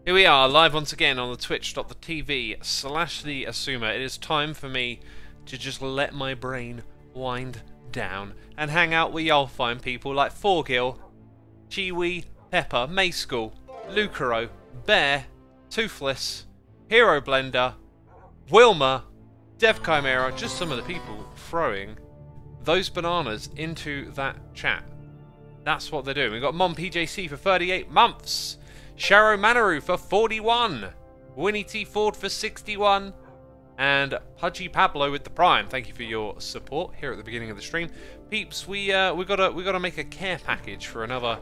Here we are, live once again on the twitch.tv/the Xisuma. It is time for me to just let my brain wind down and hang out with y'all fine people like Forgil, Chiwi, Pepper, Mayskull, Lucaro, Bear, Toothless, Hero Blender, Wilma, Dev Chimera, just some of the people throwing those bananas into that chat. That's what they're doing. We've got Mom PJC for 38 months. Sharo Manaru for 41, Winnie T Ford for 61, and Pudgy Pablo with the Prime. Thank you for your support here at the beginning of the stream, peeps. We gotta make a care package for another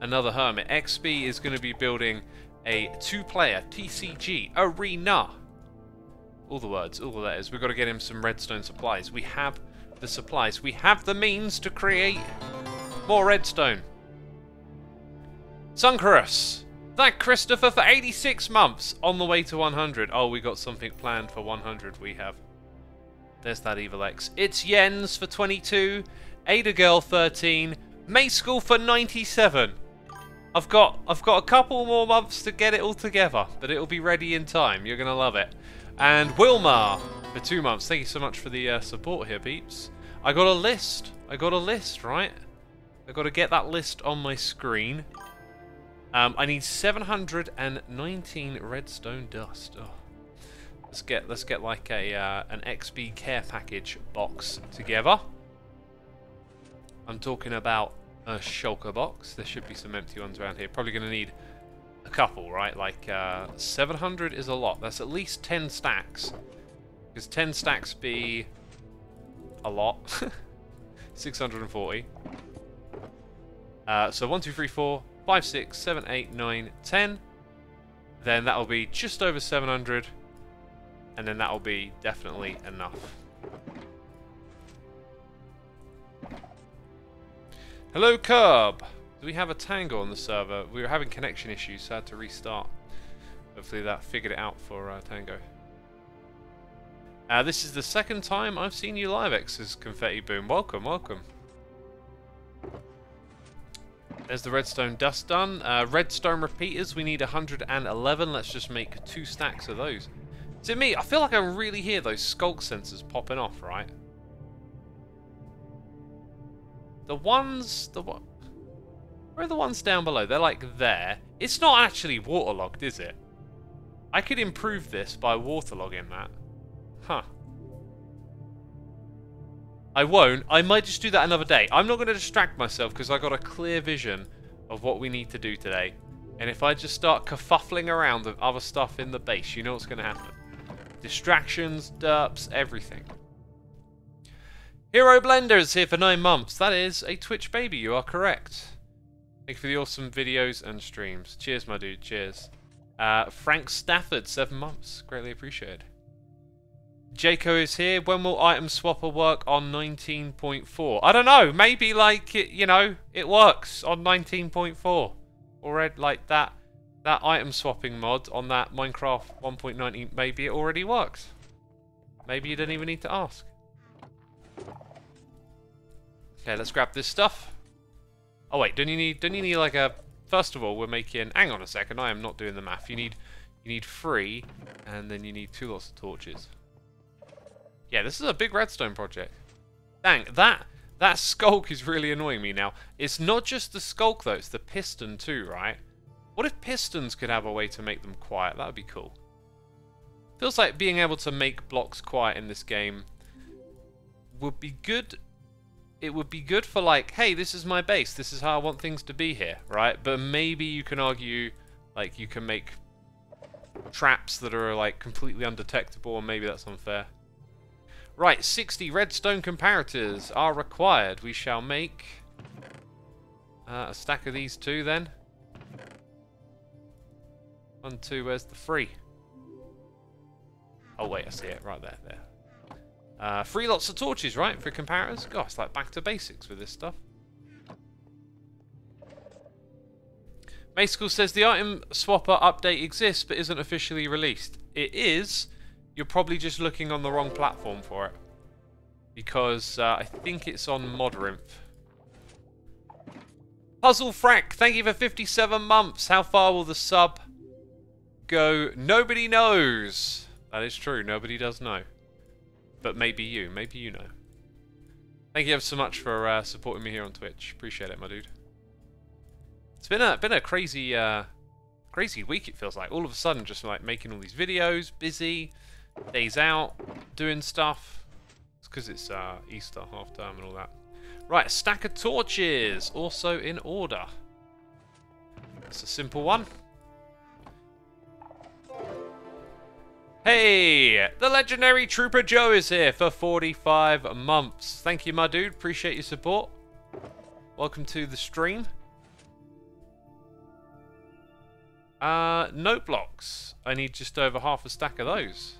hermit. XB is going to be building a 2-player TCG arena. All the words, all the letters. We've got to get him some redstone supplies. We have the supplies. We have the means to create more redstone. Suncarus. Thank Christopher for 86 months on the way to 100. Oh, we got something planned for 100. We have. There's that Evil X. It's Jens for 22. Ada Girl 13. Mayskull for 97. I've got a couple more months to get it all together, but it'll be ready in time. You're gonna love it. And Wilma for 2 months. Thank you so much for the support here, peeps. I got a list. Right? I got to get that list on my screen. I need 719 redstone dust. Oh. Let's get like an XB care package box together. I'm talking about a shulker box. There should be some empty ones around here. Probably going to need a couple, right? Like 700 is a lot. That's at least 10 stacks. Because 10 stacks be a lot. 640. So 1, 2, 3, 4. 5, 6, 7, 8, 9, 10. Then that'll be just over 700. And then that'll be definitely enough. Hello, Curb. Do we have a Tango on the server? We were having connection issues, so I had to restart. Hopefully that figured it out for Tango. This is the second time I've seen you live, X's Confetti Boom. Welcome, welcome. There's the redstone dust done. Redstone repeaters, we need 111. Let's just make 2 stacks of those. Is it me? I feel like I really hear those skulk sensors popping off, right? Where are the ones down below? They're like there. It's not actually waterlogged, is it? I could improve this by waterlogging that. Huh. I won't. I might just do that another day. I'm not going to distract myself because I got a clear vision of what we need to do today. And if I just start kerfuffling around with other stuff in the base, you know what's going to happen. Distractions, derps, everything. Hero Blender is here for 9 months. That is a Twitch baby. You are correct. Thank you for the awesome videos and streams. Cheers, my dude. Cheers. Frank Stafford, 7 months. Greatly appreciated. Jaco is here. When will item swapper work on 19.4? I don't know. Maybe like it, you know, it works on 19.4. Already like that item swapping mod on that Minecraft 1.19. Maybe it already works. Maybe you don't even need to ask. Okay, let's grab this stuff. Oh wait, don't you need like a? First of all, we're making. Hang on a second. I am not doing the math. You need 3, and then you need 2 lots of torches. Yeah, this is a big redstone project. Dang, that skulk is really annoying me now. It's not just the skulk though, it's the piston too, right? What if pistons could have a way to make them quiet? That would be cool. Feels like being able to make blocks quiet in this game would be good. It would be good for like, hey, this is my base. This is how I want things to be here, right? But maybe you can argue like you can make traps that are like completely undetectable, and maybe that's unfair. Right, 60 redstone comparators are required. We shall make a stack of these 2 then. 1, 2, where's the 3? Oh wait, I see it right there. 3 lots of torches, right, for comparators? God, it's like back to basics with this stuff. Mayskull says the item swapper update exists but isn't officially released. It is. You're probably just looking on the wrong platform for it. Because I think it's on Modrinth. Puzzle Frack, thank you for 57 months. How far will the sub go, nobody knows. That is true, nobody does know. But maybe you know. Thank you ever so much for supporting me here on Twitch. Appreciate it, my dude. It's been a crazy crazy week, it feels like. All of a sudden, just like making all these videos, busy, days out, doing stuff. It's because it's Easter, half term and all that. Right, a stack of torches, also in order. That's a simple one. Hey, the legendary Trooper Joe is here for 45 months. Thank you, my dude. Appreciate your support. Welcome to the stream. Note blocks. I need just over half a stack of those.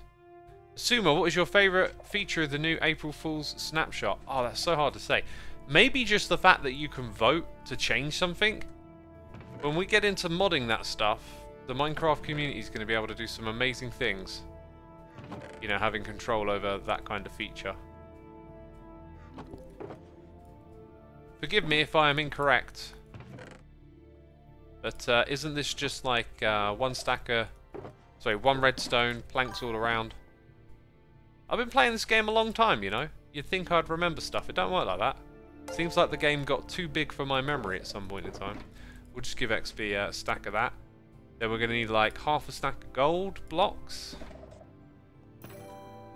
Xisuma, what is your favourite feature of the new April Fool's snapshot? Oh, that's so hard to say. Maybe just the fact that you can vote to change something. When we get into modding that stuff, the Minecraft community is going to be able to do some amazing things. You know, having control over that kind of feature. Forgive me if I am incorrect. But isn't this just like one redstone, planks all around? I've been playing this game a long time, you know. You'd think I'd remember stuff. It don't work like that. Seems like the game got too big for my memory at some point in time. We'll just give XP a stack of that. Then we're going to need like half a stack of gold blocks.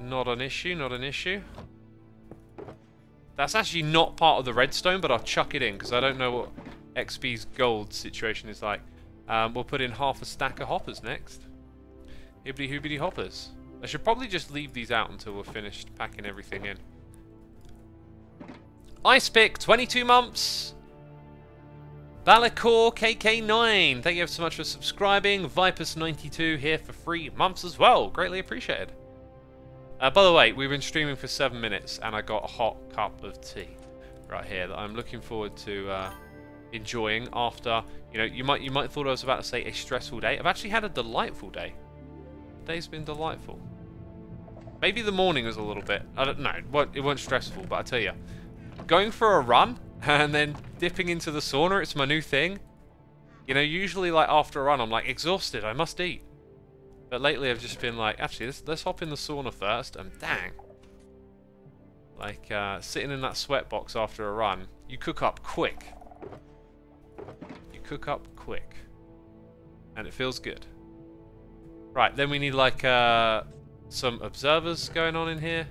Not an issue, not an issue. That's actually not part of the redstone, but I'll chuck it in because I don't know what XP's gold situation is like. We'll put in half a stack of hoppers next. Hibbity hoobity hoppers. I should probably just leave these out until we're finished packing everything in. Ice Pick, 22 months. Balakor KK9, thank you so much for subscribing. Vipus92 here for 3 months as well. Greatly appreciated. By the way, we've been streaming for 7 minutes and I got a hot cup of tea right here that I'm looking forward to enjoying after, you know, you might have thought I was about to say a stressful day. I've actually had a delightful day. The day's been delightful. Maybe the morning was a little bit, I don't know, it wasn't stressful, but I tell you, going for a run and then dipping into the sauna, it's my new thing. You know, usually like after a run I'm like exhausted, I must eat. But lately I've just been like, actually let's hop in the sauna first, and dang. Like sitting in that sweat box after a run, you cook up quick. You cook up quick. And it feels good. Right, then we need like some observers going on in here.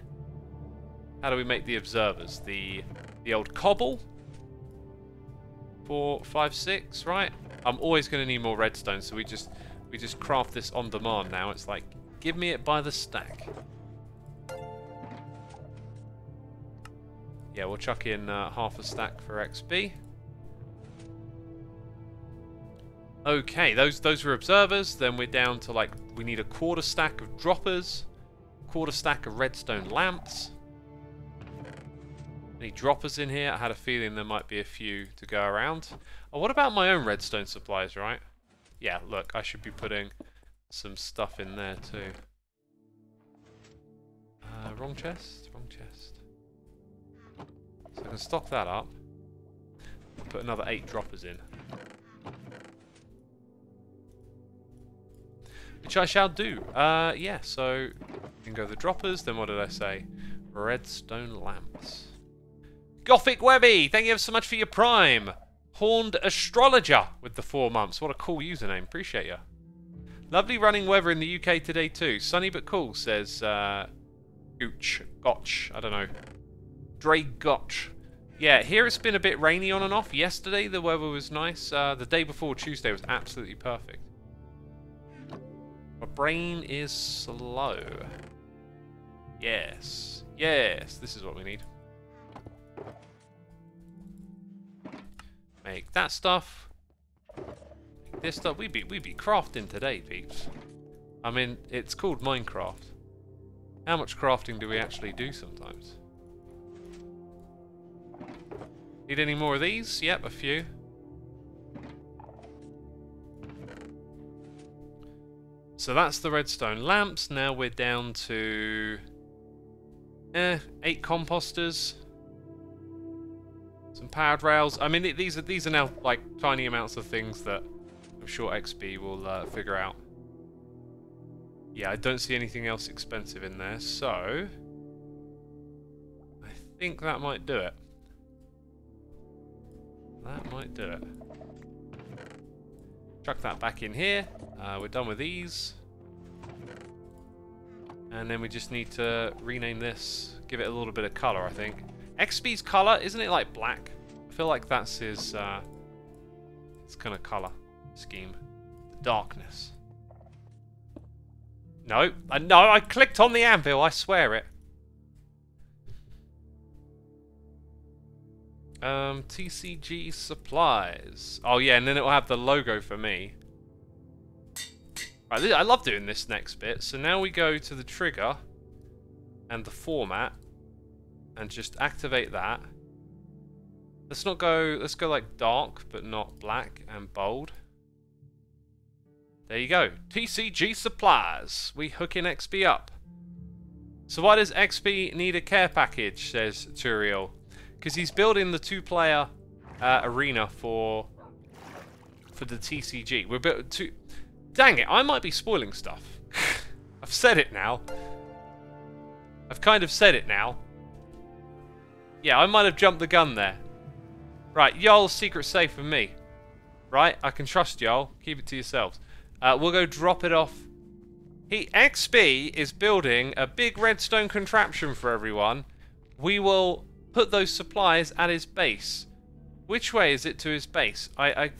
How do we make the observers? The old cobble. 4, 5, 6, right? I'm always going to need more redstone, so we just craft this on demand now. It's like, give me it by the stack. Yeah, we'll chuck in half a stack for XP. Okay, those were observers. Then we're down to like, we need a quarter stack of droppers, quarter stack of redstone lamps. Any droppers in here? I had a feeling there might be a few to go around. Oh, what about my own redstone supplies, right? Yeah, look, I should be putting some stuff in there too. Wrong chest, wrong chest. So I can stock that up. Put another 8 droppers in. Which I shall do. Yeah, so we can go the droppers, then what did I say? Redstone lamps. Gothic Webby, thank you ever so much for your prime. Horned Astrologer with the 4 months. What a cool username. Appreciate you. Lovely running weather in the UK today too. Sunny but cool, says Gotch. I don't know. Dre Gotch. Yeah, here it's been a bit rainy on and off. Yesterday the weather was nice. The day before Tuesday was absolutely perfect. My brain is slow. Yes. Yes, this is what we need. Make that stuff. Make this stuff. We be crafting today, peeps. I mean, it's called Minecraft. How much crafting do we actually do sometimes? Need any more of these? Yep, a few. So that's the redstone lamps. Now we're down to 8 composters. Some powered rails. I mean, these are now like tiny amounts of things that I'm sure XP will figure out. Yeah, I don't see anything else expensive in there, so I think that might do it. That might do it. Chuck that back in here. We're done with these. And then we just need to rename this, give it a little bit of colour, I think. XP's colour, isn't it like black? I feel like that's his kind of colour scheme. Darkness. No, no, I clicked on the anvil, I swear it. TCG supplies. Oh yeah, and then it will have the logo for me. Right, I love doing this next bit. So now we go to the trigger and the format and just activate that. Let's go like dark but not black and bold. There you go. TCG supplies. We hook in XP up. So why does XP need a care package, says Turiel? Because he's building the 2-player arena for the TCG. We're built two. Dang it! I might be spoiling stuff. I've said it now. I've kind of said it now. Yeah, I might have jumped the gun there. Right, y'all's secret safe for me. Right, I can trust y'all. Keep it to yourselves. We'll go drop it off. XP is building a big redstone contraption for everyone. We will put those supplies at his base. Which way is it to his base?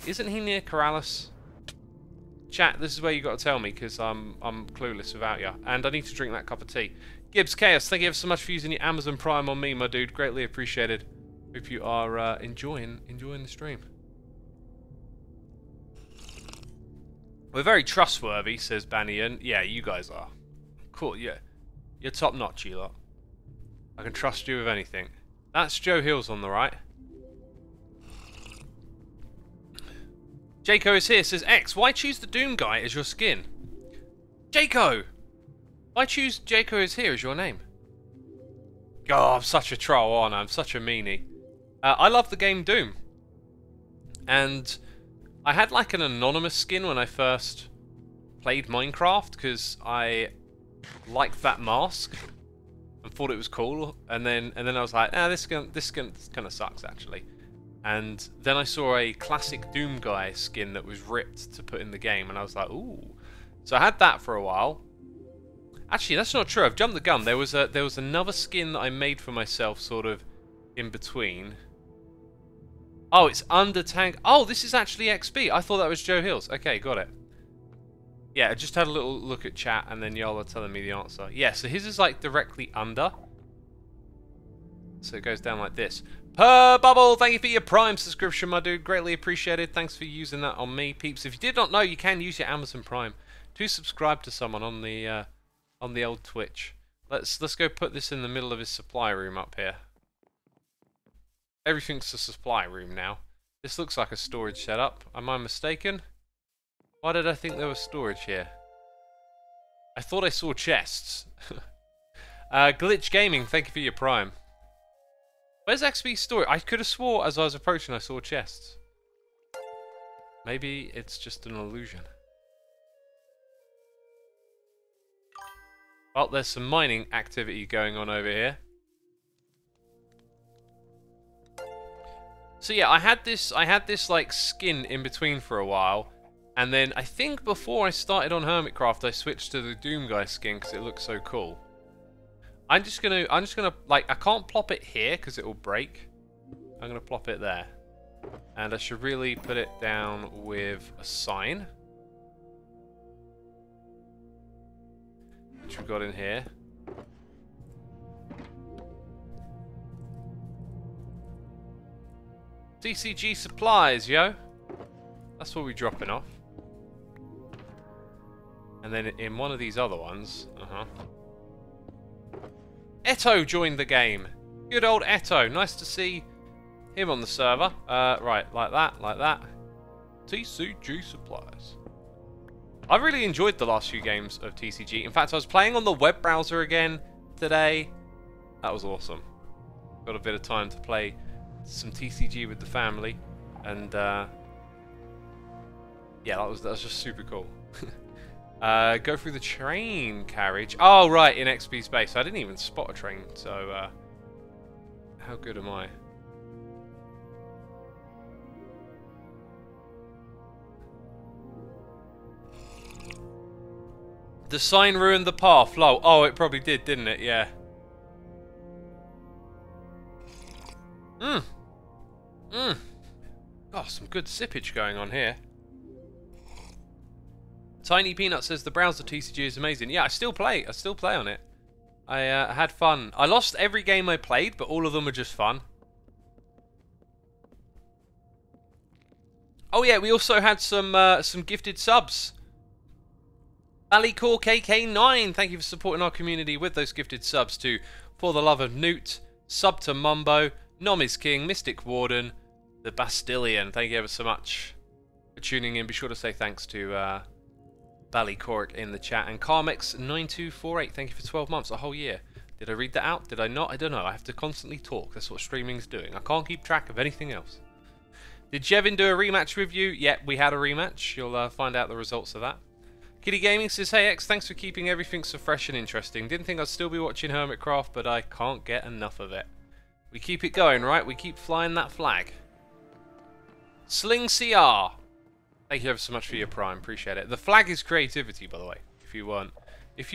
Isn't he near Corrales? Chat, this is where you got to tell me, because I'm clueless without you. And I need to drink that cup of tea. Gibbs Chaos, thank you ever so much for using your Amazon Prime on me, my dude. Greatly appreciated. Hope you are enjoying the stream. We're very trustworthy, says Bannian. Yeah, you guys are. Cool, yeah. You're top notch, you lot. I can trust you with anything. That's Joe Hills on the right. Jaco is here, says X, why choose the Doom guy as your skin? Jaco! Why choose Jaco is here as your name? Oh, I'm such a troll, aren't I? I'm such a meanie. I love the game Doom. And I had like an anonymous skin when I first played Minecraft because I liked that mask and thought it was cool. And then I was like, this skin kind of sucks actually. And then I saw a classic Doom guy skin that was ripped to put in the game, and I was like, ooh. So I had that for a while. Actually, that's not true. I've jumped the gun. There was another skin that I made for myself, sort of in between. Oh, it's under tank. Oh, this is actually XP. I thought that was Joe Hills. Okay, got it. Yeah, I just had a little look at chat, and then y'all are telling me the answer. Yeah, so his is like directly under. So it goes down like this. Per Bubble, thank you for your Prime subscription, my dude. Greatly appreciated. Thanks for using that on me, peeps. If you did not know, you can use your Amazon Prime to subscribe to someone on the old Twitch. Let's go put this in the middle of his supply room up here. Everything's a supply room now. This looks like a storage setup. Am I mistaken? Why did I think there was storage here? I thought I saw chests. Glitch Gaming, thank you for your Prime. Where's XP's storage? I could have swore as I was approaching I saw chests. Maybe it's just an illusion. Well, there's some mining activity going on over here. So yeah, I had this like skin in between for a while, and then I think before I started on Hermitcraft, I switched to the Doom guy skin because it looks so cool. I'm just gonna like, I can't plop it here because it will break. I'm gonna plop it there, and I should really put it down with a sign, which we've got in here. TCG supplies, yo. That's what we're dropping off. And then in one of these other ones, Eto joined the game. Good old Eto. Nice to see him on the server. Right, like that. TCG supplies. I've really enjoyed the last few games of TCG. In fact, I was playing on the web browser again today. That was awesome. Got a bit of time to play some TCG with the family, and yeah, that was just super cool. Go through the train carriage. Oh, right, in XP space. I didn't even spot a train, so how good am I? The sign ruined the path. Lol. Oh, it probably did, didn't it? Yeah. Oh, some good sippage going on here. Tiny Peanut says the browser TCG is amazing. Yeah, I still play. I still play on it. I had fun. I lost every game I played, but all of them were just fun. Oh yeah, we also had some gifted subs. Alicore KK9, thank you for supporting our community with those gifted subs to For the Love of Newt, Sub to Mumbo, Nom is King, Mystic Warden, The Bastillion. Thank you ever so much for tuning in. Be sure to say thanks to Ballycork in the chat. And Carmex9248, thank you for 12 months, a whole year. Did I read that out? Did I not? I don't know. I have to constantly talk. That's what streaming's doing. I can't keep track of anything else. Did Jevin do a rematch with you? Yeah, we had a rematch. You'll find out the results of that. Kitty Gaming says, hey X, thanks for keeping everything so fresh and interesting. Didn't think I'd still be watching Hermitcraft, but I can't get enough of it. We keep it going, right? We keep flying that flag. Sling CR. Thank you ever so much for your prime. Appreciate it. The flag is creativity, by the way, if you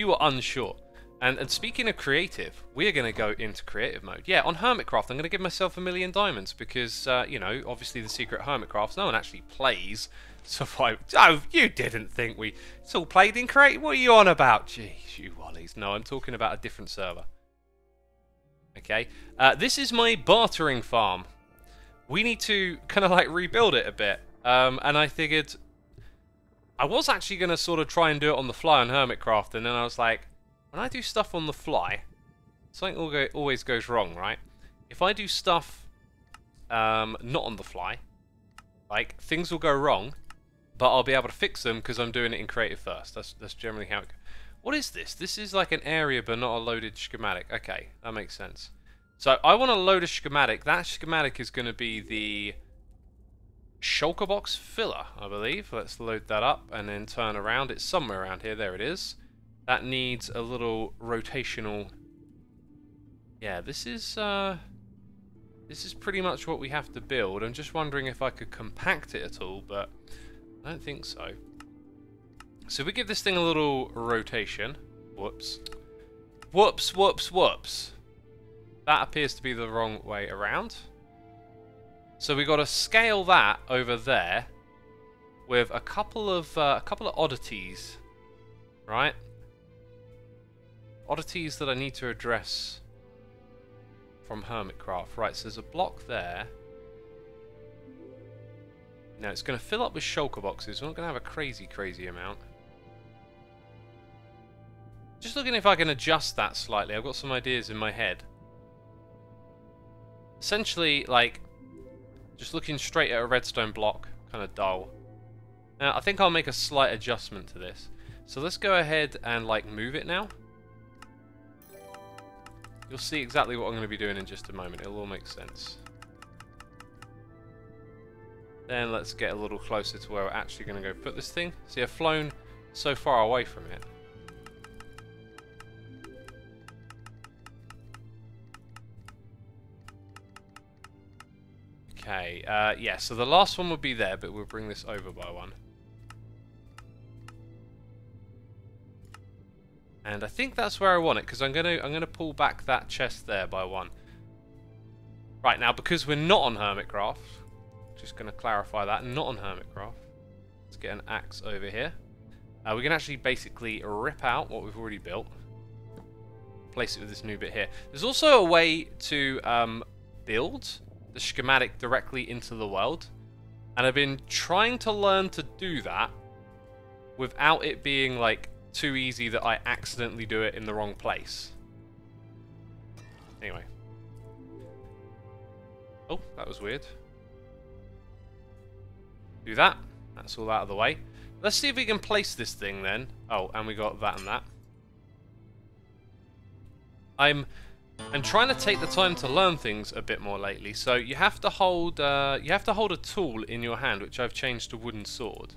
were unsure. And speaking of creative, we are going to go into creative mode. Yeah, on Hermitcraft, I'm going to give myself 1,000,000 diamonds because, you know, obviously the secret Hermitcrafts, no one actually plays Survive. Oh, you didn't think we... It's all played in creative. What are you on about? Jeez, you wallies. No, I'm talking about a different server. Okay. This is my bartering farm. We need to kind of like rebuild it a bit. And I figured... I was actually going to sort of try and do it on the fly on Hermitcraft, and then I was like, when I do stuff on the fly, something always goes wrong, right? If I do stuff not on the fly, like, things will go wrong, but I'll be able to fix them because I'm doing it in creative first. That's generally how it goes. What is this? This is like an area but not a loaded schematic. Okay, that makes sense. So I want to load a schematic. That schematic is going to be the shulker box filler, I believe. Let's load that up and then turn around. It's somewhere around here. There it is. That needs a little rotational... Yeah, this is pretty much what we have to build. I'm just wondering if I could compact it at all, but I don't think so. So we give this thing a little rotation. Whoops. Whoops, whoops, whoops. That appears to be the wrong way around. So we got to scale that over there with a couple of oddities, right? Oddities that I need to address from Hermitcraft. Right, so there's a block there. Now it's going to fill up with shulker boxes. We're not going to have a crazy amount. Just looking if I can adjust that slightly. I've got some ideas in my head. Essentially, like, just looking straight at a redstone block, kind of dull. Now, I think I'll make a slight adjustment to this. So let's go ahead and, like, move it now. You'll see exactly what I'm going to be doing in just a moment. It'll all make sense. Then let's get a little closer to where we're actually going to go put this thing. See, I've flown so far away from it. Okay, yeah, so the last one would be there, but we'll bring this over by one. And I think that's where I want it, because I'm gonna pull back that chest there by one. Right, now, because we're not on Hermitcraft, just going to clarify that, not on Hermitcraft. Let's get an axe over here. We can actually basically rip out what we've already built. Place it with this new bit here. There's also a way to build the schematic directly into the world. And I've been trying to learn to do that without it being like too easy that I accidentally do it in the wrong place. Anyway. Oh, that was weird. Do that. That's all out of the way. Let's see if we can place this thing then. Oh, and we got that and that. I'm trying to take the time to learn things a bit more lately. So you have to hold a tool in your hand, which I've changed to wooden sword.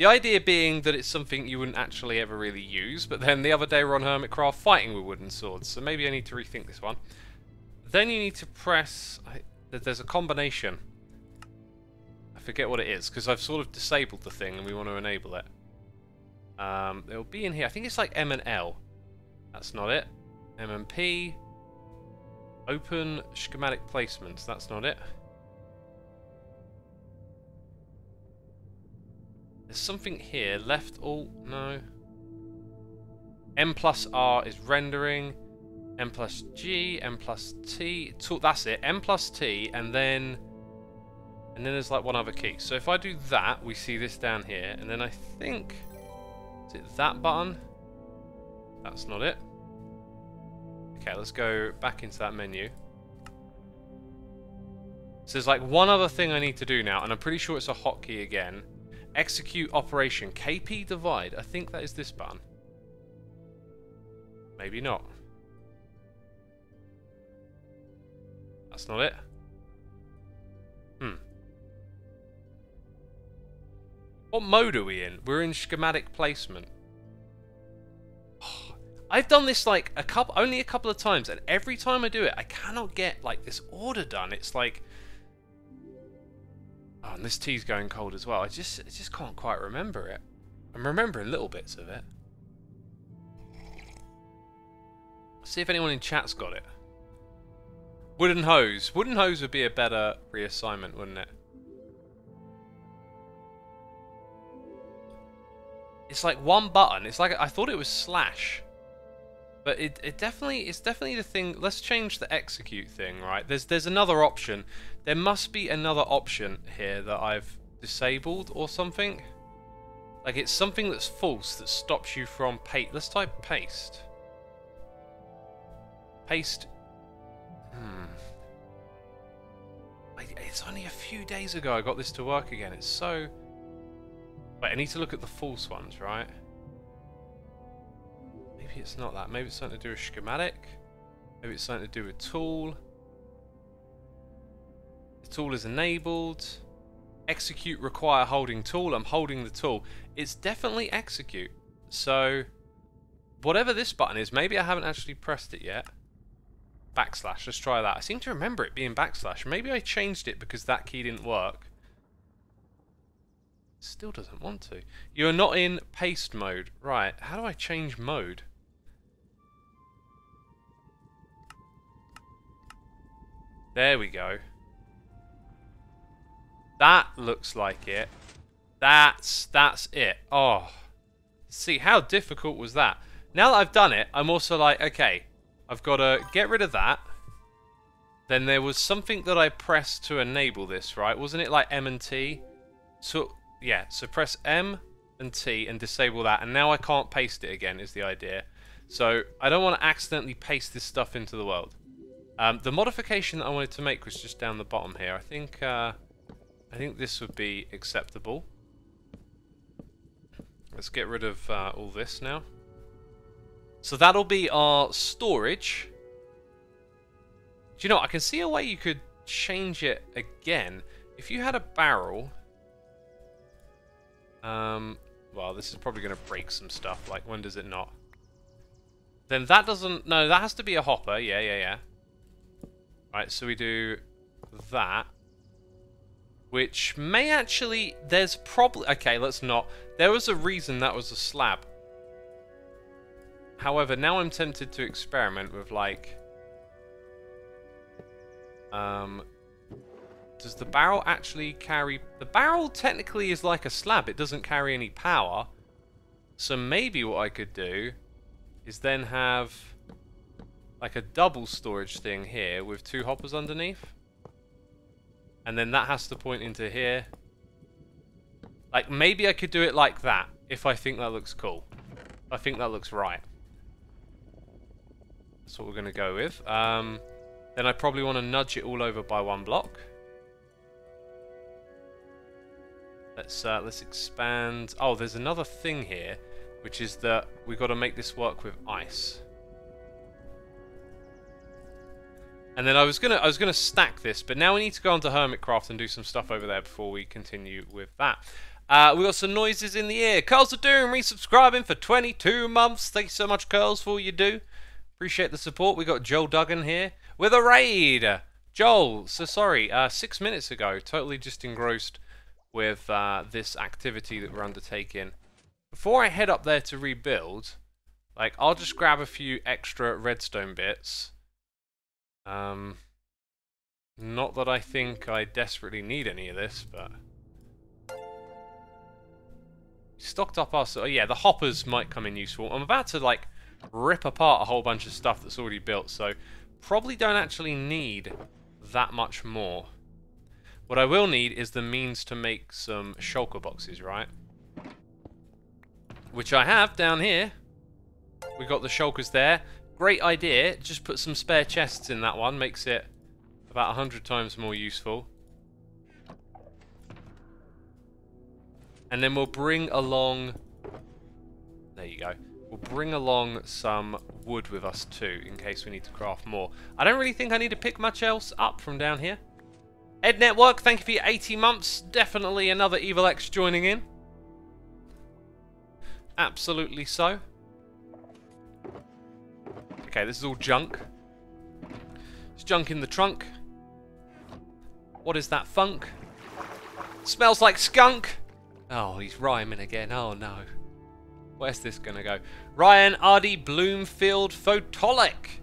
The idea being that it's something you wouldn't actually ever really use, but then the other day we're on Hermitcraft fighting with wooden swords, so maybe I need to rethink this one. Then you need to press... there's a combination. I forget what it is, because I've sort of disabled the thing and we want to enable it. It'll be in here. I think it's like M and L. That's not it. M and P. Open schematic placements. That's not it. There's something here. Left alt. No. M plus R is rendering. M plus G. M plus T. That's it. M plus T. And then there's like one other key. So if I do that, we see this down here. And then I think... Is it that button? That's not it. Okay, let's go back into that menu. So there's like one other thing I need to do now, and I'm pretty sure it's a hotkey again. Execute operation. KP divide. I think that is this button. Maybe not. That's not it. What mode are we in? We're in schematic placement. I've done this like only a couple of times, and every time I do it, I cannot get like this order done. It's like, oh, and this tea's going cold as well. I just can't quite remember it. I'm remembering little bits of it. See if anyone in chat's got it. Wooden hose. Wooden hose would be a better reassignment, wouldn't it? It's like one button. It's like I thought it was slash, but it's definitely the thing. Let's change the execute thing, right? There's another option. There must be another option here that I've disabled or something. Like it's something that's false that stops you from paste. Let's type paste. Paste. It's only a few days ago I got this to work again. It's so... Wait, I need to look at the false ones, right? Maybe it's not that. Maybe it's something to do with schematic. Maybe it's something to do with tool. The tool is enabled. Execute require holding tool. I'm holding the tool. It's definitely execute. So, whatever this button is, maybe I haven't actually pressed it yet. Backslash, let's try that. I seem to remember it being backslash. Maybe I changed it because that key didn't work. Still doesn't want to. You're not in paste mode. Right, how do I change mode? There we go. That looks like it. That's it. Oh. See, how difficult was that? Now that I've done it, I'm also like, okay, I've got to get rid of that. Then there was something that I pressed to enable this, right? Wasn't it like M and T? So, yeah, so press M and T and disable that. And now I can't paste it again, is the idea. So, I don't want to accidentally paste this stuff into the world. The modification that I wanted to make was just down the bottom here. I think this would be acceptable. Let's get rid of all this now. So that'll be our storage. Do you know what? I can see a way you could change it again. If you had a barrel... well, this is probably going to break some stuff. Like, when does it not? Then that doesn't... No, that has to be a hopper. Yeah. Right, so we do that. Which may actually... There's probably... Okay, let's not. There was a reason that was a slab. However, now I'm tempted to experiment with, like... does the barrel actually carry... The barrel technically is like a slab. It doesn't carry any power. So maybe what I could do is then have like a double storage thing here with two hoppers underneath. And then that has to point into here. Like, maybe I could do it like that if I think that looks cool. I think that looks right. That's what we're going to go with. Then I probably want to nudge it all over by one block. Let's expand. Oh, there's another thing here, which is that we've got to make this work with ice. And then I was gonna stack this, but now we need to go onto Hermitcraft and do some stuff over there before we continue with that. We got some noises in the ear. Curls of Doom resubscribing for 22 months. Thank you so much, Curls, for all you do. Appreciate the support. We got Joel Duggan here with a raid. Joel, so sorry, 6 minutes ago, totally just engrossed with this activity that we're undertaking. Before I head up there to rebuild, like, I'll just grab a few extra redstone bits. Not that I think I desperately need any of this, but... Stocked up our... So, yeah, the hoppers might come in useful. I'm about to, like, rip apart a whole bunch of stuff that's already built, so probably don't actually need that much more. What I will need is the means to make some shulker boxes, right? Which I have down here. We got the shulkers there. Great idea. Just put some spare chests in that one. Makes it about 100 times more useful. And then we'll bring along... There you go. We'll bring along some wood with us too, in case we need to craft more. I don't really think I need to pick much else up from down here. Ed Network, thank you for your 80 months. Definitely another Evil X joining in. Absolutely so. Okay, this is all junk. There's junk in the trunk. What is that funk? Smells like skunk. Oh, he's rhyming again. Oh no. Where's this gonna go? Ryan R.D. Bloomfield Photolic.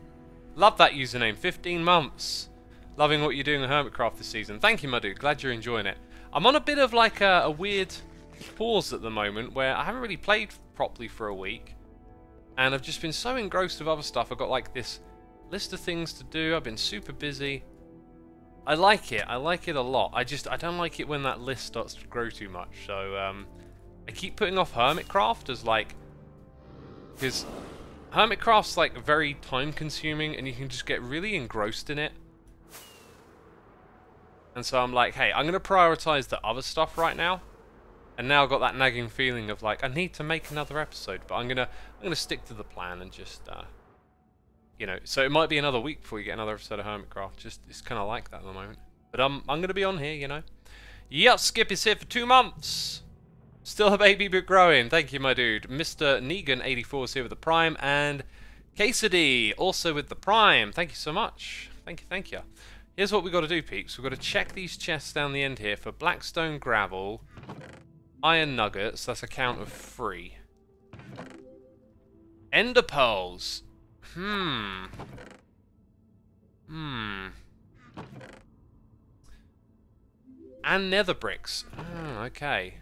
Love that username. 15 months. Loving what you're doing in Hermitcraft this season. Thank you, my dude. Glad you're enjoying it. I'm on a bit of like a weird pause at the moment where I haven't really played properly for a week. And I've just been so engrossed with other stuff. I've got like this list of things to do. I've been super busy. I like it. I like it a lot. I don't like it when that list starts to grow too much. So I keep putting off Hermitcraft as like... Because Hermitcraft's like very time consuming and you can just get really engrossed in it. And so I'm like, hey, I'm going to prioritize the other stuff right now. And now I've got that nagging feeling of like, I need to make another episode. But I'm gonna stick to the plan and just, you know, so it might be another week before you get another episode of Hermitcraft. Just, it's kind of like that at the moment. But I'm going to be on here, you know. Yep, Skip is here for 2 months. Still a baby, but growing. Thank you, my dude. Mr. Negan84 is here with the Prime. And Quesady, also with the Prime. Thank you so much. Thank you, thank you. Here's what we've got to do, peeps. We've got to check these chests down the end here for blackstone gravel, iron nuggets. That's a count of 3. Ender pearls. And nether bricks. Oh, okay.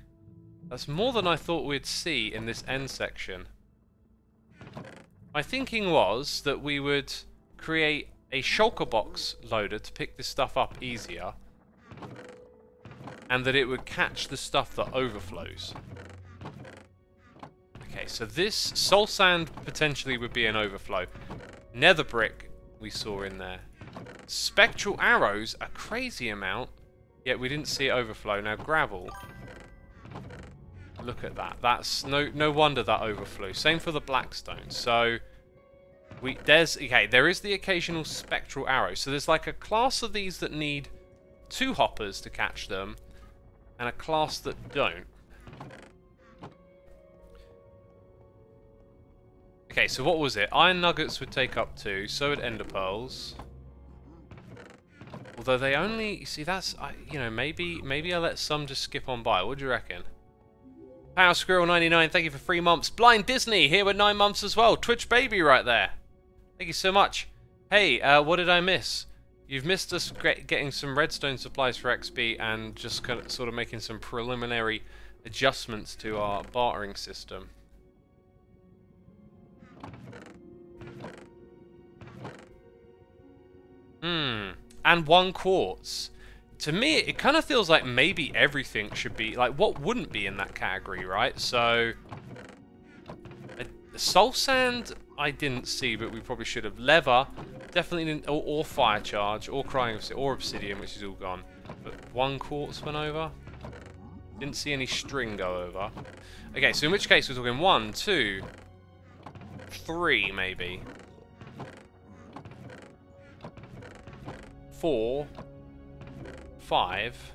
That's more than I thought we'd see in this end section. My thinking was that we would create a shulker box loader to pick this stuff up easier. And that it would catch the stuff that overflows. Okay, so this soul sand potentially would be an overflow. Nether brick we saw in there. Spectral arrows, a crazy amount. Yet we didn't see it overflow. Now gravel. Look at that. That's no wonder that overflew. Same for the blackstone. So there is the occasional spectral arrow. So there's like a class of these that need 2 hoppers to catch them, and a class that don't. Okay, so what was it? Iron nuggets would take up 2, so would ender pearls. Although they only... See, that's... you know, maybe I let some just skip on by. What do you reckon? Power Squirrel 99, thank you for 3 months. Blind Disney, here with 9 months as well. Twitch baby right there. Thank you so much. Hey, what did I miss? You've missed us getting some redstone supplies for XP and just kind of, sort of making some preliminary adjustments to our bartering system. And 1 quartz. To me, it kind of feels like maybe everything should be... Like, what wouldn't be in that category, right? So... soul sand, I didn't see, but we probably should have. Leather, definitely didn't... Or fire charge, or or obsidian, which is all gone. But 1 quartz went over. Didn't see any string go over. Okay, so in which case we're talking 1, 2, 3, maybe. 4, 5,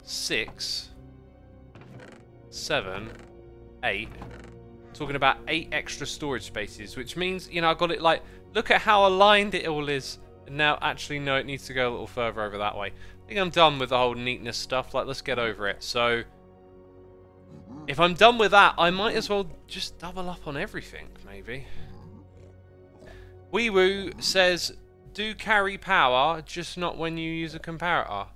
6, 7, 8. Talking about 8 extra storage spaces, which means, you know, I got it like, look at how aligned it all is. And now, actually, no, it needs to go a little further over that way. I think I'm done with the whole neatness stuff. Like, let's get over it. So, if I'm done with that, I might as well just double up on everything, maybe. Wee Woo says, do carry power, just not when you use a comparator.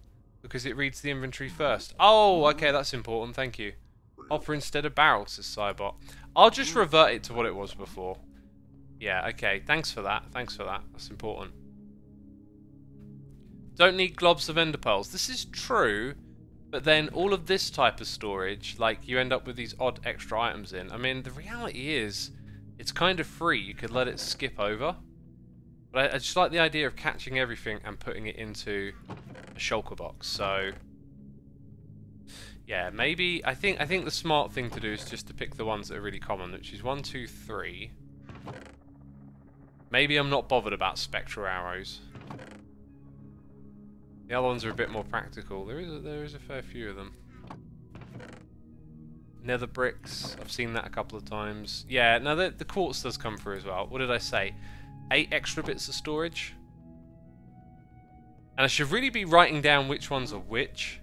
Because it reads the inventory first. Oh, okay, that's important, thank you. Hopper instead of barrel, says Cybot. I'll just revert it to what it was before. Yeah, okay, thanks for that, that's important. Don't need globs of ender pearls. This is true, but then all of this type of storage, like you end up with these odd extra items in. I mean, the reality is, it's kind of free. You could let it skip over. But I just like the idea of catching everything and putting it into a shulker box. So, yeah, maybe I think the smart thing to do is just to pick the ones that are really common, which is 1, 2, 3. Maybe I'm not bothered about spectral arrows. The other ones are a bit more practical. There is a fair few of them. Nether bricks. I've seen that a couple of times. Yeah, no, the quartz does come through as well. What did I say? 8 extra bits of storage. And I should really be writing down which ones are which.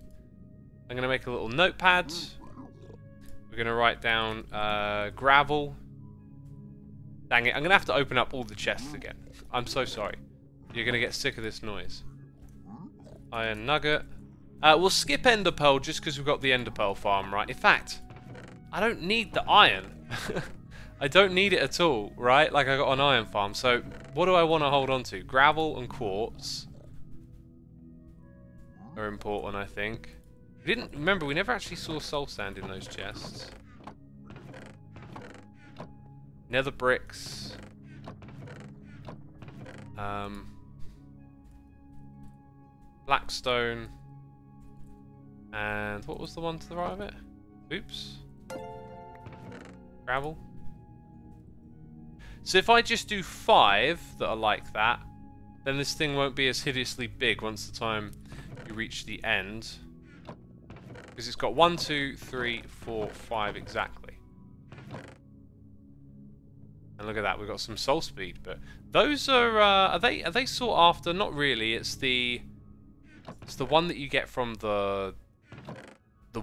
I'm going to make a little notepad. We're going to write down gravel. Dang it, I'm going to have to open up all the chests again. I'm so sorry. You're going to get sick of this noise. Iron nugget. We'll skip ender pearl just because we've got the ender pearl farm, right? In fact, I don't need the iron. I don't need it at all, right? Like I got an iron farm. So what do I want to hold on to? Gravel and quartz are important, I think. We didn't remember. We never actually saw soul sand in those chests. Nether bricks. Blackstone. And what was the one to the right of it? Oops. Gravel. So if I just do 5 that are like that, then this thing won't be as hideously big once the time you reach the end. Because it's got 1, 2, 3, 4, 5 exactly. And look at that, we've got some soul speed. But those are they sought after? Not really. It's the one that you get from the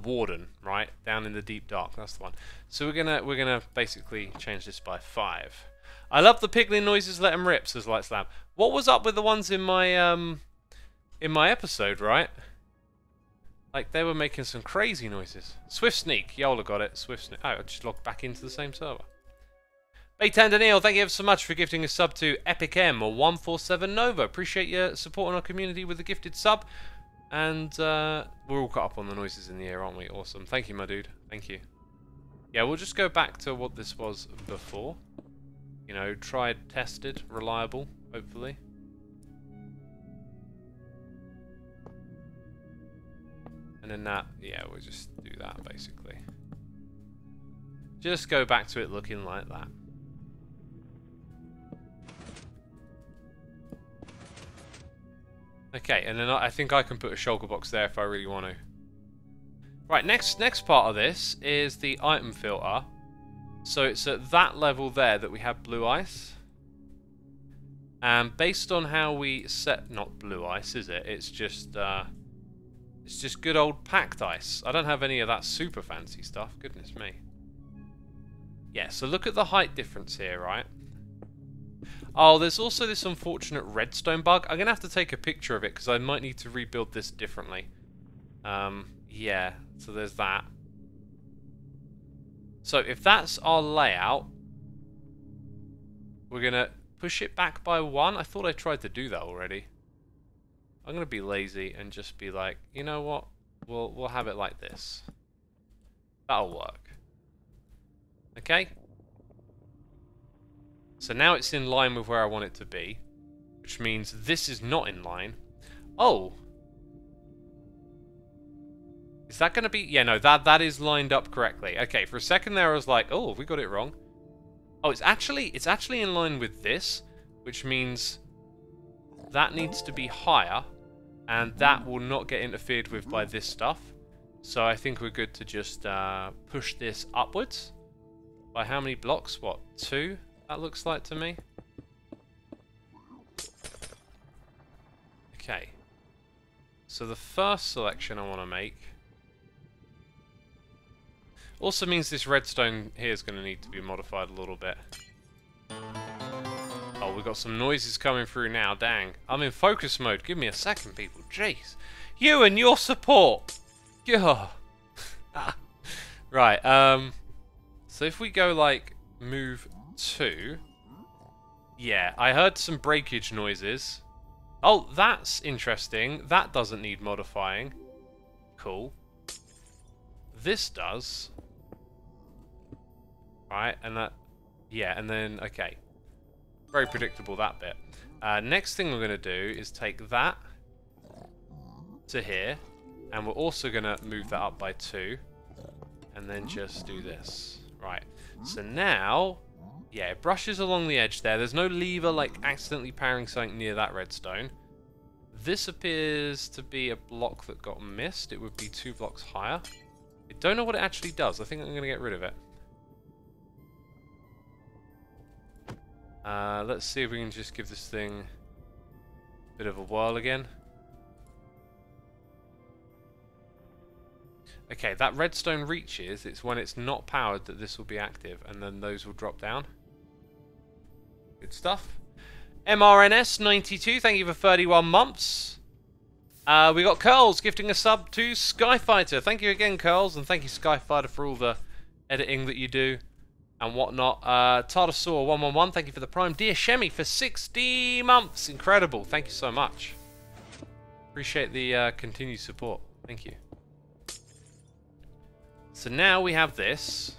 warden, right? Down in the deep dark. That's the one. So we're gonna basically change this by 5. I love the piglin noises. Let them rip, says Light Slam. What was up with the ones in my episode, right? Like they were making some crazy noises. Swift Sneak, Yola got it. Swift Sneak. Oh, I just logged back into the same server. Baytan Daniel, thank you ever so much for gifting a sub to Epic M or 147 Nova. Appreciate your support on our community with the gifted sub. And we're all caught up on the noises in the air, aren't we? Awesome. Thank you, my dude. Thank you. Yeah, we'll just go back to what this was before. You know, tried, tested, reliable, hopefully. And then that, yeah, we'll just do that, basically. Just go back to it looking like that. Okay, and then I think I can put a shulker box there if I really want to. Right, next part of this is the item filter. So it's at that level there that we have blue ice. And based on how we set, not blue ice, is it? It's just good old packed ice. I don't have any of that super fancy stuff. Goodness me. Yeah, so look at the height difference here, right? Oh, there's also this unfortunate redstone bug. I'm going to have to take a picture of it because I might need to rebuild this differently. Yeah, so there's that. So if that's our layout, we're going to push it back by 1. I thought I tried to do that already. I'm going to be lazy and just be like, you know what? We'll have it like this. That'll work. Okay? So now it's in line with where I want it to be, which means this is not in line. Oh! Is that going to be... Yeah, no, that is lined up correctly. Okay, for a second there I was like, oh, have we got it wrong? Oh, it's actually in line with this, which means that needs to be higher, and that will not get interfered with by this stuff. So I think we're good to just push this upwards. By how many blocks? What, 2? That looks like to me. Okay. So the first selection I want to make also means this redstone here is going to need to be modified a little bit. Oh, we've got some noises coming through now. Dang. I'm in focus mode. Give me a second, people. Jeez. You and your support. Yeah. Right. So if we go like move 2. Yeah, I heard some breakage noises. Oh, that's interesting. That doesn't need modifying. Cool. This does. Right, and that... Yeah, and then... Okay. Very predictable, that bit. Next thing we're going to do is take that to here. And we're also going to move that up by 2. And then just do this. Right. So now... Yeah, it brushes along the edge there. There's no lever, like, accidentally powering something near that redstone. This appears to be a block that got missed. It would be 2 blocks higher. I don't know what it actually does. I think I'm going to get rid of it. Let's see if we can just give this thing a bit of a whirl again. Okay, that redstone reaches. It's when it's not powered that this will be active, and then those will drop down. Good stuff. MRNS92, thank you for 31 months. We got Curls gifting a sub to Skyfighter. Thank you again, Curls, and thank you, Skyfighter, for all the editing that you do and whatnot. Tardosaur111, thank you for the Prime. Dear Shemi for 60 months. Incredible. Thank you so much. Appreciate the continued support. Thank you. So now we have this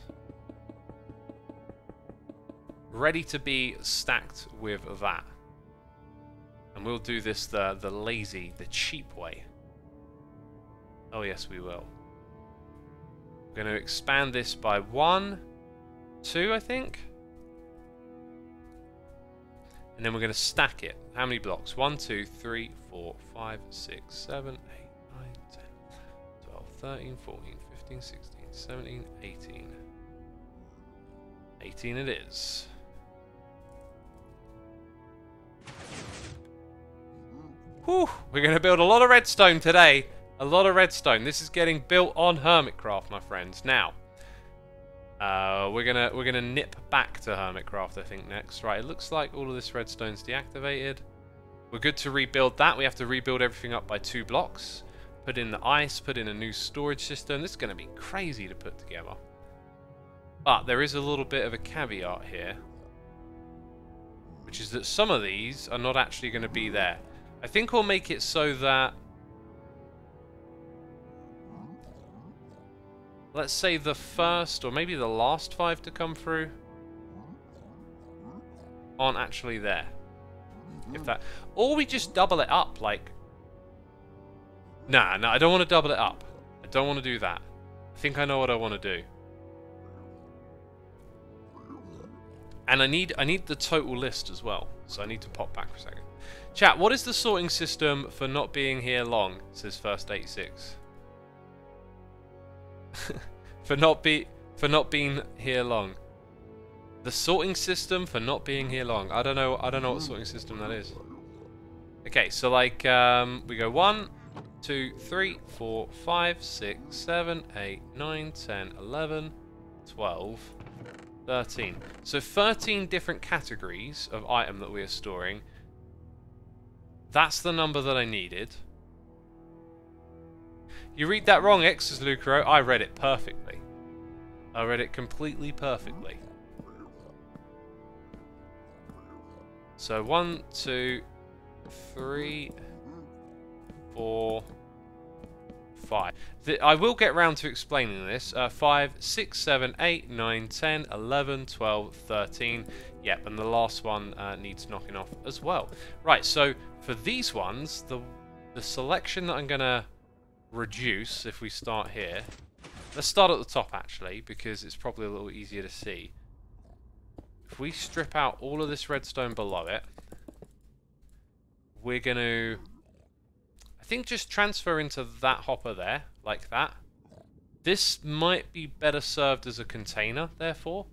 ready to be stacked with that. And we'll do this the lazy, the cheap way. Oh yes, we will. We're going to expand this by 1, 2, I think. And then we're going to stack it. How many blocks? 1, 2, 3, 4, 5, 6, 7, 8, 9, 10, 12, 13, 14, 15, 16, 17, 18. 18 it is. Whew, we're going to build a lot of redstone today. A lot of redstone. This is getting built on Hermitcraft, my friends. Now, we're gonna nip back to Hermitcraft, I think, next. Right, it looks like all of this redstone's deactivated. We're good to rebuild that. We have to rebuild everything up by 2 blocks. Put in the ice, put in a new storage system. This is going to be crazy to put together. But there is a little bit of a caveat here, which is that some of these are not actually going to be there. I think we'll make it so that, let's say the first or maybe the last 5 to come through aren't actually there. If that, or we just double it up, like, nah, I don't want to double it up. I don't want to do that. I think I know what I want to do. And I need the total list as well. So I need to pop back for a second. Chat, what is the sorting system for not being here long? Says First 86. for not being here long. The sorting system for not being here long. I don't know what sorting system that is. Okay, so like we go 1, 2, 3, 4, 5, 6, 7, 8, 9, 10, 11, 12, 13. So 13 different categories of item that we are storing. That's the number that I needed. You read that wrong, X's Lucro. I read it perfectly. I read it completely perfectly. So 1, 2, 3, 4, 5. I will get round to explaining this. 5, 6, 7, 8, 9, 10, 11, 12, 13. Yep, and the last one needs knocking off as well. Right, so for these ones, the selection that I'm going to reduce, if we start here. Let's start at the top, actually, because it's probably a little easier to see. If we strip out all of this redstone below it, we're going to, I think, just transfer into that hopper there, like that. This might be better served as a container, therefore.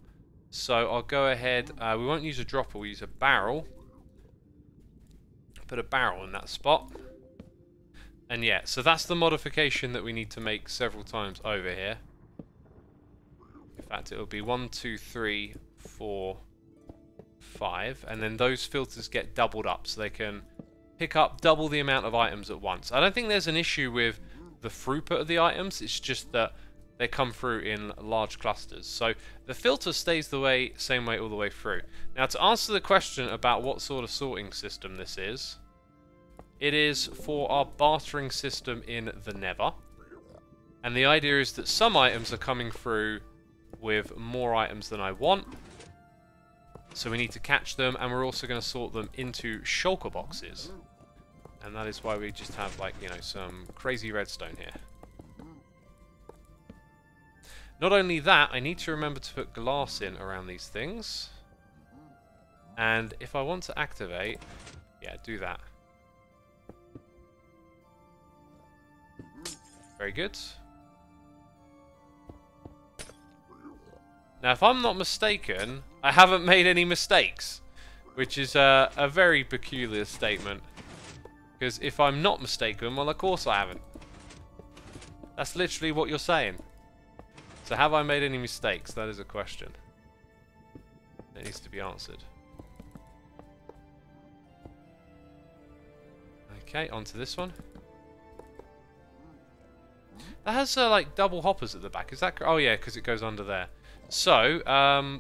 So I'll go ahead, we won't use a dropper, we'll use a barrel. Put a barrel in that spot. And yeah, so that's the modification that we need to make several times over here. In fact, it'll be 1, 2, 3, 4, 5. And then those filters get doubled up so they can pick up double the amount of items at once. I don't think there's an issue with the throughput of the items, it's just that they come through in large clusters. So the filter stays the same way all the way through. Now, to answer the question about what sort of sorting system this is, it is for our bartering system in the Nether. And the idea is that some items are coming through with more items than I want. So we need to catch them, and we're also going to sort them into shulker boxes. And that is why we just have, like, you know, some crazy redstone here. Not only that, I need to remember to put glass in around these things. And if I want to activate, yeah, do that. Very good. Now, if I'm not mistaken, I haven't made any mistakes, which is a very peculiar statement. Because if I'm not mistaken, well, of course I haven't. That's literally what you're saying. So have I made any mistakes? That is a question. It needs to be answered. Okay, on to this one. That has like double hoppers at the back. Is that? Oh yeah, because it goes under there. So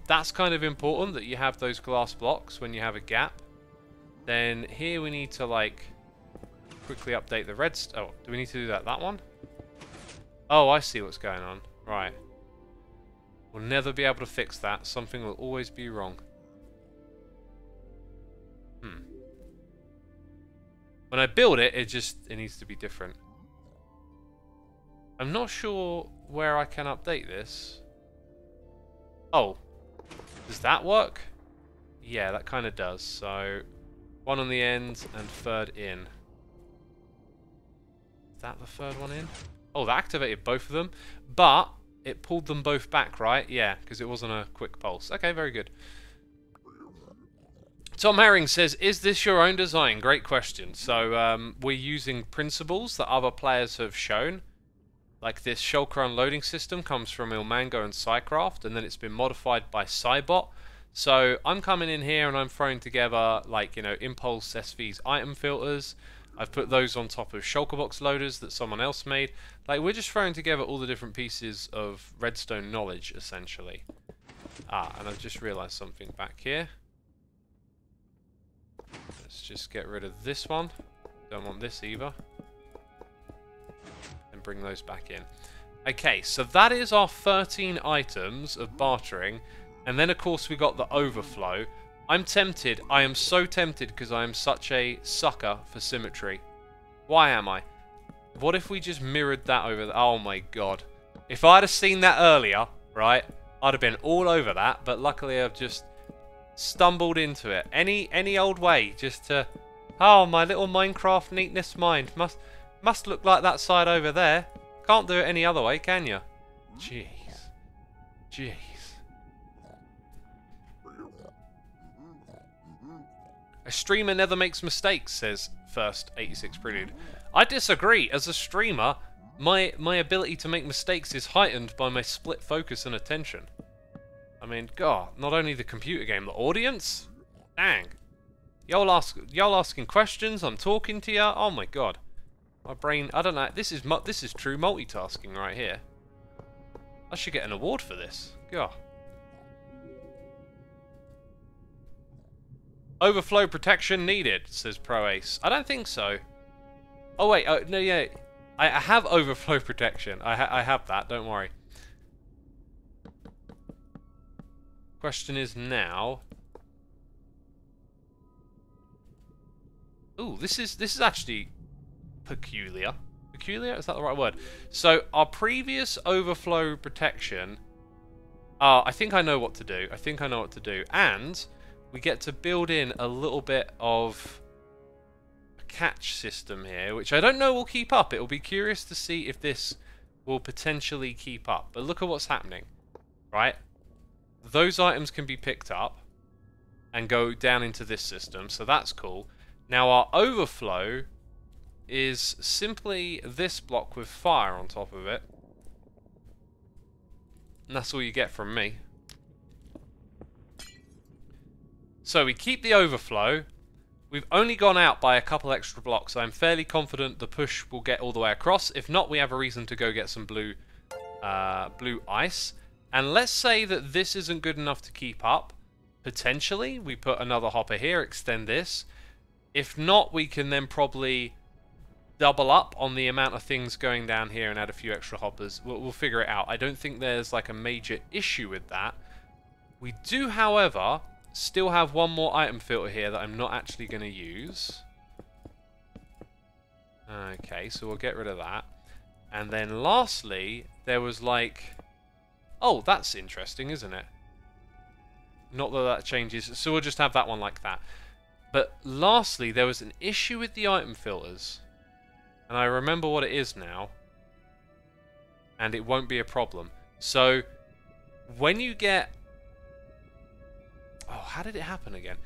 that's kind of important that you have those glass blocks when you have a gap. Then here we need to like quickly update the redstone. Oh, do we need to do that? That one? Oh, I see what's going on. Right. We'll never be able to fix that. Something will always be wrong. When I build it, it needs to be different. I'm not sure where I can update this. Oh. Does that work? Yeah, that kind of does. So, one on the end and third in. Is that the third one in? Oh, that activated both of them. But it pulled them both back, right? Yeah, because it wasn't a quick pulse. Okay, very good. Tom Herring says, is this your own design? Great question. So, we're using principles that other players have shown. Like this shulker unloading system comes from Ilmango and Psycraft, and then it's been modified by Cybot. So, I'm coming in here and I'm throwing together, like, you know, Impulse SV's item filters. I've put those on top of shulker box loaders that someone else made. Like, we're just throwing together all the different pieces of redstone knowledge, essentially. Ah, and I've just realised something back here. Let's just get rid of this one. Don't want this either. And bring those back in. Okay, so that is our 13 items of bartering. And then, of course, we got the overflow. I'm tempted. I am so tempted because I am such a sucker for symmetry. Why am I? What if we just mirrored that over there? Oh my god. If I'd have seen that earlier, right, I'd have been all over that. But luckily I've just stumbled into it. Any old way just to... Oh, my little Minecraft neatness mind. Must look like that side over there. Can't do it any other way, can you? Jeez. Jeez. A streamer never makes mistakes, says First 86 Prelude. I disagree. As a streamer, my ability to make mistakes is heightened by my split focus and attention. I mean, God, not only the computer game, the audience? Dang. Y'all asking questions, I'm talking to ya. Oh my god. My brain, I don't know, this is true multitasking right here. I should get an award for this. God. Overflow protection needed, says Pro Ace. I don't think so. Oh wait, no, yeah. I have overflow protection. I have that, don't worry. Question is now... Ooh, this is actually peculiar. Peculiar? Is that the right word? So, our previous overflow protection... I think I know what to do. I think I know what to do. And... we get to build in a little bit of a catch system here, which I don't know will keep up. It will be curious to see if this will potentially keep up. But look at what's happening, right? Those items can be picked up and go down into this system, so that's cool. Now our overflow is simply this block with fire on top of it. And that's all you get from me. So we keep the overflow. We've only gone out by a couple extra blocks, so I'm fairly confident the push will get all the way across. If not, we have a reason to go get some blue ice. And let's say that this isn't good enough to keep up. Potentially, we put another hopper here, extend this. If not, we can then probably double up on the amount of things going down here and add a few extra hoppers. We'll figure it out. I don't think there's like a major issue with that. We do, however, still have one more item filter here that I'm not actually going to use. Okay, so we'll get rid of that. And then lastly, there was like... Oh, that's interesting, isn't it? Not that that changes, so we'll just have that one like that. But lastly, there was an issue with the item filters. And I remember what it is now. And it won't be a problem. So, when you get... Oh, how did it happen again?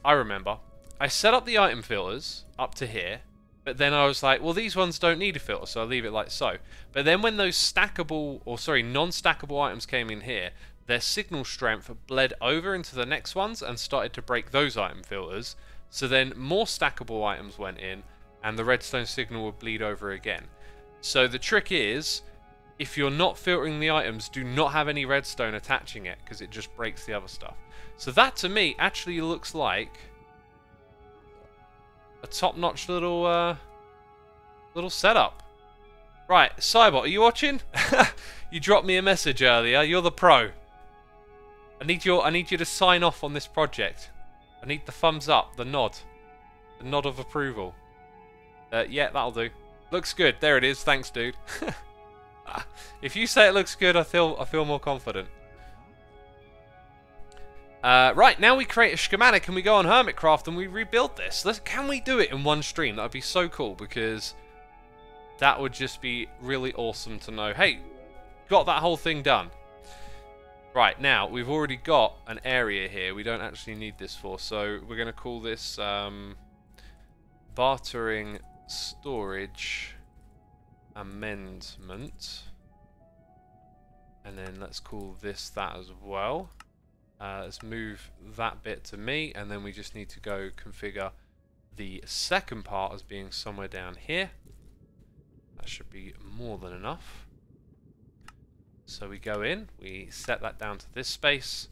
I remember. I set up the item filters up to here. But then I was like, well, these ones don't need a filter, so I'll leave it like so. But then when those stackable, or sorry, non-stackable items came in here, their signal strength bled over into the next ones and started to break those item filters. So then more stackable items went in, and the redstone signal would bleed over again. So the trick is, if you're not filtering the items, do not have any redstone attaching it, because it just breaks the other stuff. So that, to me, actually looks like a top-notch little setup. Right, Cybot, are you watching? You dropped me a message earlier. You're the pro. I need you to sign off on this project. I need the thumbs up, the nod of approval. Yeah, that'll do. Looks good. There it is. Thanks, dude. If you say it looks good, I feel more confident. Right, now we create a schematic and we go on Hermitcraft and we rebuild this. Can we do it in one stream? That would be so cool, because that would just be really awesome to know. Hey, got that whole thing done. Right, now, we've already got an area here we don't actually need this for, so we're going to call this bartering storage amendment. And then let's call this that as well. Let's move that bit to me, and then we just need to go configure the second part as being somewhere down here. That should be more than enough. So we go in, we set that down to this space,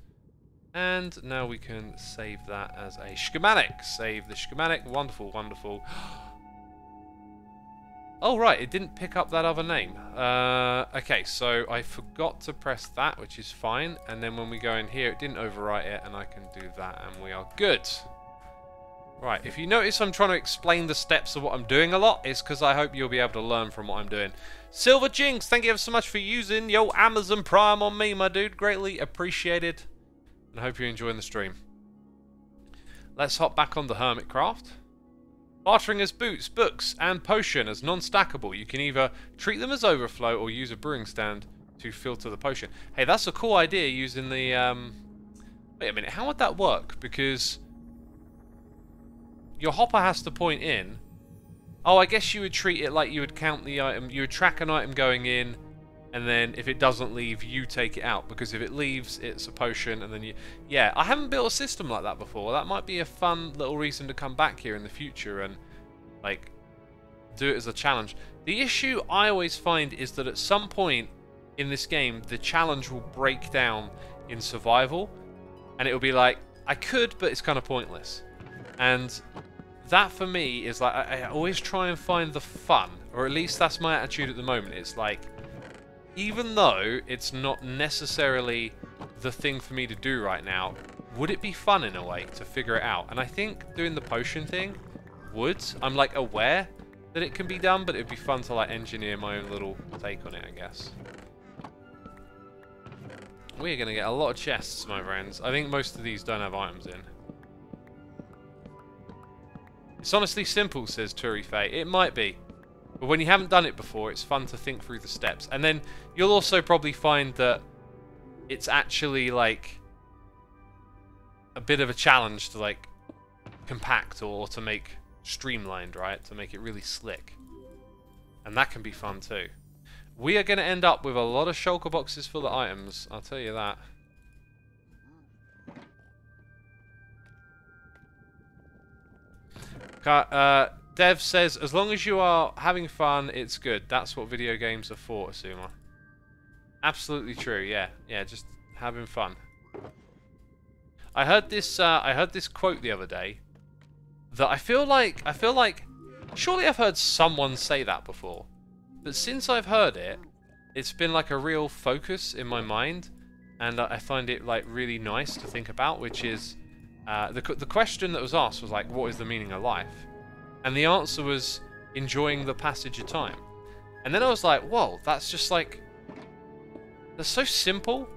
and now we can save that as a schematic. Save the schematic. Wonderful, wonderful. Oh, right, it didn't pick up that other name. Okay, so I forgot to press that, which is fine. And then when we go in here, it didn't overwrite it, and I can do that, and we are good. Right, if you notice I'm trying to explain the steps of what I'm doing a lot, it's because I hope you'll be able to learn from what I'm doing. Silver Jinx, thank you ever so much for using your Amazon Prime on me, my dude. Greatly appreciated. And I hope you're enjoying the stream. Let's hop back on the Hermitcraft. Bartering as boots, books, and potion as non-stackable. You can either treat them as overflow or use a brewing stand to filter the potion. Hey, that's a cool idea, using the... Wait a minute, how would that work? Because your hopper has to point in. Oh, I guess you would treat it like you would count the item. You would track an item going in, and then if it doesn't leave, you take it out. Because if it leaves, it's a potion, and then you... Yeah, I haven't built a system like that before. That might be a fun little reason to come back here in the future and, like, do it as a challenge. The issue I always find is that at some point in this game, the challenge will break down in survival, and it will be like, I could, but it's kind of pointless. And that, for me, is like, I always try and find the fun, or at least that's my attitude at the moment. It's like, even though it's not necessarily the thing for me to do right now, would it be fun in a way to figure it out? And I think doing the potion thing would. I'm like aware that it can be done, but it'd be fun to like engineer my own little take on it, I guess. We're going to get a lot of chests, my friends. I think most of these don't have items in. It's honestly simple, says Turi Faye. It might be. But when you haven't done it before, it's fun to think through the steps. And then you'll also probably find that it's actually like a bit of a challenge to like compact or to make streamlined, right? To make it really slick. And that can be fun too. We are going to end up with a lot of shulker boxes full of items, I'll tell you that. Dev says, as long as you are having fun, it's good. That's what video games are for, Xisuma. Absolutely true, yeah. Yeah, just having fun. I heard this quote the other day that I feel like surely I've heard someone say that before. But since I've heard it, it's been like a real focus in my mind, and I find it like really nice to think about, which is the question that was asked was like, what is the meaning of life? And the answer was enjoying the passage of time. And then I was like, whoa, that's just like, that's so simple,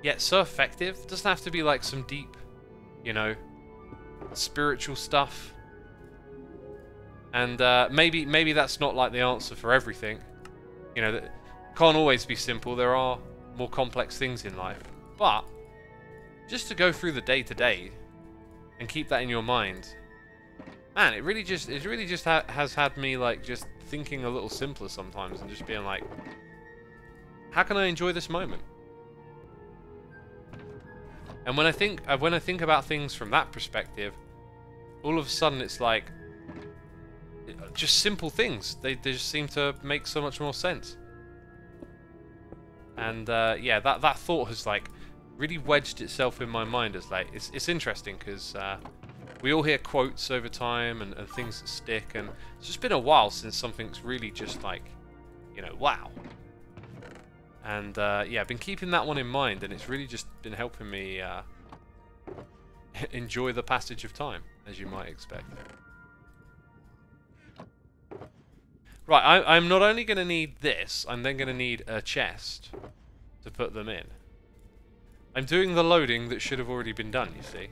yet so effective. It doesn't have to be like some deep, you know, spiritual stuff. And maybe that's not like the answer for everything. You know, that can't always be simple. There are more complex things in life. But just to go through the day to day and keep that in your mind, man, it really just has had me like just thinking a little simpler sometimes and just being like, how can I enjoy this moment? And when I think about things from that perspective, all of a sudden it's like just simple things. They just seem to make so much more sense. And yeah, that thought has like really wedged itself in my mind as like it's interesting because we all hear quotes over time and things that stick, and it's just been a while since something's really just like, you know, wow. And yeah, I've been keeping that one in mind, and it's really just been helping me enjoy the passage of time, as you might expect. Right, I'm not only going to need this, I'm then going to need a chest to put them in. I'm doing the loading that should have already been done, you see.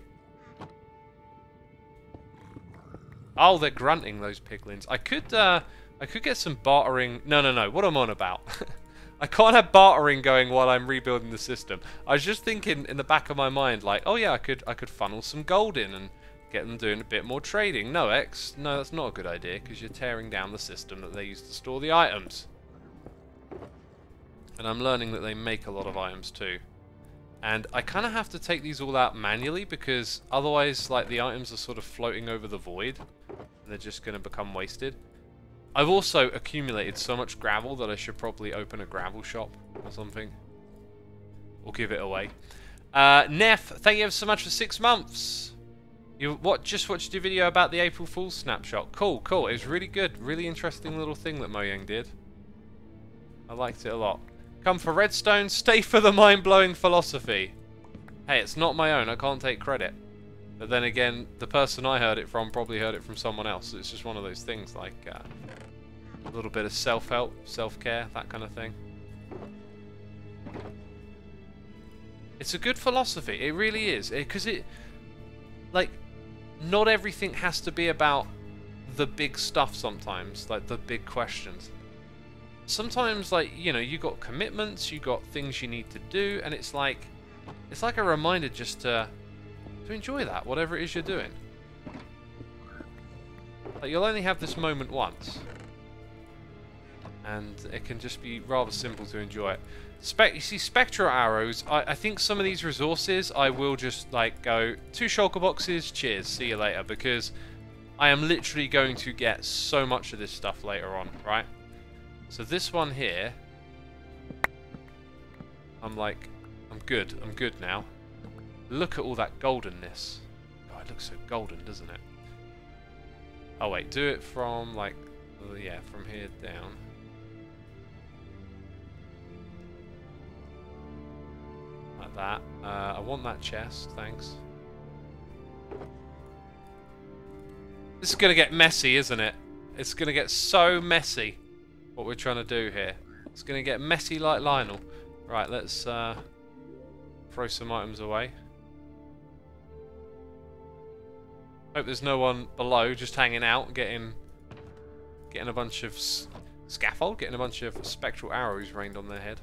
Oh, they're grunting, those piglins. I could get some bartering. No, what am I on about? I can't have bartering going while I'm rebuilding the system. I was just thinking in the back of my mind, like, oh yeah, I could funnel some gold in and get them doing a bit more trading. No, X, no, that's not a good idea because you're tearing down the system that they use to store the items. And I'm learning that they make a lot of items too. And I kind of have to take these all out manually because otherwise, like, the items are sort of floating over the void and they're just going to become wasted. I've also accumulated so much gravel that I should probably open a gravel shop or something. Or give it away. Neff, thank you ever so much for 6 months. You just watched your video about the April Fool's snapshot. Cool. It was really good. Really interesting little thing that Mojang did. I liked it a lot. Come for redstone, stay for the mind-blowing philosophy. Hey, it's not my own, I can't take credit. But then again, the person I heard it from probably heard it from someone else. So it's just one of those things like a little bit of self-help, self-care, that kind of thing. It's a good philosophy, it really is. Because like, not everything has to be about the big stuff sometimes, like the big questions. Sometimes, like, you know, you got commitments, you got things you need to do, and it's like a reminder just to enjoy that, whatever it is you're doing. Like, you'll only have this moment once, and it can just be rather simple to enjoy it. You see, spectral arrows, I think some of these resources I will just like go 2 shulker boxes, cheers, see you later, because I am literally going to get so much of this stuff later on, right? So this one here, I'm good now. Look at all that goldenness. God, it looks so golden, doesn't it? Oh wait, do it from like, yeah, from here down. Like that. I want that chest, thanks. This is gonna get messy, isn't it? It's gonna get so messy. What we're trying to do here. It's going to get messy like Lionel. Right, let's throw some items away. Hope there's no one below just hanging out, getting Getting a bunch of scaffold, getting a bunch of spectral arrows rained on their head.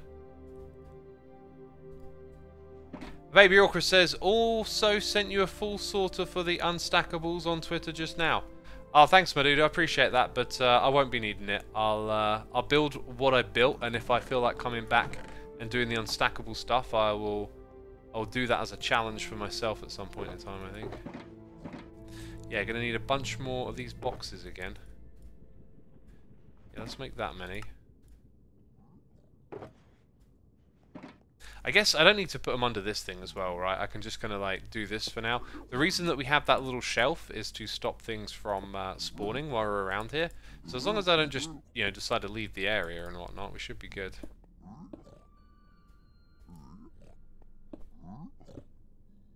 Baby Orca says, also sent you a full sorter for the unstackables on Twitter just now. Oh, thanks, my dude. I appreciate that, but I won't be needing it. I'll build what I built, and if I feel like coming back and doing the unstackable stuff, I'll do that as a challenge for myself at some point in time, I think. Yeah, gonna need a bunch more of these boxes again. Yeah, let's make that many. I guess I don't need to put them under this thing as well, right? I can just kind of like do this for now. The reason that we have that little shelf is to stop things from spawning while we're around here. So as long as I don't just, you know, decide to leave the area and whatnot, we should be good.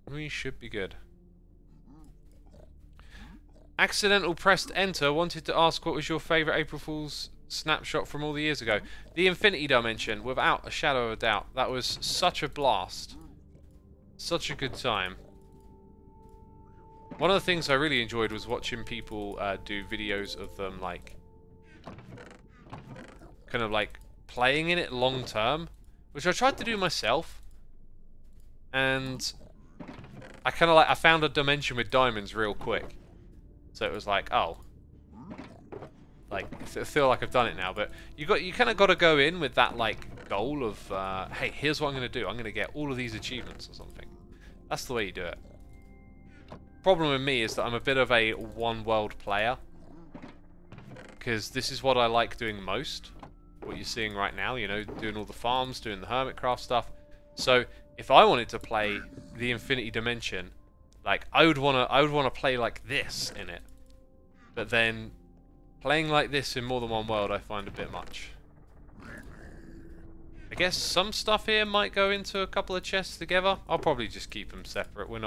We should be good. Accidental pressed enter. Wanted to ask what was your favourite April Fool's snapshot from all the years ago. The Infinity Dimension, without a shadow of a doubt. That was such a blast. Such a good time. One of the things I really enjoyed was watching people do videos of them like kind of like playing in it long term, which I tried to do myself, and I kind of like I found a dimension with diamonds real quick, so it was like, oh, like I feel like I've done it now. But you kind of got to go in with that like goal of hey, here's what I'm going to do. I'm going to get all of these achievements or something. That's the way you do it. Problem with me is that I'm a bit of a one world player, because this is what I like doing most. What you're seeing right now, you know, doing all the farms, doing the Hermitcraft stuff. So if I wanted to play the Infinity Dimension, like I would want to play like this in it. But then playing like this in more than one world I find a bit much. I guess some stuff here might go into a couple of chests together. I'll probably just keep them separate. We're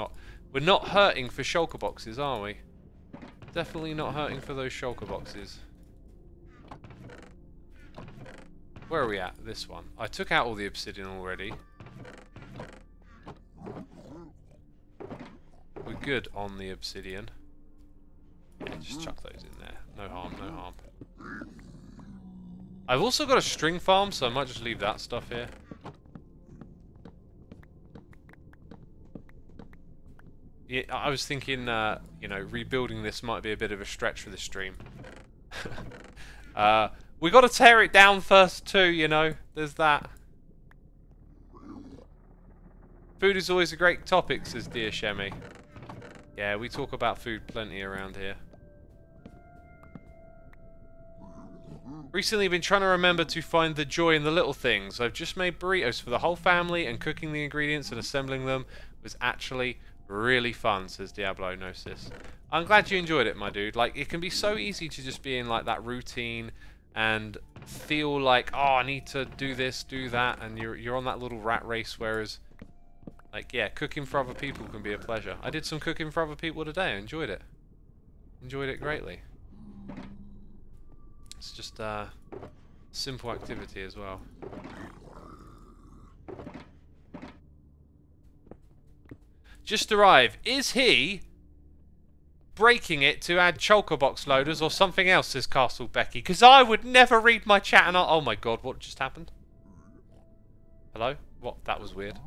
not hurting for shulker boxes, are we? Definitely not hurting for those shulker boxes. Where are we at? This one. I took out all the obsidian already. We're good on the obsidian. Yeah, just chuck those in there. No harm, no harm. I've also got a string farm, so I might just leave that stuff here. Yeah, I was thinking, you know, rebuilding this might be a bit of a stretch for this stream. We got to tear it down first too, you know. There's that. Food is always a great topic, says Dear Shemi. Yeah, we talk about food plenty around here. Recently been trying to remember to find the joy in the little things. I've just made burritos for the whole family, and cooking the ingredients and assembling them was actually really fun, says Diablo Gnosis. I'm glad you enjoyed it, my dude. Like, it can be so easy to just be in like that routine and feel like, oh, I need to do this, do that, and you're on that little rat race, whereas like, yeah, cooking for other people can be a pleasure. I did some cooking for other people today. I enjoyed it. Enjoyed it greatly. It's just a simple activity as well. Just arrived. Is he breaking it to add shulker box loaders or something else, says Castle Becky? Because I would never read my chat and oh my god, what just happened? Hello? What? That was weird.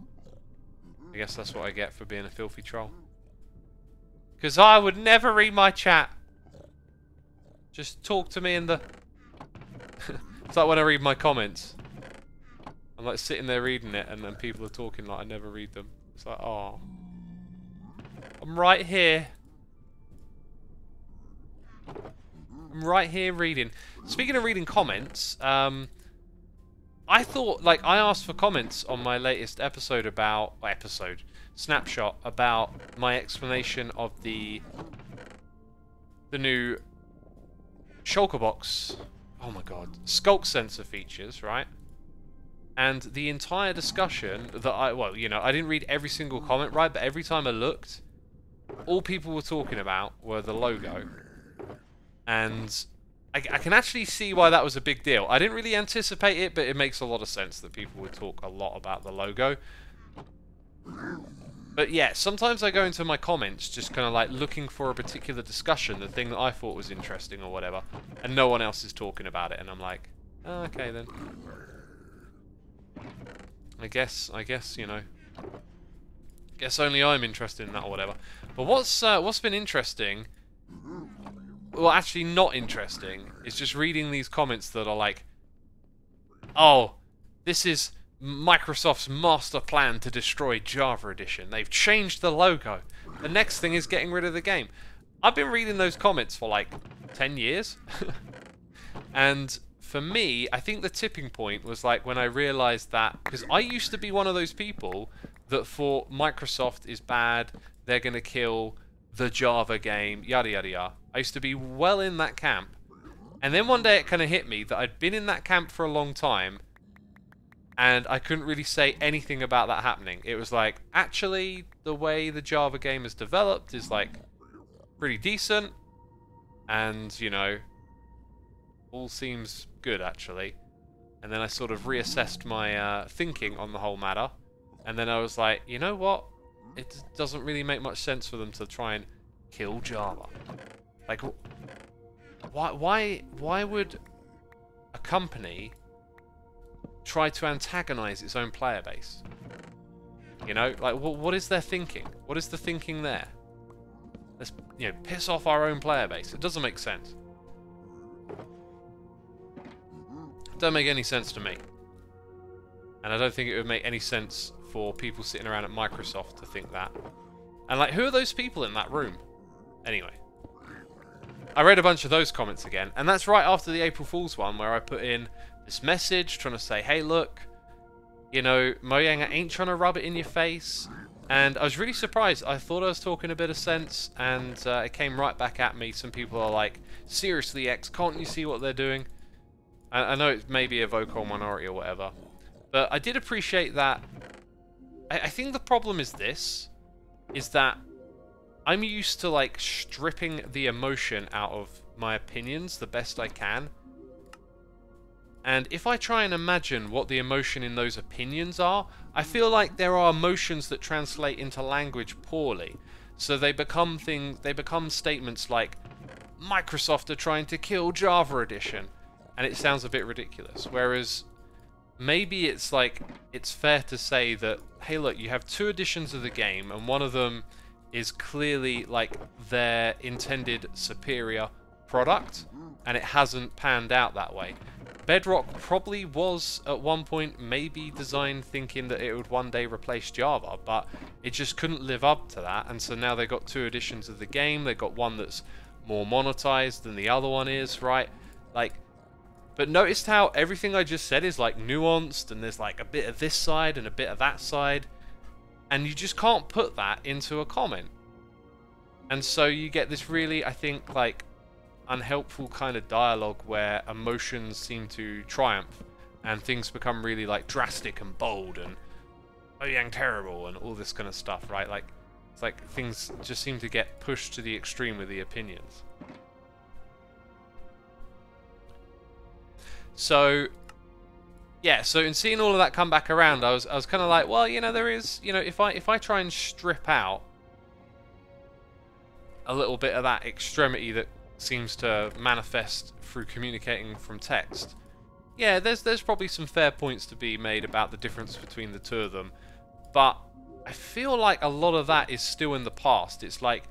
I guess that's what I get for being a filthy troll. Because I would never read my chat. Just talk to me in the... It's like when I read my comments. I'm like sitting there reading it and then people are talking like I never read them. It's like, oh. I'm right here. I'm right here reading. Speaking of reading comments, I thought, like, I asked for comments on my latest episode about... snapshot about my explanation of the new shulker box, oh my god, skulk sensor features, right? And the entire discussion that well, you know, I didn't read every single comment, right? But every time I looked, all people were talking about were the logo. And I can actually see why that was a big deal. I didn't really anticipate it, but it makes a lot of sense that people would talk a lot about the logo. But yeah, sometimes I go into my comments just kind of like looking for a particular discussion, the thing that I thought was interesting or whatever, and no one else is talking about it, and I'm like, oh, okay then. I guess, you know, guess only I'm interested in that or whatever. But what's been interesting, well, actually not interesting, is just reading these comments that are like, oh, this is Microsoft's master plan to destroy Java Edition. They've changed the logo. The next thing is getting rid of the game. I've been reading those comments for like 10 years. And for me, I think the tipping point was like when I realized that, because I used to be one of those people that thought Microsoft is bad, they're going to kill the Java game, yada yada yada. I used to be well in that camp. And then one day it kind of hit me that I'd been in that camp for a long time, and I couldn't really say anything about that happening. It was like, actually, the way the Java game is developed is like pretty decent, and you know, all seems good actually. And then I sort of reassessed my thinking on the whole matter, and then I was like, you know what? It doesn't really make much sense for them to try and kill Java. Like, why would a company try to antagonize its own player base? You know, like, what is their thinking? What is the thinking there? Let's, you know, piss off our own player base. It doesn't make sense. It doesn't make any sense to me. And I don't think it would make any sense for people sitting around at Microsoft to think that. And like, who are those people in that room? Anyway. I read a bunch of those comments again, and that's right after the April Fool's one where I put in this message trying to say, hey look, you know, Mojang ain't trying to rub it in your face. And I was really surprised. I thought I was talking a bit of sense, and it came right back at me. Some people are like, seriously X, can't you see what they're doing? I know it may be a vocal minority or whatever, but I did appreciate that. I think the problem is this, is that I'm used to like stripping the emotion out of my opinions the best I can. And if I try and imagine what the emotion in those opinions are, I feel like there are emotions that translate into language poorly. So they become statements like, Microsoft are trying to kill Java Edition. And it sounds a bit ridiculous. Whereas maybe it's like, it's fair to say that, hey look, you have 2 editions of the game, and one of them is clearly like their intended superior product, and it hasn't panned out that way. Bedrock probably was at one point maybe designed thinking that it would one day replace Java, but it just couldn't live up to that, and so now they've got 2 editions of the game. They've got one that's more monetized than the other one is, right? Like, but noticed how everything I just said is like nuanced, and there's like a bit of this side and a bit of that side, and you just can't put that into a comment. And so you get this really, I think, like, unhelpful kind of dialogue where emotions seem to triumph and things become really like drastic and bold and Mojang terrible and all this kind of stuff, right? Like, it's like things just seem to get pushed to the extreme with the opinions. So yeah, so in seeing all of that come back around, I was kind of like, well, you know, there is, you know, if I try and strip out a little bit of that extremity that seems to manifest through communicating from text, yeah, there's probably some fair points to be made about the difference between the 2 of them, but I feel like a lot of that is still in the past. It's like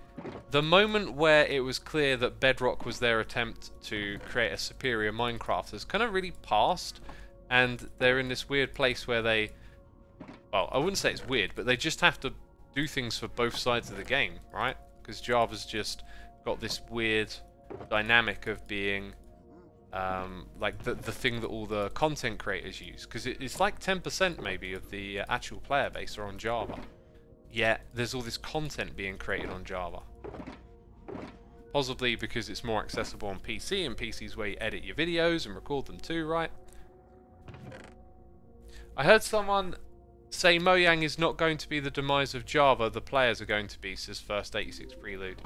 the moment where it was clear that Bedrock was their attempt to create a superior Minecraft has kind of really passed. And they're in this weird place where they, well, I wouldn't say it's weird, but they just have to do things for both sides of the game, right? Because Java's just got this weird dynamic of being like the thing that all the content creators use. Because it's like 10% maybe of the actual player base are on Java. Yet there's all this content being created on Java. Possibly because it's more accessible on PC, and PC's where you edit your videos and record them too, right? I heard someone say Mojang is not going to be the demise of Java, the players are going to be, says First 86 Prelude.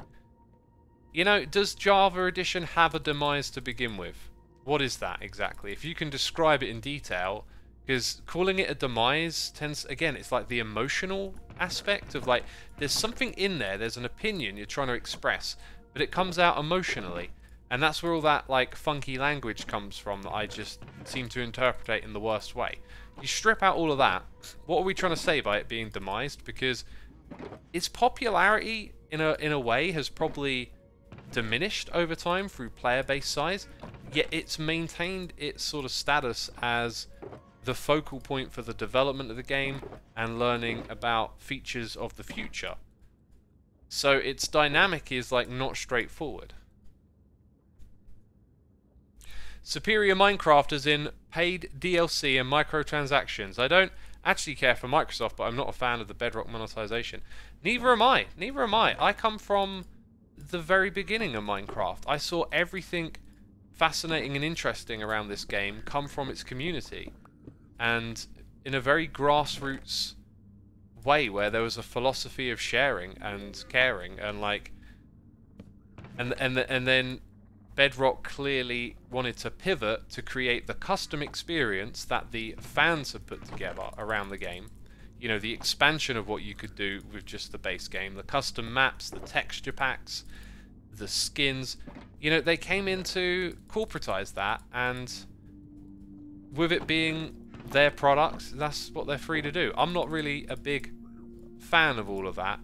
You know, does Java Edition have a demise to begin with? What is that exactly? If you can describe it in detail, Because calling it a demise tends, again, it's like the emotional aspect of like, there's something in there, there's an opinion you're trying to express, but it comes out emotionally. And that's where all that like funky language comes from that I just seem to interpret in the worst way. You strip out all of that, what are we trying to say by it being demised? Because its popularity in a way has probably diminished over time through player base size, yet it's maintained its sort of status as the focal point for the development of the game and learning about features of the future. So its dynamic is like not straightforward. Superior Minecraft as in paid DLC and microtransactions. I don't actually care for Microsoft, but I'm not a fan of the Bedrock monetization. Neither am I. Neither am I. I come from the very beginning of Minecraft. I saw everything fascinating and interesting around this game come from its community. And in a very grassroots way where there was a philosophy of sharing and caring and like and then Bedrock clearly wanted to pivot to create the custom experience that the fans have put together around the game. You know, the expansion of what you could do with just the base game, the custom maps, the texture packs, the skins. You know, they came in to corporatize that, and with it being their products, that's what they're free to do. I'm not really a big fan of all of that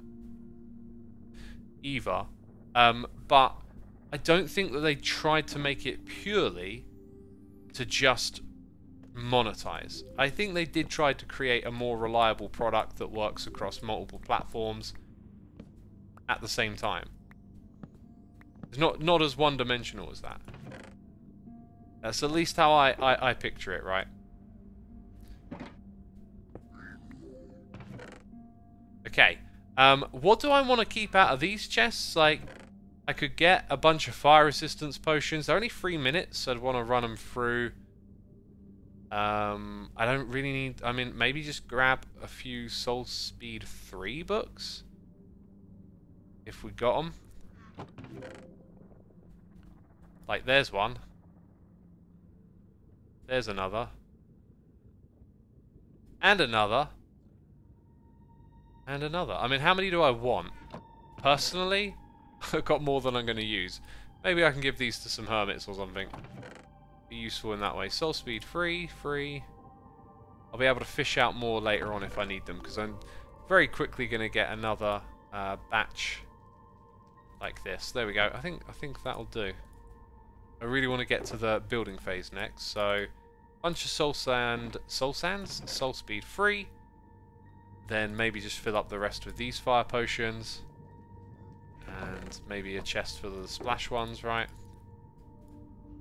either, but I don't think that they tried to make it purely to just monetize. I think they did try to create a more reliable product that works across multiple platforms at the same time. It's not as one-dimensional as that. That's at least how I picture it, right? Okay. What do I want to keep out of these chests? Like, I could get a bunch of fire resistance potions. They're only 3 minutes, so I'd want to run them through. I don't really need... I mean, maybe just grab a few Soul Speed 3 books. If we got them. Like, there's one. There's another. And another. And another. I mean, how many do I want? Personally, I've got more than I'm going to use. Maybe I can give these to some hermits or something. Be useful in that way. Soul Speed free. I'll be able to fish out more later on if I need them, because I'm very quickly going to get another batch like this. There we go. I think that'll do. I really want to get to the building phase next, so bunch of soul sands, soul speed free. Then maybe just fill up the rest with these fire potions. And maybe a chest for the splash ones, right?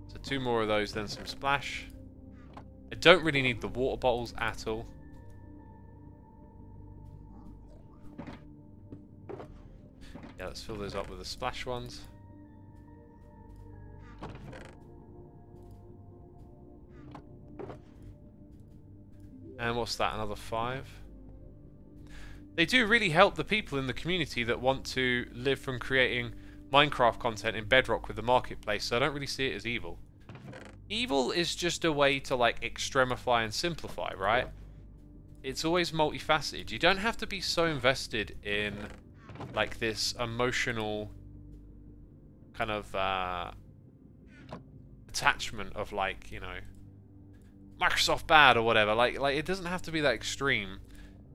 So 2 more of those, then some splash. I don't really need the water bottles at all. Yeah, let's fill those up with the splash ones. And what's that, another 5? They do really help the people in the community that want to live from creating Minecraft content in Bedrock with the marketplace, so I don't really see it as evil. Evil is just a way to, like, extremify and simplify, right? It's always multifaceted. You don't have to be so invested in, like, this emotional kind of attachment of, like, you know, Microsoft bad or whatever. Like it doesn't have to be that extreme.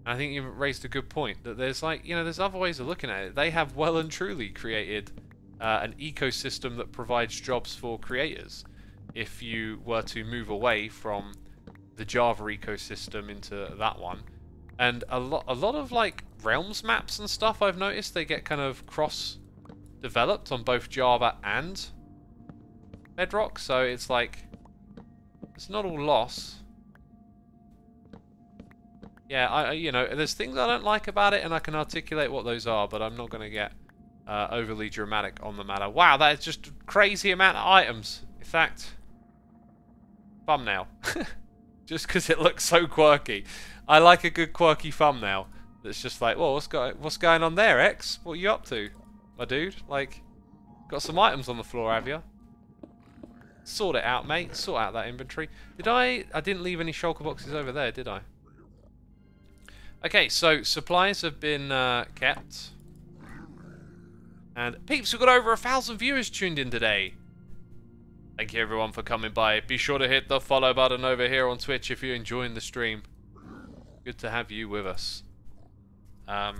I think you've raised a good point, that there's, like, you know, there's other ways of looking at it. They have well and truly created an ecosystem that provides jobs for creators. If you were to move away from the Java ecosystem into that one, and a lot of like Realms maps and stuff, I've noticed they get kind of cross-developed on both Java and Bedrock, so it's like it's not all loss. Yeah, you know, there's things I don't like about it, and I can articulate what those are, but I'm not going to get overly dramatic on the matter. Wow, that is just a crazy amount of items. In fact, thumbnail. Just because it looks so quirky. I like a good quirky thumbnail that's just like, well, what's going on there, X? What are you up to, my dude? Like, got some items on the floor, have you? Sort it out, mate. Sort out that inventory. Did I didn't leave any shulker boxes over there, did I? Okay, so supplies have been kept. And peeps, we've got over 1,000 viewers tuned in today. Thank you everyone for coming by. Be sure to hit the follow button over here on Twitch if you're enjoying the stream. Good to have you with us. Right,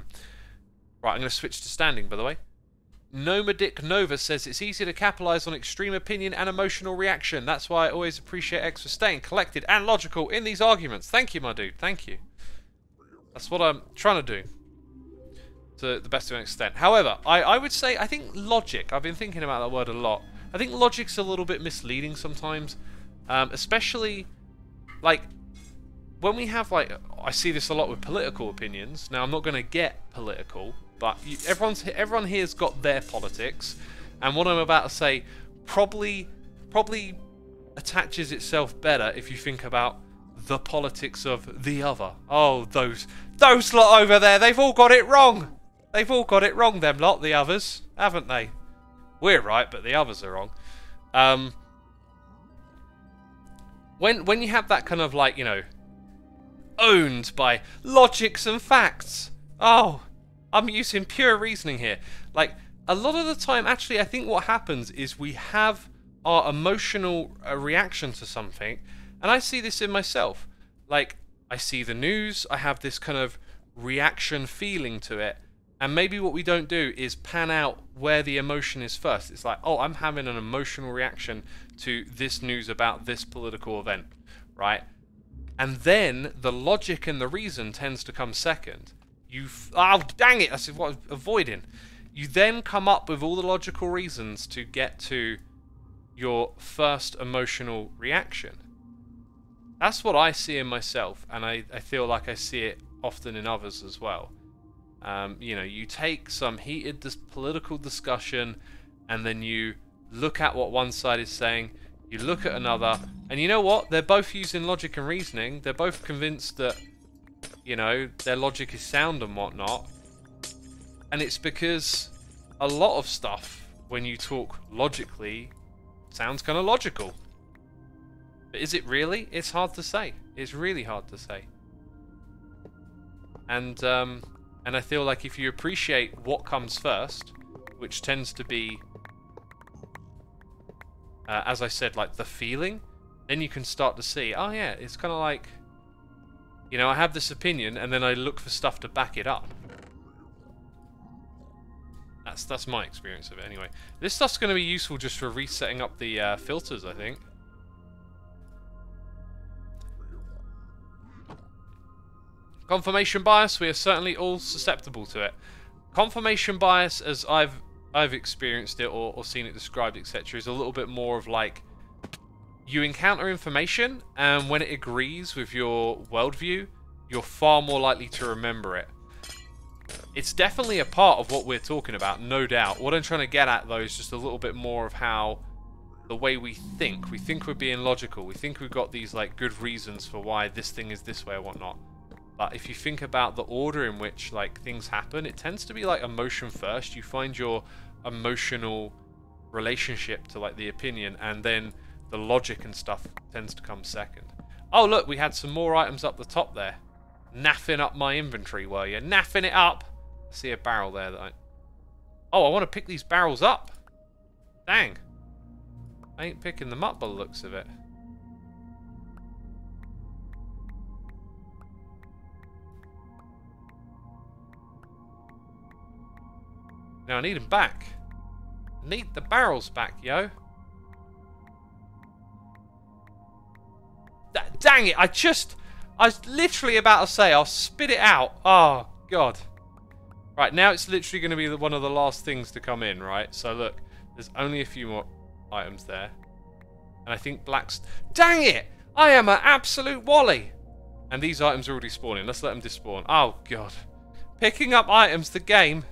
I'm going to switch to standing, by the way. Nomadic Nova says it's easy to capitalise on extreme opinion and emotional reaction. That's why I always appreciate X for staying collected and logical in these arguments. Thank you, my dude. Thank you. That's what I'm trying to do. To the best of an extent. However, I would say, I think logic, I've been thinking about that word a lot. I think logic's a little bit misleading sometimes. Especially, like, when we have, like, I see this a lot with political opinions. Now, I'm not going to get political, but everyone here's got their politics. And what I'm about to say probably attaches itself better if you think about the politics of the other. Oh, those lot over there, they've all got it wrong. They've all got it wrong, them lot, the others, haven't they? We're right, but the others are wrong. When you have that kind of, like, you know, owned by logics and facts. Oh, I'm using pure reasoning here. Like, a lot of the time, actually, I think what happens is we have our emotional reaction to something, and I see this in myself. Like, I see the news, I have this kind of reaction feeling to it, and maybe what we don't do is pan out where the emotion is first. It's like, oh, I'm having an emotional reaction to this news about this political event, right? And then the logic and the reason tends to come second. Oh, dang it, that's what I'm avoiding. You then come up with all the logical reasons to get to your first emotional reaction. That's what I see in myself, and I feel like I see it often in others as well. You know, you take some heated political discussion, and then you look at what one side is saying, you look at another, and you know what? They're both using logic and reasoning. They're both convinced that, you know, their logic is sound and whatnot. And it's because a lot of stuff, when you talk logically, sounds kind of logical. But is it really? It's hard to say. It's really hard to say. And I feel like if you appreciate what comes first, which tends to be, as I said, like the feeling, then you can start to see, oh yeah, it's kind of like, you know, I have this opinion, and then I look for stuff to back it up. That's my experience of it anyway. This stuff's going to be useful just for resetting up the filters, I think. Confirmation bias, we are certainly all susceptible to it. Confirmation bias, as I've experienced it or seen it described, etc., is a little bit more of like, you encounter information, and when it agrees with your worldview, you're far more likely to remember it. It's definitely a part of what we're talking about, no doubt. What I'm trying to get at, though, is just a little bit more of how the way we think. We think we're being logical. We think we've got these, like, good reasons for why this thing is this way or whatnot. But if you think about the order in which, like, things happen, it tends to be, like, emotion first. You find your emotional relationship to, like, the opinion, and then the logic and stuff tends to come second. Oh, look, we had some more items up the top there. Naffing up my inventory, were you? Naffing it up! I see a barrel there that I... Oh, I want to pick these barrels up! Dang! I ain't picking them up by the looks of it. Now I need them back. Need the barrels back, yo. Dang it, I was literally about to say, I'll spit it out. Oh, God. Right, now it's literally going to be one of the last things to come in, right? So, look, there's only a few more items there. And I think black's... Dang it! I am an absolute wally! And these items are already spawning. Let's let them despawn. Oh, God. Picking up items, the game.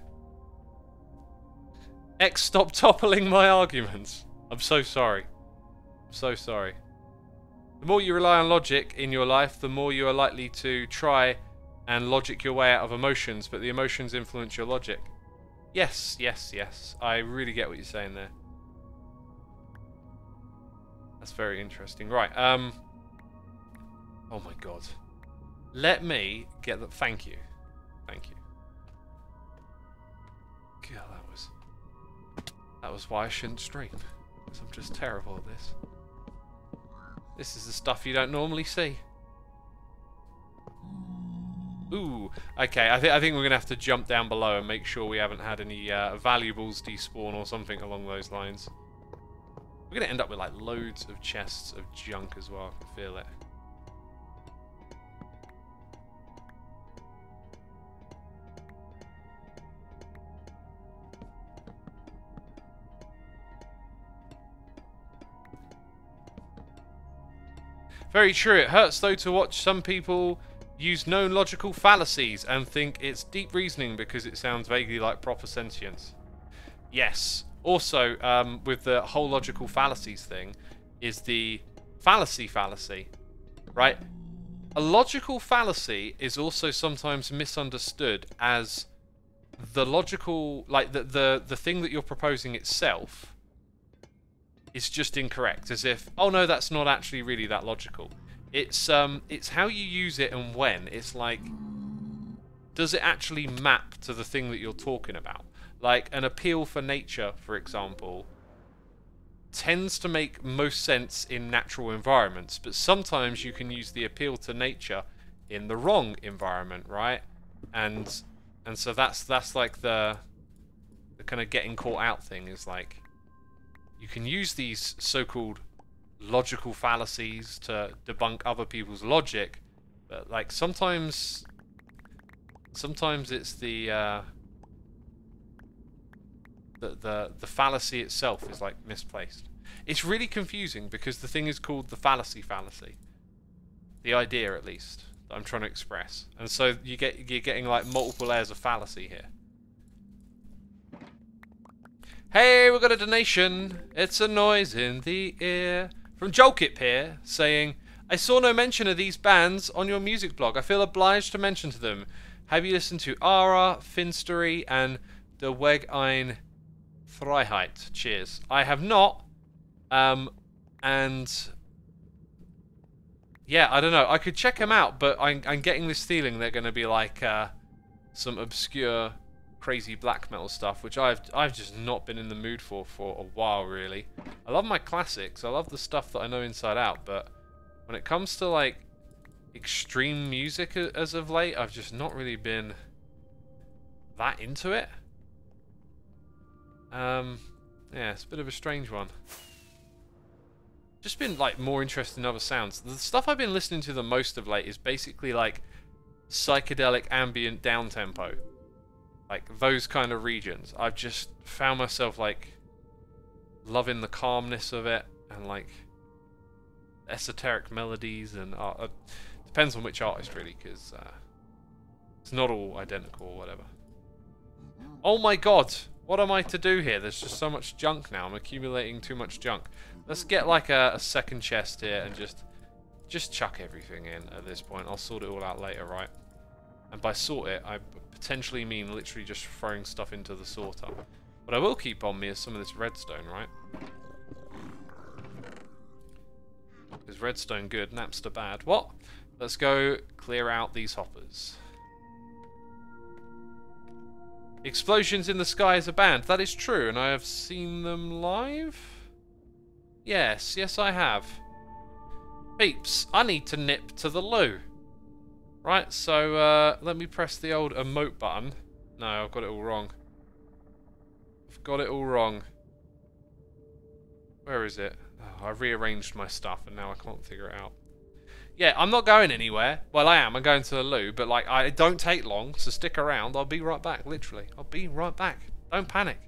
X, stop toppling my arguments. I'm so sorry. I'm so sorry. The more you rely on logic in your life, the more you are likely to try and logic your way out of emotions, but the emotions influence your logic. Yes, yes, yes. I really get what you're saying there. That's very interesting. Right. Oh my god. Let me get the. Thank you. Thank you. God, that was why I shouldn't stream. Because I'm just terrible at this. This is the stuff you don't normally see. Ooh, okay. I think we're gonna have to jump down below and make sure we haven't had any valuables despawn or something along those lines. We're gonna end up with like loads of chests of junk as well. I can feel it. Very true. It hurts though to watch some people use known logical fallacies and think it's deep reasoning because it sounds vaguely like proper sentience. Yes. Also, with the whole logical fallacies thing, is the fallacy, right? A logical fallacy is also sometimes misunderstood as the logical, like the thing that you're proposing itself is just incorrect, as if, oh no, that's not actually really that logical. It's how you use it and when. It's like, does it actually map to the thing that you're talking about? Like an appeal for nature, for example, tends to make most sense in natural environments, but sometimes you can use the appeal to nature in the wrong environment, right? And so that's like the kind of getting caught out thing, is like you can use these so-called logical fallacies to debunk other people's logic, but like sometimes it's the fallacy itself is like misplaced. It's really confusing because the thing is called the fallacy. The idea, at least, that I'm trying to express, and so you're getting like multiple layers of fallacy here. Hey, we got a donation. It's a noise in the ear from Jolkip here, saying, I saw no mention of these bands on your music blog. I feel obliged to mention to them. Have you listened to Ara, Finstery, and De Weg ein Freiheit? Cheers. I have not. And yeah, I don't know. I could check them out, but I'm getting this feeling they're going to be like some obscure, crazy black metal stuff, which I've just not been in the mood for a while, really. I love my classics. I love the stuff that I know inside out, but when it comes to like extreme music as of late, I've just not really been that into it. Yeah, it's a bit of a strange one. Just been like more interested in other sounds. The stuff I've been listening to the most of late is basically like psychedelic ambient downtempo. Like those kind of regions. I've just found myself like loving the calmness of it, and like esoteric melodies, and depends on which artist really, because it's not all identical or whatever. Oh my god, what am I to do here? There's just so much junk now. I'm accumulating too much junk. Let's get like a second chest here and just chuck everything in at this point. I'll sort it all out later, right? And by sort it, I potentially mean literally just throwing stuff into the sorter. What I will keep on me is some of this redstone, right? Is redstone good? Napster bad. What? Let's go clear out these hoppers. Explosions in the Sky is a band. That is true, and I have seen them live? Yes, yes I have. Peeps, I need to nip to the loo. Right, so let me press the old emote button. No, I've got it all wrong. I've got it all wrong. Where is it? Oh, I rearranged my stuff and now I can't figure it out. Yeah, I'm not going anywhere. Well, I am. I'm going to the loo, but like, it don't take long, so stick around. I'll be right back, literally. I'll be right back. Don't panic.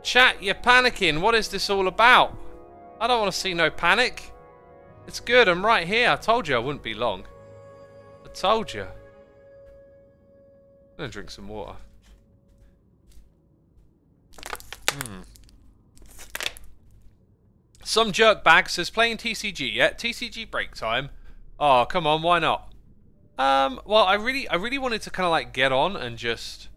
Chat, you're panicking. What is this all about? I don't want to see no panic. It's good, I'm right here. I told you I wouldn't be long. I told you. I'm gonna drink some water. Some jerkbag says playing TCG yet? TCG break time? Oh, come on, why not? Well, I really wanted to kind of like get on and just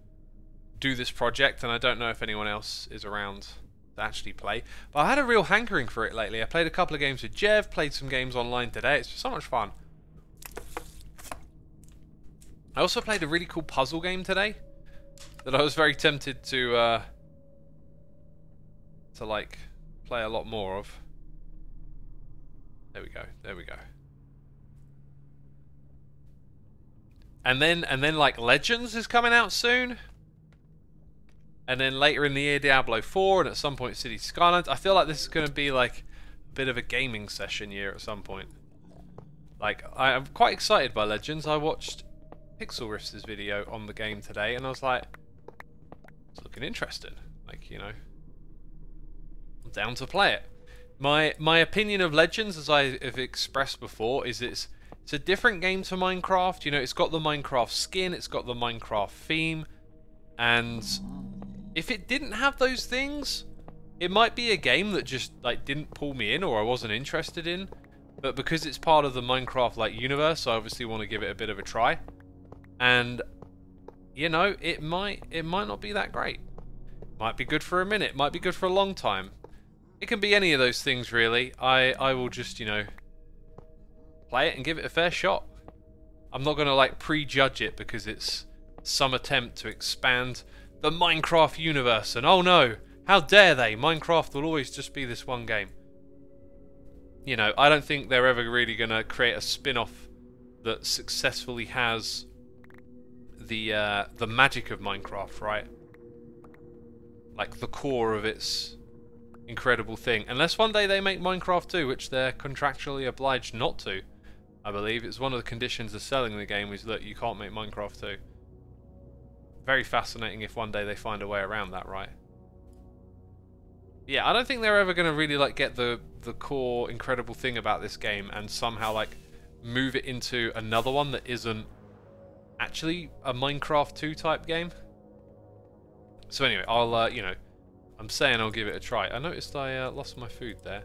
do this project, and I don't know if anyone else is around to actually play. But I had a real hankering for it lately. I played a couple of games with Jev, played some games online today. It's just so much fun. I also played a really cool puzzle game today that I was very tempted to like play a lot more of. There we go. There we go. And then like Legends is coming out soon. And then later in the year Diablo 4, and at some point City Skylines. I feel like this is going to be like a bit of a gaming session year at some point. Like, I'm quite excited by Legends. I watched Pixel Riffs' video on the game today, and I was like, it's looking interesting. Like, you know, I'm down to play it. My opinion of Legends, as I have expressed before, is it's a different game to Minecraft. You know, it's got the Minecraft skin, it's got the Minecraft theme, and if it didn't have those things, it might be a game that just like didn't pull me in or I wasn't interested in. But because it's part of the Minecraft like universe, I obviously want to give it a bit of a try. And you know, it might not be that great. Might be good for a minute, might be good for a long time. It can be any of those things really. I will just, you know, play it and give it a fair shot. I'm not gonna like prejudge it because it's some attempt to expand the Minecraft universe, and oh no, how dare they? Minecraft will always just be this one game. You know, I don't think they're ever really going to create a spin-off that successfully has the magic of Minecraft, right? Like the core of its incredible thing. Unless one day they make Minecraft 2, which they're contractually obliged not to. I believe it's one of the conditions of selling the game is that you can't make Minecraft 2. Very fascinating if one day they find a way around that, right? Yeah, I don't think they're ever going to really like get the core incredible thing about this game and somehow like move it into another one that isn't actually a Minecraft 2 type game. So anyway, I'll you know, I'm saying I'll give it a try. I noticed I lost my food there.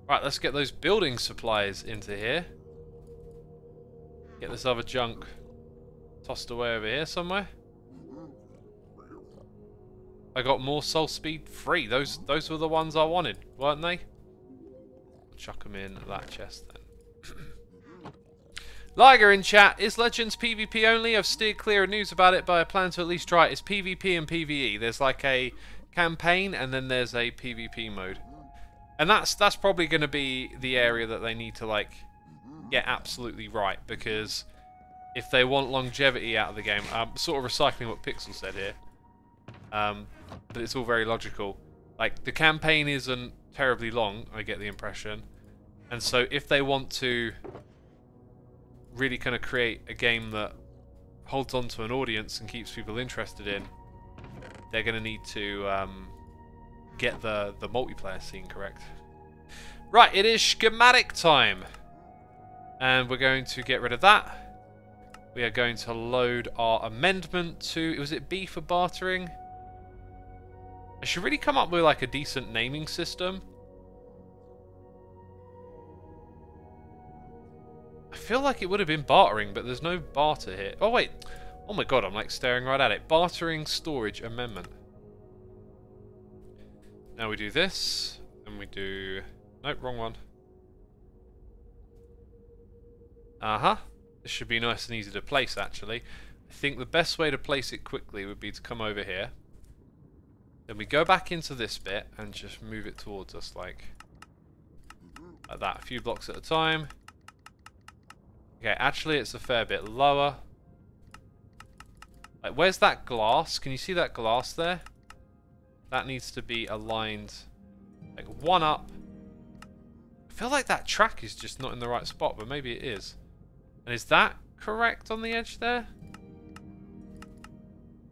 Right, let's get those building supplies into here. Get this other junk tossed away over here somewhere. I got more soul speed free. Those were the ones I wanted, weren't they? Chuck them in that chest then. Liger in chat. Is Legends PvP only? I've steered clear of news about it, but I plan to at least try it. It's PvP and PvE. There's like a campaign and then there's a PvP mode. And that's probably going to be the area that they need to like get absolutely right, because if they want longevity out of the game, I'm sort of recycling what Pixel said here, but it's all very logical. Like, the campaign isn't terribly long, I get the impression, and so if they want to really kind of create a game that holds on to an audience and keeps people interested in, they're going to need to get the multiplayer scene correct. Right, it is schematic time, and we're going to get rid of that. We are going to load our amendment to... Was it B for bartering? I should really come up with like a decent naming system. I feel like it would have been bartering, but there's no barter here. Oh wait. Oh my god, I'm like staring right at it. Bartering storage amendment. Now we do this. And we do... Nope, wrong one. Uh-huh. This should be nice and easy to place, actually. I think the best way to place it quickly would be to come over here. Then we go back into this bit and just move it towards us like that. A few blocks at a time. Okay, actually it's a fair bit lower. Like, where's that glass? Can you see that glass there? That needs to be aligned like one up. I feel like that track is just not in the right spot, but maybe it is. And is that correct on the edge there?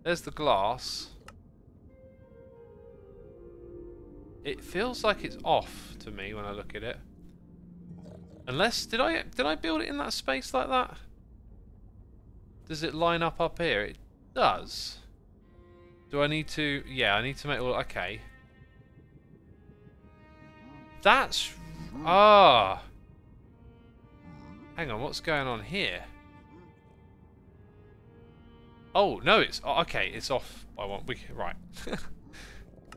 There's the glass. It feels like it's off to me when I look at it. Unless, did I build it in that space like that? Does it line up here? It does. Do I need to... Yeah, I need to make... Well, okay. That's... Ah. Hang on, what's going on here? Oh, no, it's... Okay, it's off by one. Right.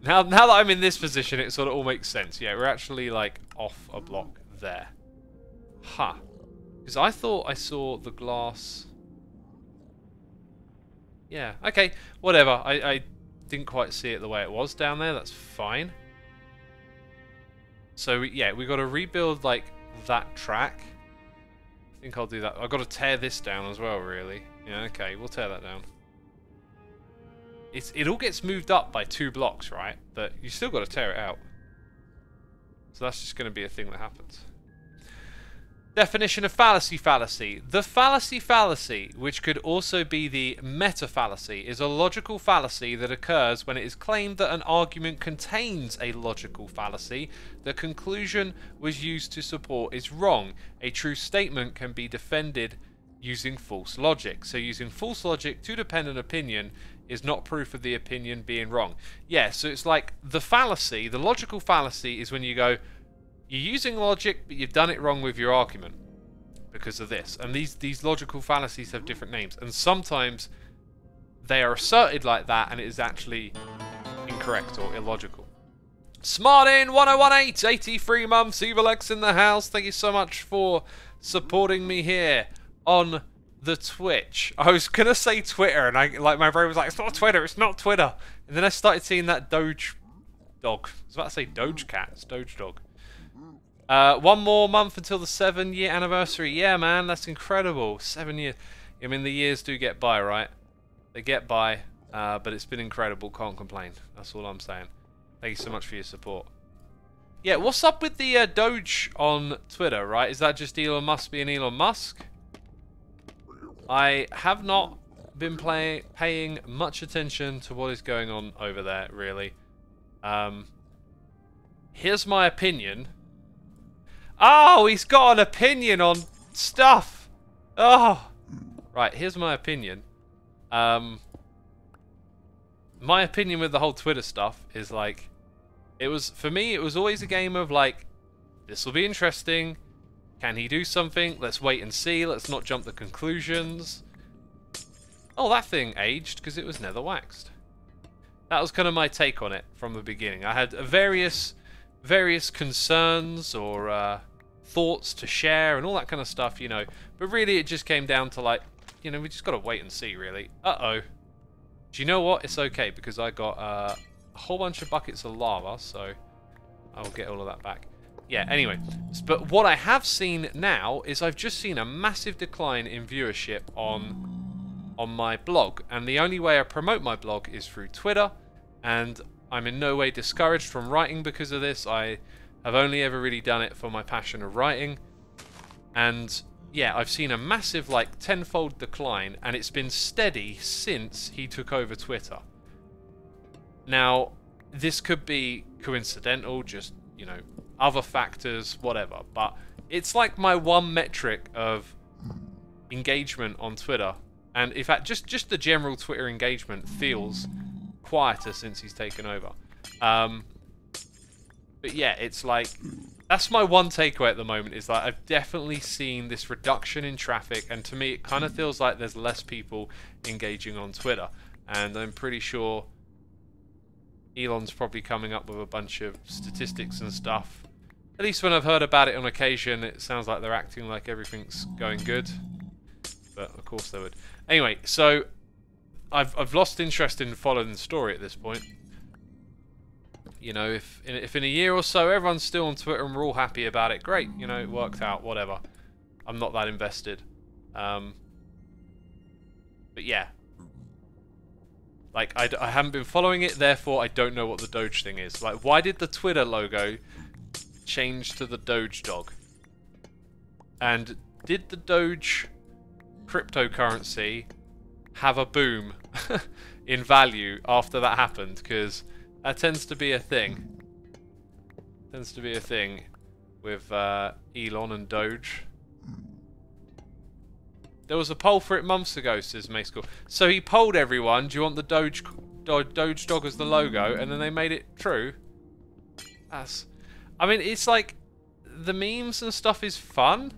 Now that I'm in this position, it sort of all makes sense. Yeah, we're actually, like, off a block there. Huh. Because I thought I saw the glass... Yeah, okay, whatever. I didn't quite see it the way it was down there. That's fine. So, yeah, we got to rebuild, like, that track. I think I'll do that. I've got to tear this down as well, really. Yeah, okay, we'll tear that down. It all gets moved up by 2 blocks, right? But you still got to tear it out. So that's just going to be a thing that happens. Definition of fallacy. The fallacy, which could also be the meta-fallacy, is a logical fallacy that occurs when it is claimed that an argument contains a logical fallacy. The conclusion was used to support is wrong. A true statement can be defended using false logic. So using false logic to defend an opinion is not proof of the opinion being wrong. Yeah, so it's like the fallacy, the logical fallacy is when you go, you're using logic, but you've done it wrong with your argument because of this. And these logical fallacies have different names. And sometimes they are asserted like that, and it is actually incorrect or illogical. Smartin1018, 83 months, EvilX in the house. Thank you so much for supporting me here on the Twitch. I was going to say Twitter, and my brain was like, it's not Twitter, it's not Twitter. And then I started seeing that Doge dog. I was about to say Doge cat, it's Doge dog. 1 more month until the 7-year anniversary. Yeah, man, that's incredible. 7 years. I mean, the years do get by, right? They get by, but it's been incredible. Can't complain. That's all I'm saying. Thank you so much for your support. Yeah, what's up with the Doge on Twitter, right? Is that just Elon Musk being Elon Musk? I have not been paying much attention to what is going on over there, really. Here's my opinion. Oh, he's got an opinion on stuff. Oh. Right, here's my opinion. My opinion with the whole Twitter stuff is like, for me, it was always a game of like, this will be interesting. Can he do something? Let's wait and see. Let's not jump to conclusions. Oh, that thing aged because it was nether waxed. That was kind of my take on it from the beginning. I had various concerns or thoughts to share and all that kind of stuff, you know. But really, it just came down to like, you know, we just got to wait and see, really. Uh-oh. Do you know what? It's okay because I got a whole bunch of buckets of lava, so I'll get all of that back. Yeah, anyway. But what I have seen now is I've just seen a massive decline in viewership on my blog. And the only way I promote my blog is through Twitter. And I'm in no way discouraged from writing because of this. I have only ever really done it for my passion of writing. And yeah, I've seen a massive, like, tenfold decline. And it's been steady since he took over Twitter. Now, this could be coincidental, just, you know, other factors, whatever. But it's like my one metric of engagement on Twitter. And in fact, just the general Twitter engagement feels quieter since he's taken over. But yeah, it's like, that's my one takeaway at the moment, is like I've definitely seen this reduction in traffic, and to me it kind of feels like there's less people engaging on Twitter. And I'm pretty sure Elon's probably coming up with a bunch of statistics and stuff. At least when I've heard about it on occasion, it sounds like they're acting like everything's going good. But of course they would. Anyway, so I've lost interest in following the story at this point. You know, if in a year or so everyone's still on Twitter and we're all happy about it, great. You know, it worked out, whatever. I'm not that invested. But yeah. Like, I haven't been following it, therefore I don't know what the Doge thing is. Like, why did the Twitter logo change to the Doge dog? And did the Doge cryptocurrency have a boom in value after that happened? Because that tends to be a thing. Tends to be a thing with Elon and Doge. There was a poll for it months ago, says Macecool. So he polled everyone, do you want the Doge dog as the logo? And then they made it true. I mean, it's like, the memes and stuff is fun,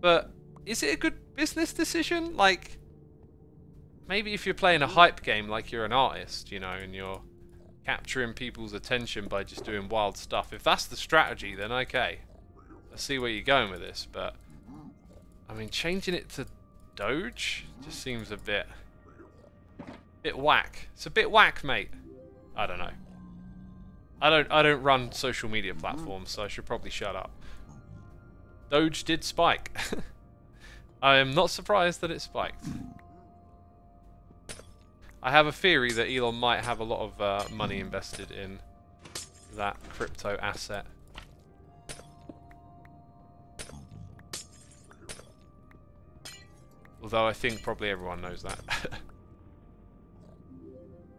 but is it a good business decision? Like, maybe if you're playing a hype game, like you're an artist, you know, and you're capturing people's attention by just doing wild stuff. If that's the strategy, then okay. I see where you're going with this, but I mean, changing it to Doge just seems a bit whack. It's a bit whack, mate. I don't know. I don't run social media platforms, so I should probably shut up. Doge did spike. I am not surprised that it spiked. I have a theory that Elon might have a lot of money invested in that crypto asset. Although I think probably everyone knows that.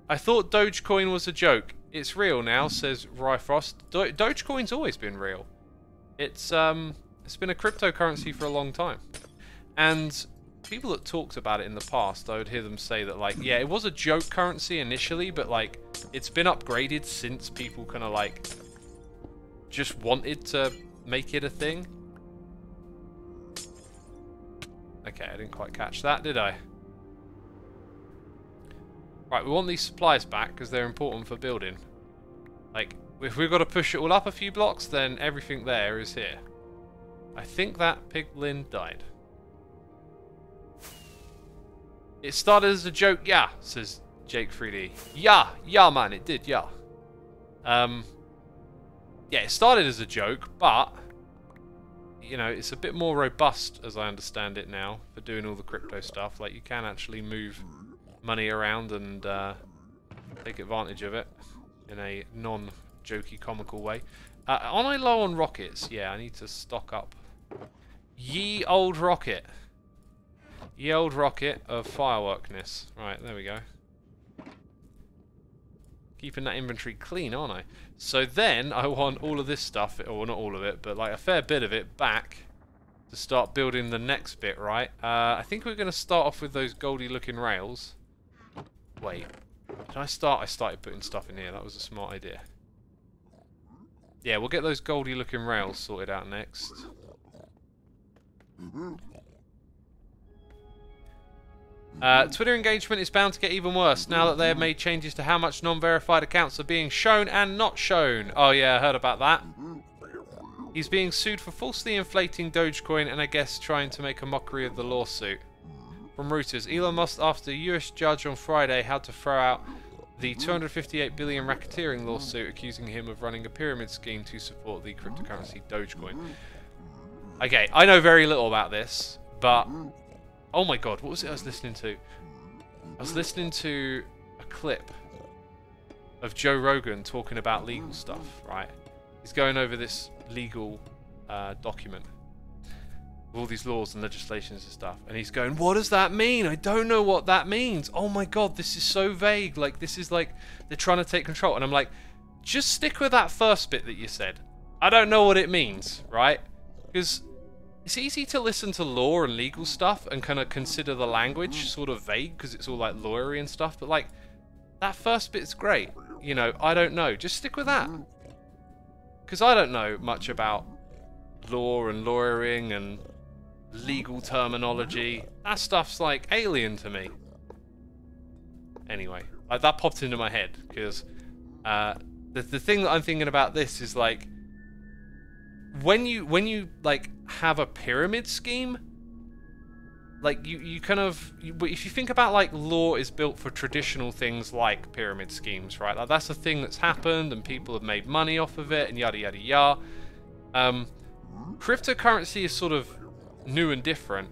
I thought Dogecoin was a joke. It's real now, says Ryfrost. Dogecoin's always been real. It's been a cryptocurrency for a long time. And people that talked about it in the past, I would hear them say that, like, yeah, it was a joke currency initially, but, like, it's been upgraded since people kind of, like, just wanted to make it a thing. Okay, I didn't quite catch that, did I? Right, we want these supplies back because they're important for building. Like, if we've got to push it all up a few blocks, then everything there is here. I think that piglin died. It started as a joke, yeah, says Jake 3D. Yeah, man, it did, yeah. Yeah, it started as a joke, but you know, it's a bit more robust, as I understand it now, for doing all the crypto stuff. Like, you can actually move money around and take advantage of it in a non-jokey, comical way. Aren't I low on rockets? Yeah, I need to stock up. Ye old rocket. Ye old rocket of fireworkness. Right, there we go. Keeping that inventory clean, aren't I? So then I want all of this stuff, or not all of it, but like a fair bit of it back to start building the next bit, right? I think we're going to start off with those goldy looking rails. Wait, did I start? I started putting stuff in here. That was a smart idea. Yeah, we'll get those goldy looking rails sorted out next. Twitter engagement is bound to get even worse now that they have made changes to how much non-verified accounts are being shown and not shown. Oh yeah, I heard about that. He's being sued for falsely inflating Dogecoin and I guess trying to make a mockery of the lawsuit. From Reuters, Elon Musk asked a US judge on Friday how to throw out the $258 billion racketeering lawsuit accusing him of running a pyramid scheme to support the cryptocurrency Dogecoin. Okay, I know very little about this, but oh my god, what was it I was listening to? I was listening to a clip of Joe Rogan talking about legal stuff, right? He's going over this legal document with all these laws and legislations and stuff, and he's going, what does that mean? I don't know what that means. Oh my god, this is so vague. Like, this is like they're trying to take control. And I'm like, just stick with that first bit that you said. I don't know what it means, right? Because it's easy to listen to law and legal stuff and kind of consider the language sort of vague because it's all like lawyery and stuff, but like that first bit's great. You know, I don't know. Just stick with that. Because I don't know much about law and lawyering and legal terminology. That stuff's like alien to me. Anyway, that popped into my head because the thing that I'm thinking about this is like when you like have a pyramid scheme, like you kind of, if you think about like law is built for traditional things like pyramid schemes, right? Like that's a thing that's happened and people have made money off of it and yada yada yada. Cryptocurrency is sort of new and different,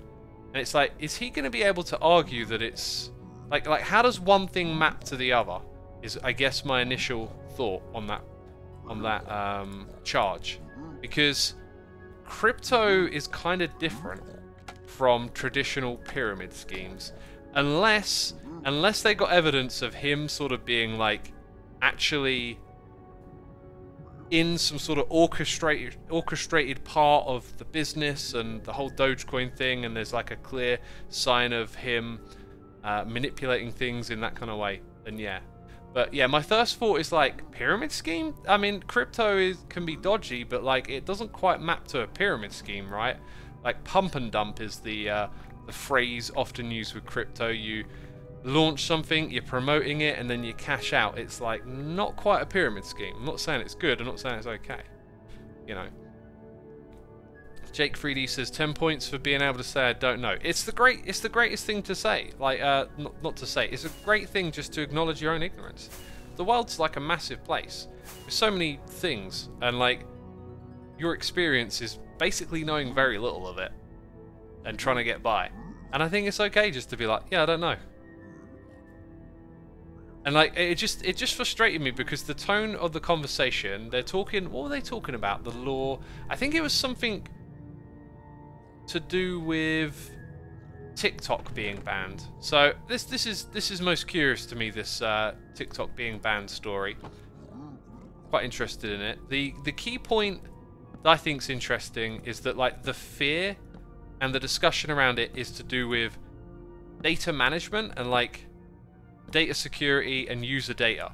and it's like, is he going to be able to argue that it's like how does one thing map to the other? Is I guess my initial thought on that charge, because crypto is kind of different from traditional pyramid schemes, unless they got evidence of him sort of being like actually in some sort of orchestrated part of the business and the whole Dogecoin thing, and there's like a clear sign of him manipulating things in that kind of way, then yeah. But yeah, my first thought is like, pyramid scheme? I mean, crypto can be dodgy, but like it doesn't quite map to a pyramid scheme, right? Like pump and dump is the phrase often used with crypto. You launch something, you're promoting it, and then you cash out. It's like not quite a pyramid scheme. I'm not saying it's good, I'm not saying it's okay. You know. Jake 3D says 10 points for being able to say I don't know. It's the greatest thing to say. Like not to say. It's a great thing just to acknowledge your own ignorance. The world's like a massive place. There's so many things, and like your experience is basically knowing very little of it and trying to get by. And I think it's okay just to be like, yeah, I don't know. And like it just frustrated me because the tone of the conversation, they're talking, what were they talking about? The law. I think it was something to do with TikTok being banned. So this is most curious to me, this TikTok being banned story. Quite interested in it. The key point that I think's interesting is that like the fear and the discussion around it is to do with data management and like data security and user data.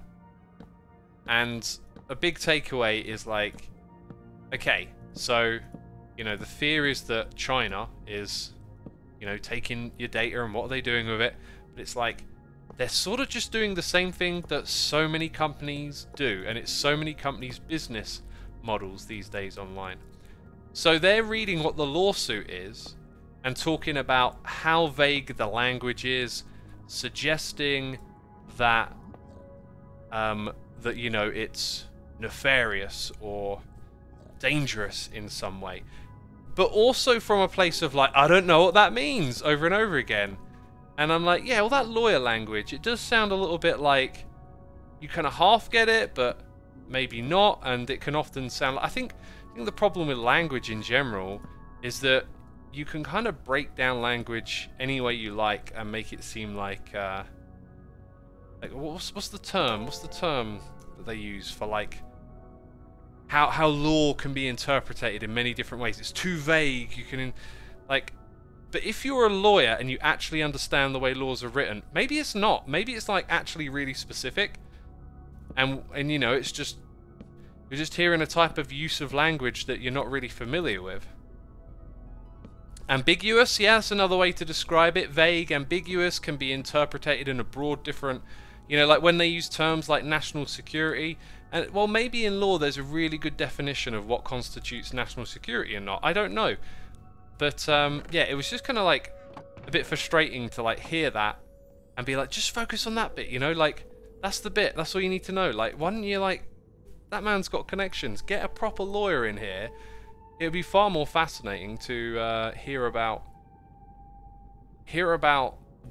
And a big takeaway is like, okay, so you know, the fear is that China is, you know, taking your data and what are they doing with it? But it's like, they're sort of just doing the same thing that so many companies do. And it's so many companies' business models these days online. So they're reading what the lawsuit is and talking about how vague the language is, suggesting that, that you know, it's nefarious or dangerous in some way. But also from a place of like, I don't know what that means, over and over again. And I'm like, yeah, well, that lawyer language, it does sound a little bit like you kind of half get it, but maybe not. And it can often sound like, I think the problem with language in general is that you can kind of break down language any way you like and make it seem like what's the term? What's the term that they use for like how law can be interpreted in many different ways? It's too vague. You can like, but if you're a lawyer and you actually understand the way laws are written, maybe it's not. Maybe it's like actually really specific, and you know, it's just you're just hearing a type of use of language that you're not really familiar with. Ambiguous, yeah, that's another way to describe it. Vague, ambiguous can be interpreted in a broad different, you know, like when they use terms like national security. And well, maybe in law there's a really good definition of what constitutes national security and not. I don't know. But yeah, it was just kind of like a bit frustrating to like hear that and be like, just focus on that bit, you know, like that's the bit, that's all you need to know. Like, why don't you, like, that man's got connections, get a proper lawyer in here. It would be far more fascinating to hear about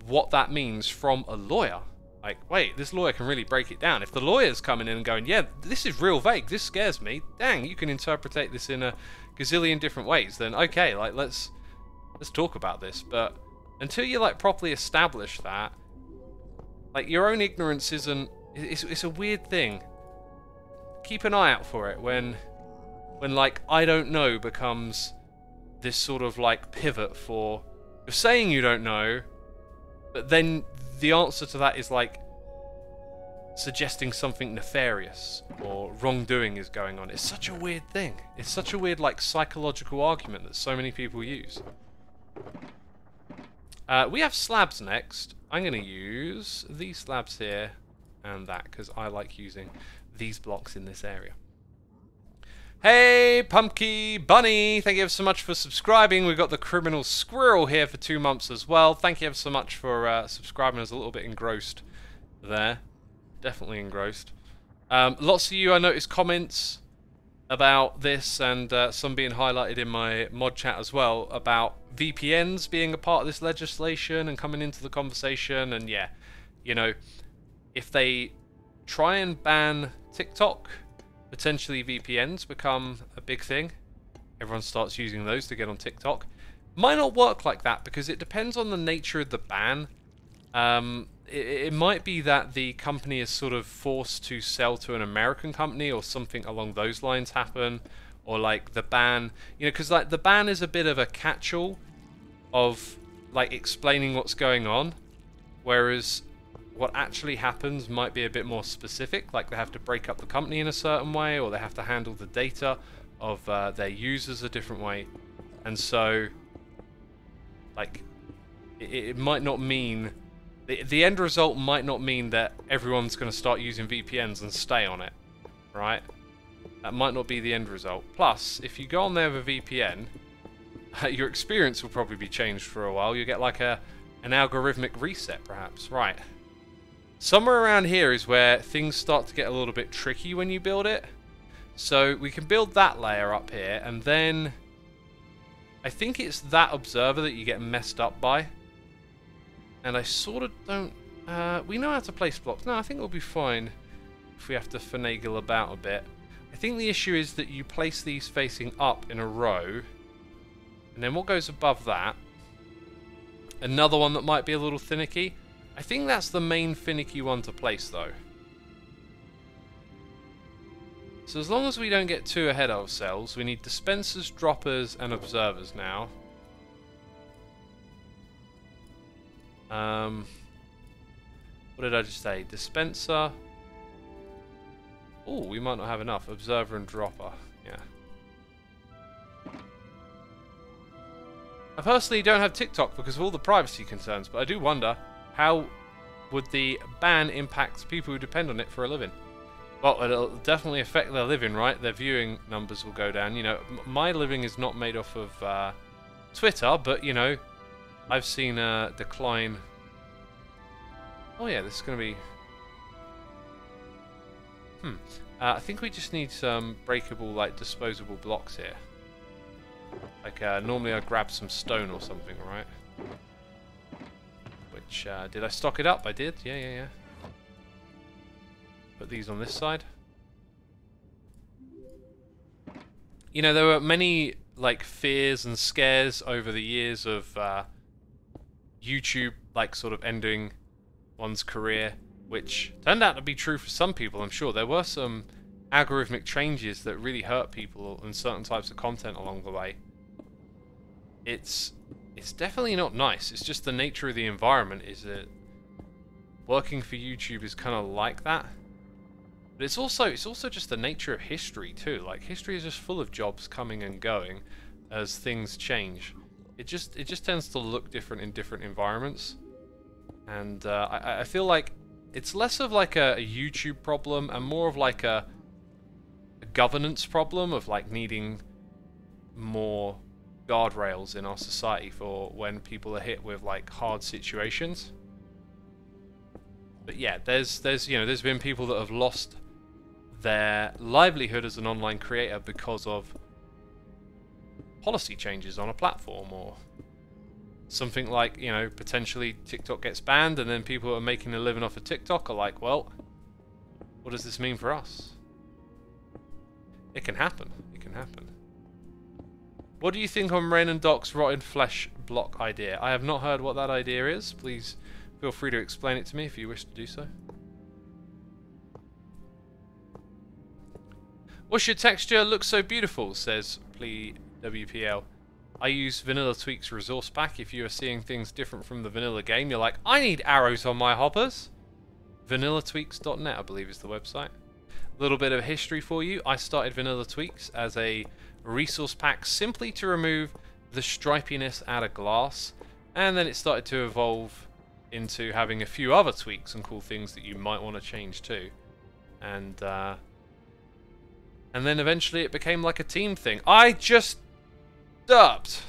what that means from a lawyer. Like, wait, this lawyer can really break it down. If the lawyer's coming in and going, yeah, this is real vague, this scares me, dang, you can interpret this in a gazillion different ways, then okay, like, let's talk about this. But until you, like, properly establish that, like, your own ignorance isn't, it's a weird thing. Keep an eye out for it when like, I don't know becomes this sort of, like, pivot for, you're saying you don't know, but then the answer to that is like suggesting something nefarious or wrongdoing is going on. It's such a weird thing. It's such a weird, like, psychological argument that so many people use. We have slabs next. I'm going to use these slabs here and that because I like using these blocks in this area. Hey, Pumpkin Bunny, thank you ever so much for subscribing. We've got the Criminal Squirrel here for 2 months as well. Thank you ever so much for subscribing. I was a little bit engrossed there. Definitely engrossed. Lots of you, I noticed, comments about this, and some being highlighted in my mod chat as well, about VPNs being a part of this legislation and coming into the conversation. And yeah, you know, if they try and ban TikTok, potentially VPNs become a big thing. Everyone starts using those to get on TikTok. Might not work like that because it depends on the nature of the ban. it might be that the company is sort of forced to sell to an American company, or something along those lines happen, or like the ban, you know, because like the ban is a bit of a catch-all of like explaining what's going on, whereas what actually happens might be a bit more specific, like they have to break up the company in a certain way, or they have to handle the data of their users a different way. And so like it might not mean, the end result might not mean that everyone's going to start using VPNs and stay on it, right? That might not be the end result. Plus, if you go on there with a VPN, your experience will probably be changed for a while. You'll get like an algorithmic reset, perhaps. Right. Somewhere around here is where things start to get a little bit tricky when you build it. So we can build that layer up here, and then I think it's that observer that you get messed up by. And I sort of don't... we know how to place blocks. No, I think we'll be fine if we have to finagle about a bit. I think the issue is that you place these facing up in a row, and then what goes above that? Another one that might be a little finicky. I think that's the main finicky one to place, though. So as long as we don't get too ahead of ourselves, we need dispensers, droppers, and observers now. What did I just say? Dispenser. Oh, we might not have enough. Observer and dropper. Yeah. I personally don't have TikTok because of all the privacy concerns, but I do wonder how would the ban impact people who depend on it for a living. Well, it'll definitely affect their living, right? Their viewing numbers will go down. You know, my living is not made off of Twitter, but, you know, I've seen a decline. Oh, yeah, this is going to be... I think we just need some breakable, like, disposable blocks here. Like, normally I'd grab some stone or something, right? Which, did I stock it up? I did. Yeah. Put these on this side. You know, there were many, like, fears and scares over the years of YouTube, like, sort of ending one's career, which turned out to be true for some people, I'm sure. There were some algorithmic changes that really hurt people and certain types of content along the way. It's definitely not nice. It's just the nature of the environment is that working for YouTube is kind of like that. But it's also just the nature of history too. Like, history is just full of jobs coming and going as things change. It just tends to look different in different environments. And I feel like it's less of like a YouTube problem and more of like a governance problem of like needing more guardrails in our society for when people are hit with like hard situations. But yeah, there's been people that have lost their livelihood as an online creator because of policy changes on a platform, or something like, you know, potentially TikTok gets banned and then people who are making a living off of TikTok are like, well, what does this mean for us? It can happen. It can happen. What do you think on Ren and Doc's rotten flesh block idea? I have not heard what that idea is. Please feel free to explain it to me if you wish to do so. What's your texture? Looks so beautiful, says WPL. I use Vanilla Tweak's resource pack. If you are seeing things different from the vanilla game, you're like, I need arrows on my hoppers. VanillaTweaks.net, I believe, is the website. A little bit of history for you. I started Vanilla Tweaks as a resource pack simply to remove the stripiness out of glass, and then it started to evolve into having a few other tweaks and cool things that you might want to change too. And then eventually it became like a team thing. I just derped.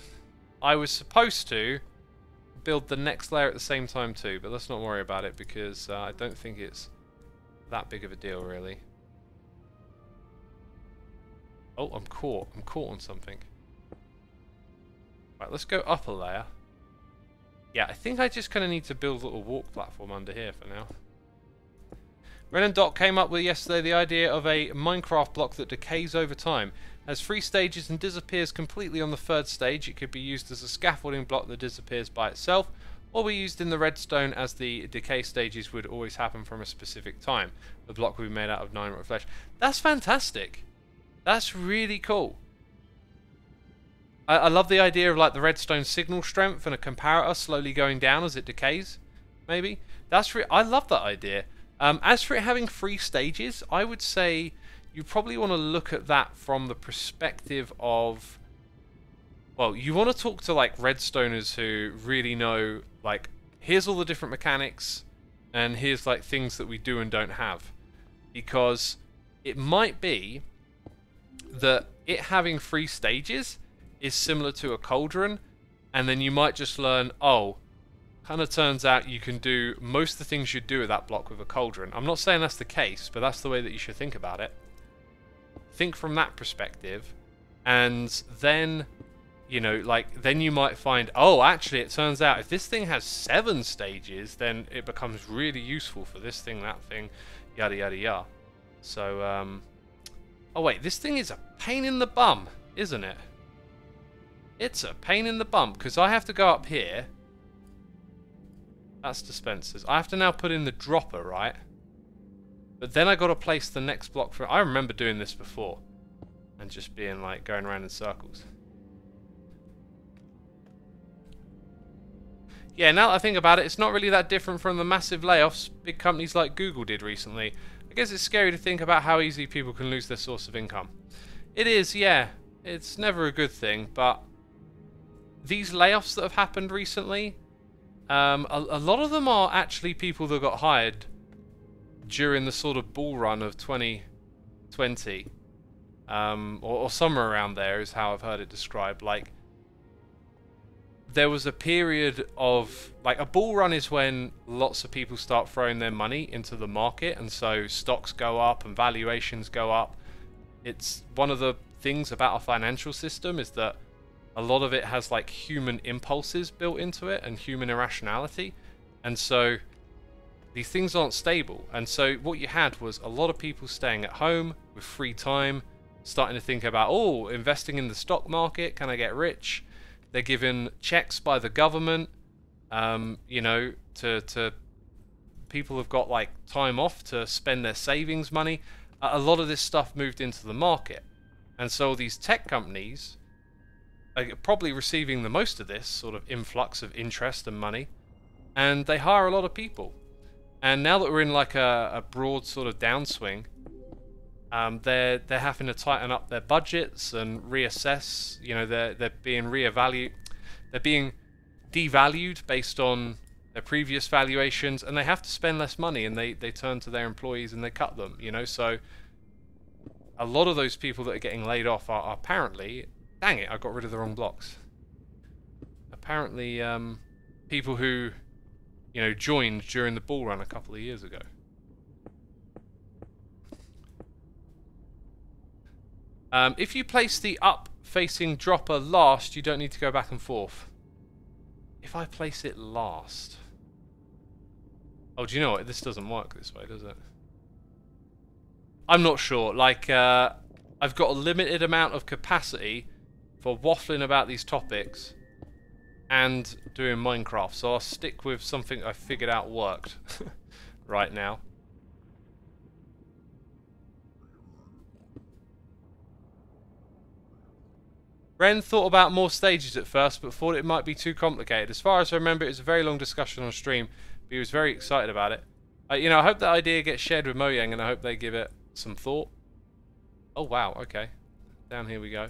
I was supposed to build the next layer at the same time too, but let's not worry about it because I don't think it's that big of a deal really. Oh, I'm caught. I'm caught on something. Right, let's go up a layer. Yeah, I think I just kind of need to build a little walk platform under here for now. Ren and Doc came up with yesterday the idea of a Minecraft block that decays over time. Has 3 stages and disappears completely on the 3rd stage. It could be used as a scaffolding block that disappears by itself, or we used in the redstone as the decay stages would always happen from a specific time. The block would be made out of 9 rotten flesh. That's fantastic. That's really cool. I love the idea of like the redstone signal strength and a comparator slowly going down as it decays. Maybe I love that idea. As for it having 3 stages, I would say you probably want to look at that from the perspective of, well, you want to talk to like redstoners who really know, like, here's all the different mechanics and here's like things that we do and don't have, because it might be that it having 3 stages is similar to a cauldron, and then you might just learn, oh, kind of turns out you can do most of the things you'd do with that block with a cauldron. I'm not saying that's the case, but that's the way that you should think about it. Think from that perspective, and then, you know, like, then you might find, oh, actually, it turns out if this thing has 7 stages, then it becomes really useful for this thing, that thing, yada, yada, yada. So, oh, wait, this thing is a pain in the bum, isn't it? It's a pain in the bum, because I have to go up here. That's dispensers. I have to now put in the dropper, right? But then I got to place the next block for... I remember doing this before. And just being like, going around in circles. Yeah, now that I think about it, it's not really that different from the massive layoffs big companies like Google did recently. I guess it's scary to think about how easily people can lose their source of income. It is, yeah. It's never a good thing, but... these layoffs that have happened recently, a lot of them are actually people that got hired during the sort of bull run of 2020, or somewhere around there is how I've heard it described. Like, there was a period of, like, a bull run is when lots of people start throwing their money into the market, and so stocks go up and valuations go up. It's one of the things about our financial system is that a lot of it has like human impulses built into it and human irrationality, and so these things aren't stable. And so what you had was a lot of people staying at home with free time, starting to think about, oh, investing in the stock market, can I get rich? They're given checks by the government, you know, to people have got like time off to spend their savings money. A lot of this stuff moved into the market, and so these tech companies are probably receiving the most of this sort of influx of interest and money, and they hire a lot of people. And now that we're in like a broad sort of downswing, they're having to tighten up their budgets and reassess. You know, they're being reevaluated, they're being devalued based on their previous valuations, and they have to spend less money, and they turn to their employees and they cut them. You know, so a lot of those people that are getting laid off are apparently, dang it, I got rid of the wrong blocks. Apparently, people who, you know, joined during the bull run a couple of years ago. If you place the up-facing dropper last, you don't need to go back and forth. If I place it last... oh, do you know what? This doesn't work this way, does it? I'm not sure. Like, I've got a limited amount of capacity for waffling about these topics and doing Minecraft, so I'll stick with something I figured out worked right now. Ren thought about more stages at first, but thought it might be too complicated. As far as I remember, it was a very long discussion on stream, but he was very excited about it. You know, I hope that idea gets shared with Mojang, and I hope they give it some thought. Oh, wow, okay. Down here we go.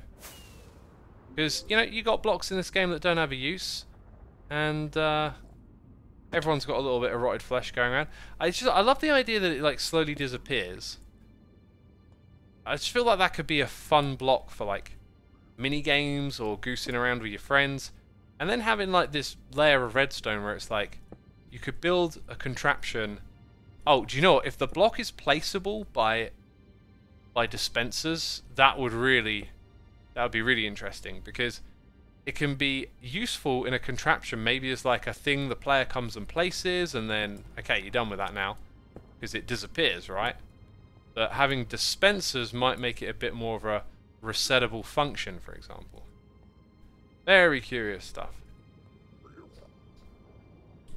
Because, you know, you got blocks in this game that don't have a use, and everyone's got a little bit of rotted flesh going around. I love the idea that it, like, slowly disappears. I just feel like that could be a fun block for, like, mini games or goosing around with your friends, and then having like this layer of redstone where it's like you could build a contraption. Oh, do you know what? If the block is placeable by dispensers, that would be really interesting, because it can be useful in a contraption. Maybe as like a thing the player comes and places, and then okay, you're done with that now because it disappears, right? But having dispensers might make it a bit more of a resettable function, for example. Very curious stuff.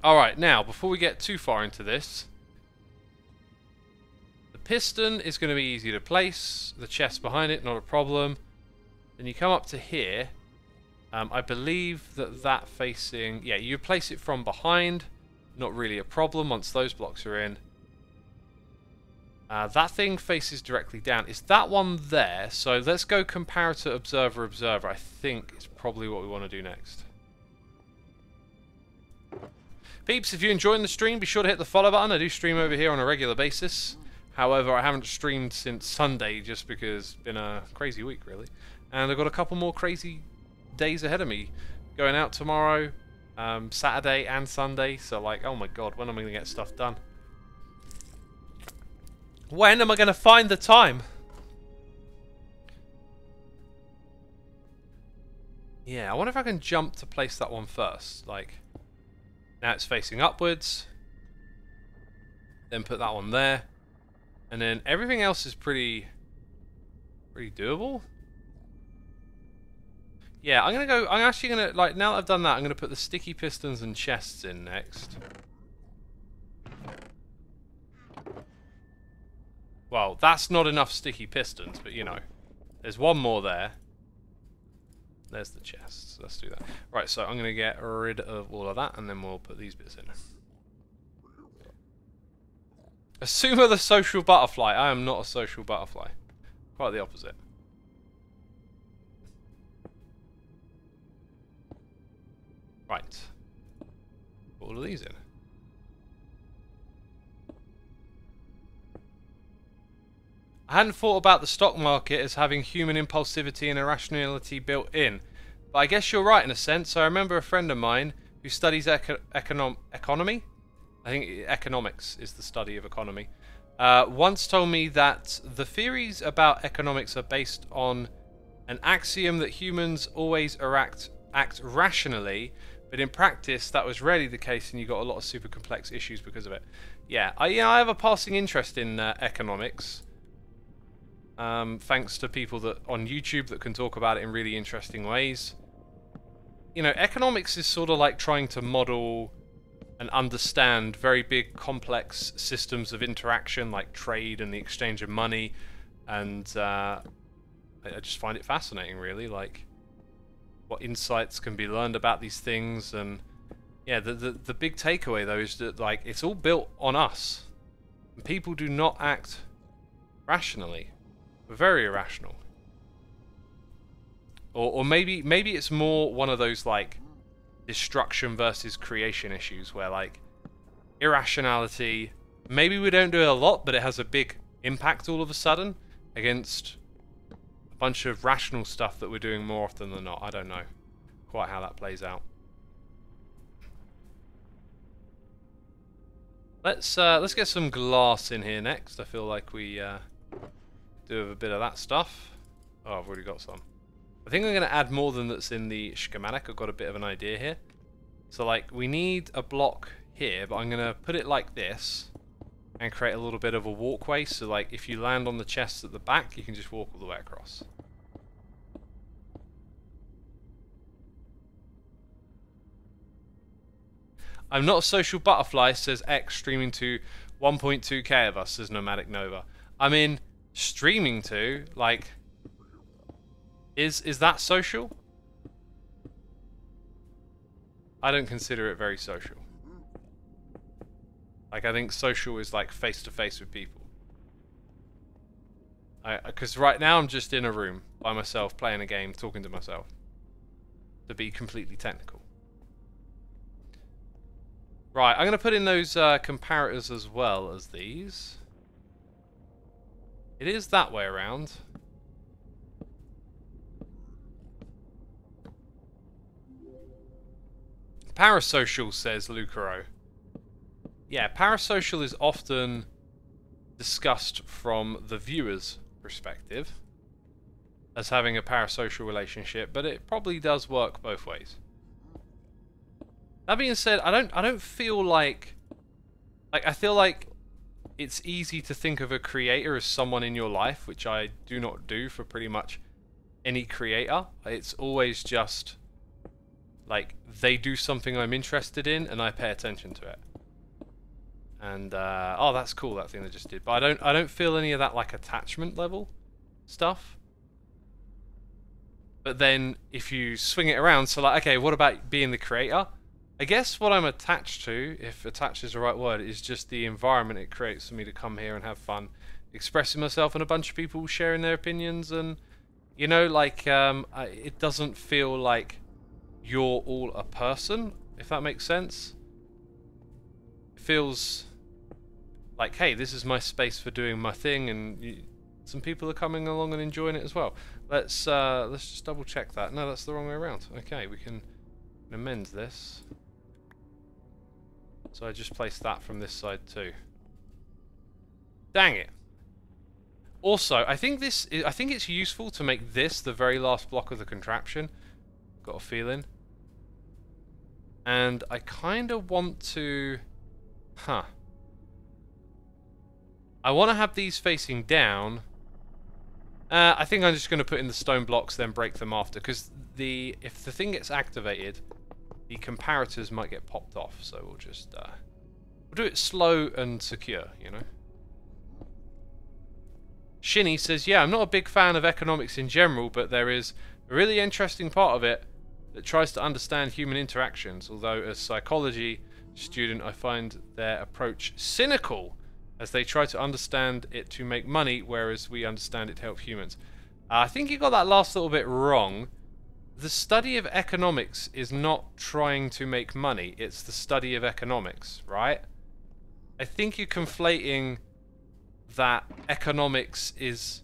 Alright, now, before we get too far into this, the piston is going to be easy to place. The chest behind it, not a problem. Then you come up to here. I believe that facing... Yeah, you place it from behind. Not really a problem once those blocks are in. That thing faces directly down. Is that one there? So let's go comparator, observer, observer. I think is probably what we want to do next. Peeps, if you're enjoying the stream, be sure to hit the follow button. I do stream over here on a regular basis. However, I haven't streamed since Sunday just because it's been a crazy week, really. And I've got a couple more crazy days ahead of me. Going out tomorrow, Saturday and Sunday. So, like, oh my god, when am I going to get stuff done? When am I going to find the time? Yeah, I wonder if I can jump to place that one first. Like... Now it's facing upwards. Then put that one there. And then everything else is pretty doable. Yeah, I'm actually gonna, like, now that I've done that, I'm gonna put the sticky pistons and chests in next. Well, that's not enough sticky pistons, but you know. There's one more there. There's the chests. Let's do that. Right, so I'm going to get rid of all of that, and then we'll put these bits in. Xisuma the social butterfly. I am not a social butterfly. Quite the opposite. Right. Put all of these in. I hadn't thought about the stock market as having human impulsivity and irrationality built in. But I guess you're right in a sense. I remember a friend of mine who studies economy. I think economics is the study of economy. Once told me that the theories about economics are based on an axiom that humans always act rationally, but in practice that was rarely the case, and you got a lot of super complex issues because of it. Yeah, I have a passing interest in economics. Thanks to people that on YouTube that can talk about it in really interesting ways. You know, economics is sort of like trying to model and understand very big, complex systems of interaction, like trade and the exchange of money. And I just find it fascinating, really, like what insights can be learned about these things. And yeah, the big takeaway though is that, like, it's all built on us. And people do not act rationally. Very irrational. Or maybe it's more one of those, like, destruction versus creation issues where, like, irrationality, maybe we don't do it a lot, but it has a big impact all of a sudden against a bunch of rational stuff that we're doing more often than not. I don't know quite how that plays out. Let's get some glass in here next. I feel like we do have a bit of that stuff. Oh, I've already got some. I think I'm going to add more than that's in the schematic. I've got a bit of an idea here. So, like, we need a block here, but I'm going to put it like this and create a little bit of a walkway. So, like, if you land on the chests at the back, you can just walk all the way across. I'm not a social butterfly, says X, streaming to 1.2k of us, says Nomadic Nova. I mean, streaming to, like, is that social? I don't consider it very social. Like, I think social is like face to face with people. Because right now I'm just in a room by myself playing a game, talking to myself. To be completely technical. Right, I'm going to put in those comparators as well as these. It is that way around. Parasocial, says Lucaro. Yeah, parasocial is often discussed from the viewer's perspective as having a parasocial relationship, but it probably does work both ways. That being said, I don't feel like I feel like it's easy to think of a creator as someone in your life, which I do not do for pretty much any creator. It's always just Like, they do something I'm interested in, and I pay attention to it. And oh, that's cool, that thing they just did. But I don't feel any of that like attachment level stuff. But then if you swing it around, so like, okay, what about being the creator? I guess what I'm attached to, if attached is the right word, is just the environment it creates for me to come here and have fun, expressing myself, and a bunch of people sharing their opinions, and you know, like it doesn't feel like you're all a person, if that makes sense. It feels like, hey, this is my space for doing my thing, and some people are coming along and enjoying it as well. Let's just double check that. No, that's the wrong way around. Okay, we can amend this. So I just placed that from this side too. Dang it. Also, I think it's useful to make this the very last block of the contraption. Got a feeling. And I kind of want to... I want to have these facing down. I think I'm just going to put in the stone blocks, then break them after. Because if the thing gets activated, the comparators might get popped off. So we'll just... we'll do it slow and secure, you know. Shinny says, yeah, I'm not a big fan of economics in general, but there is a really interesting part of it that tries to understand human interactions, although as a psychology student I find their approach cynical, as they try to understand it to make money, whereas we understand it to help humans. I think you got that last little bit wrong. The study of economics is not trying to make money, it's the study of economics, right? I think you're conflating that economics is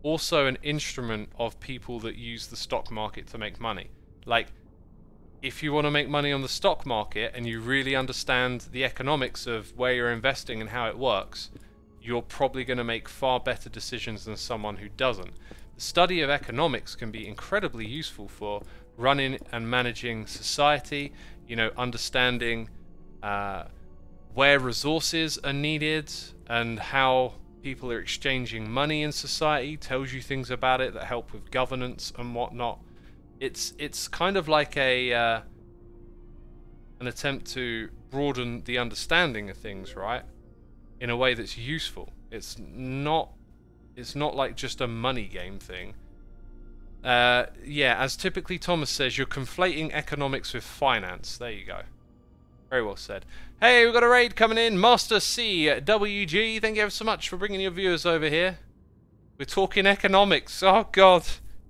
also an instrument of people that use the stock market to make money. Like, if you want to make money on the stock market and you really understand the economics of where you're investing and how it works, you're probably going to make far better decisions than someone who doesn't. The study of economics can be incredibly useful for running and managing society, you know, understanding where resources are needed and how people are exchanging money in society, tells you things about it that help with governance and whatnot. It's kind of like an attempt to broaden the understanding of things, right? In a way that's useful. It's not like just a money game thing. Yeah, as typically Thomas says, you're conflating economics with finance. There you go. Very well said. Hey, we've got a raid coming in. Master CWG, thank you ever so much for bringing your viewers over here. We're talking economics. Oh, God.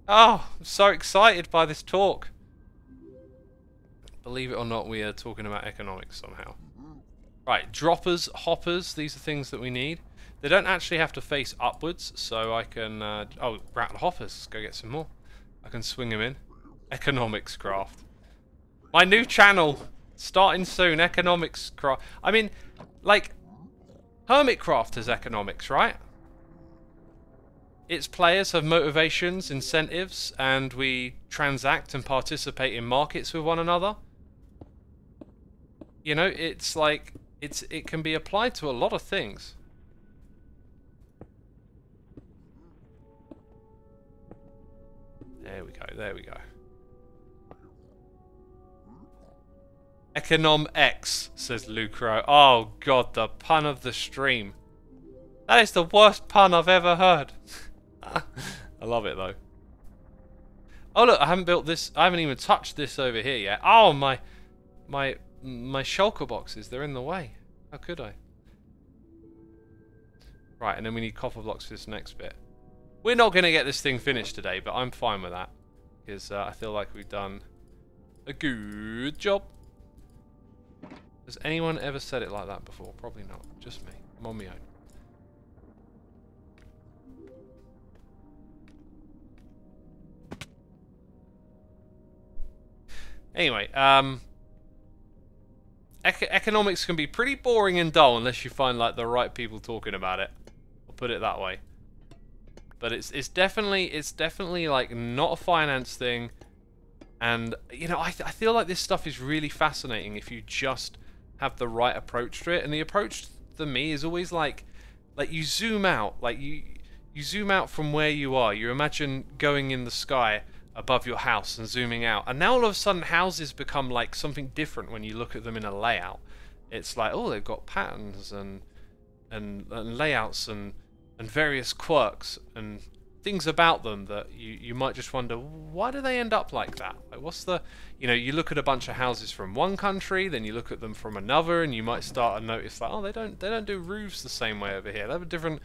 Oh, I'm so excited by this talk. Believe it or not, we are talking about economics somehow. Right, droppers, hoppers, these are things that we need. They don't actually have to face upwards, so I can... oh, rattle hoppers. Let's go get some more. I can swing them in. Economics craft. My new channel, starting soon, economics craft. I mean, like, Hermitcraft is economics, right? Its players have motivations, incentives, and we transact and participate in markets with one another. You know, it's like, it can be applied to a lot of things. There we go, there we go. Econom-X, says Lucro. Oh God, the pun of the stream. That is the worst pun I've ever heard. I love it though. Oh look, I haven't built this. I haven't even touched this over here yet. Oh my shulker boxes, they're in the way. How could I? Right, and then we need copper blocks for this next bit. We're not going to get this thing finished today, but I'm fine with that. Because I feel like we've done a good job. Has anyone ever said it like that before? Probably not. Just me. I'm on my own. Anyway, economics can be pretty boring and dull unless you find like the right people talking about it. I'll put it that way. But it's definitely like not a finance thing, and you know I feel like this stuff is really fascinating if you just have the right approach to it. And the approach to me is always like you zoom out, like you zoom out from where you are. You imagine going in the sky above your house and zooming out. And now all of a sudden houses become like something different when you look at them in a layout. It's like, oh, they've got patterns and layouts and various quirks and things about them that you might just wonder, why do they end up like that? Like, what's the, you look at a bunch of houses from one country, then you look at them from another, and you might start to notice like, oh, they don't do roofs the same way over here. They have a different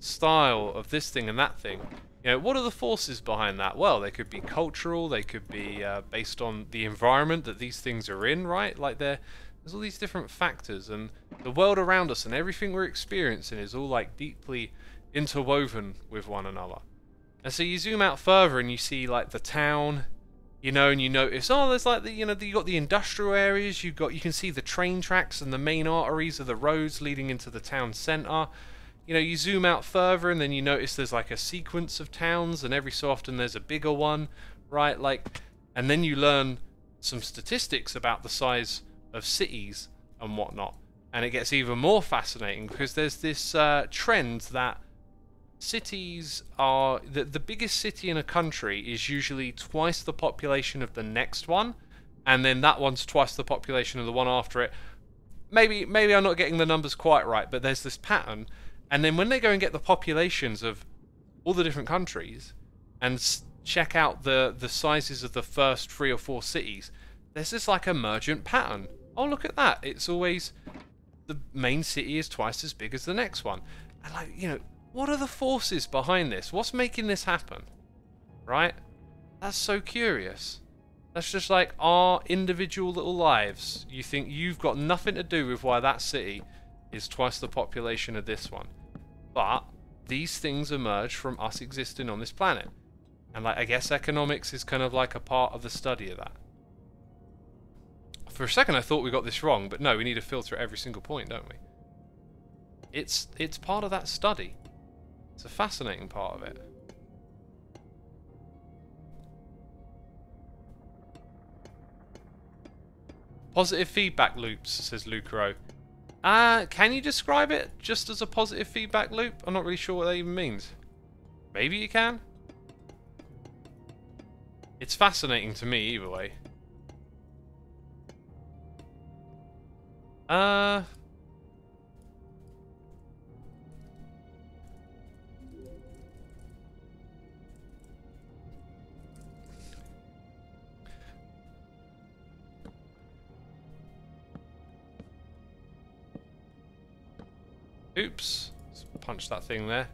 style of this thing and that thing. What are the forces behind that? Well, they could be cultural, they could be based on the environment that these things are in, right? Like there's all these different factors, and the world around us and everything we're experiencing is all like deeply interwoven with one another. And so you zoom out further and you see like the town, and you notice, oh, there's like you got the industrial areas, you can see the train tracks and the main arteries of the roads leading into the town centre. You zoom out further and then you notice there's like a sequence of towns, and every so often there's a bigger one, right? And then you learn some statistics about the size of cities and whatnot. And it gets even more fascinating because there's this trend that cities are... The biggest city in a country is usually twice the population of the next one, and then that one's twice the population of the one after it. Maybe I'm not getting the numbers quite right, but there's this pattern. And then when they go and get the populations of all the different countries and check out the sizes of the first 3 or 4 cities, there's this like emergent pattern. Oh, look at that. It's always the main city is twice as big as the next one. And like, what are the forces behind this? What's making this happen? Right? That's so curious. That's just like our individual little lives. You think you've got nothing to do with why that city is twice the population of this one. But these things emerge from us existing on this planet. And like, I guess economics is kind of like a part of the study of that. For a second I thought we got this wrong, but no, we need to filter every single point, don't we? It's part of that study. It's a fascinating part of it. Positive feedback loops, says Lucro. Can you describe it just as a positive feedback loop? I'm not really sure what that even means. Maybe you can? It's fascinating to me either way. Oops. Let's punch that thing there.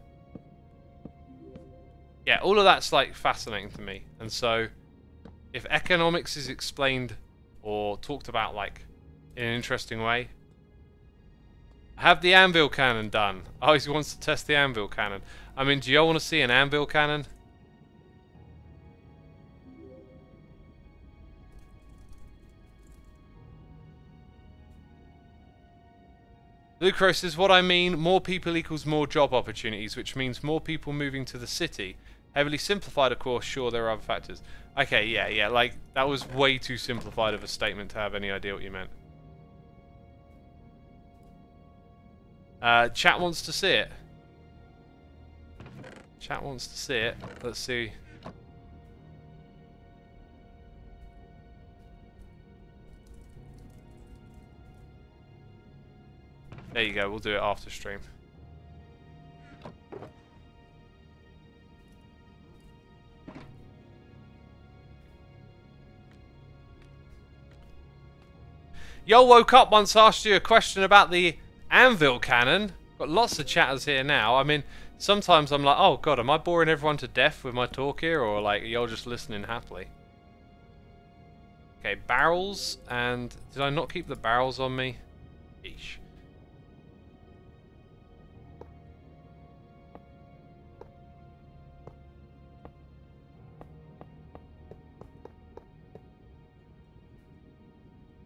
Yeah, all of that's like fascinating to me. And so, if economics is explained or talked about like in an interesting way. I have the anvil cannon done. Oh, he wants to test the anvil cannon. I mean, do y'all want to see an anvil cannon? Lucro says, what I mean, more people equals more job opportunities, which means more people moving to the city. Heavily simplified, of course, sure, there are other factors. Okay, yeah, like, that was way too simplified of a statement to have any idea what you meant. Chat wants to see it. Chat wants to see it. Let's see. There you go, we'll do it after stream. Yo woke up once, asked you a question about the anvil cannon. Got lots of chatters here now. I mean, sometimes I'm like, oh god, am I boring everyone to death with my talk here? Or like, y'all just listening happily? Okay, barrels, and did I not keep the barrels on me? Eesh.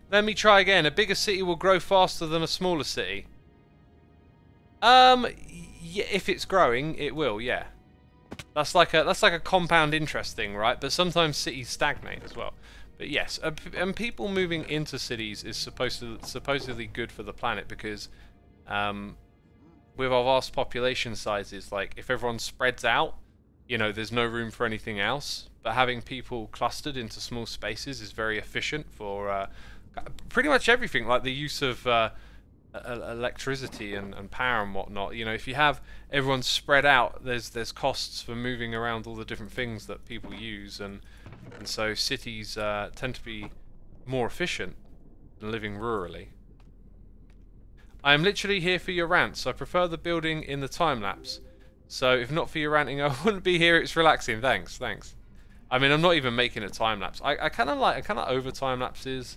Let me try again. A bigger city will grow faster than a smaller city. Yeah, if it's growing, it will. Yeah, that's like a compound interest thing, right? But sometimes cities stagnate as well. But yes, and people moving into cities is supposedly good for the planet because, with our vast population sizes, like if everyone spreads out, you know, there's no room for anything else. but having people clustered into small spaces is very efficient for pretty much everything, like the use of electricity and power and whatnot. You know, if you have everyone spread out, there's costs for moving around all the different things that people use, and so cities tend to be more efficient than living rurally. I am literally here for your rants. I prefer the building in the time lapse. So if not for your ranting, I wouldn't be here. It's relaxing. Thanks. I mean, I'm not even making a time lapse. I kind of over time lapses.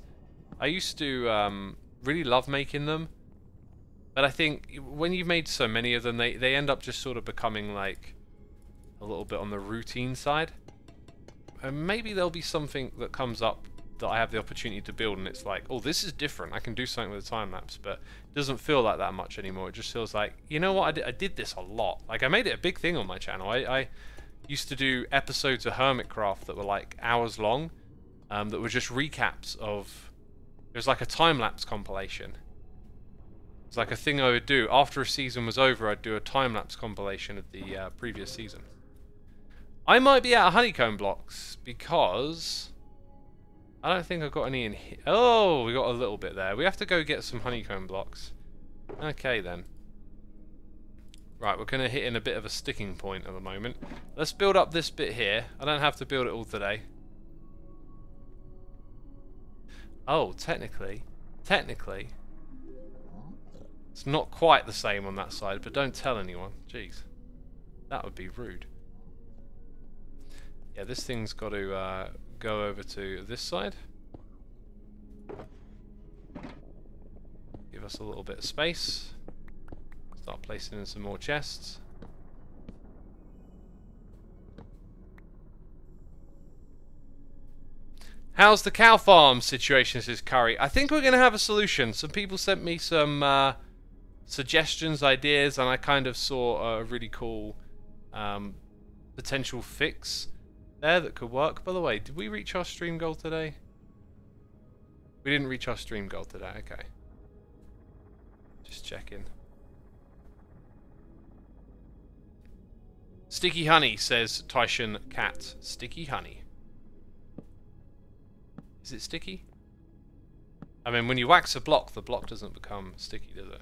I used to really love making them, but I think when you've made so many of them, they end up just sort of becoming like a little bit on the routine side. And maybe there'll be something that comes up that I have the opportunity to build, and it's like, oh, this is different. I can do something with a time lapse, but it doesn't feel like that much anymore. It just feels like, you know what? I did this a lot. Like, I made it a big thing on my channel. I used to do episodes of Hermitcraft that were like hours long, that were just recaps of. It was like a time lapse compilation. It's like a thing I would do after a season was over. I'd do a time lapse compilation of the previous season. I might be out of honeycomb blocks because I don't think I've got any in here. Oh, we got a little bit there. We have to go get some honeycomb blocks. Okay then. Right, we're going to hit in a bit of a sticking point at the moment. Let's build up this bit here. I don't have to build it all today. Oh, technically, it's not quite the same on that side, but don't tell anyone. Jeez, that would be rude. Yeah, this thing's got to go over to this side. Give us a little bit of space. Start placing in some more chests. How's the cow farm situation, says Curry? I think we're going to have a solution. Some people sent me some suggestions, ideas, and I kind of saw a really cool potential fix there that could work. By the way, did we reach our stream goal today? We didn't reach our stream goal today. Okay. Just checking. Sticky honey, says Tyson Cat. Sticky honey. Is it sticky? I mean, when you wax a block, the block doesn't become sticky, does it?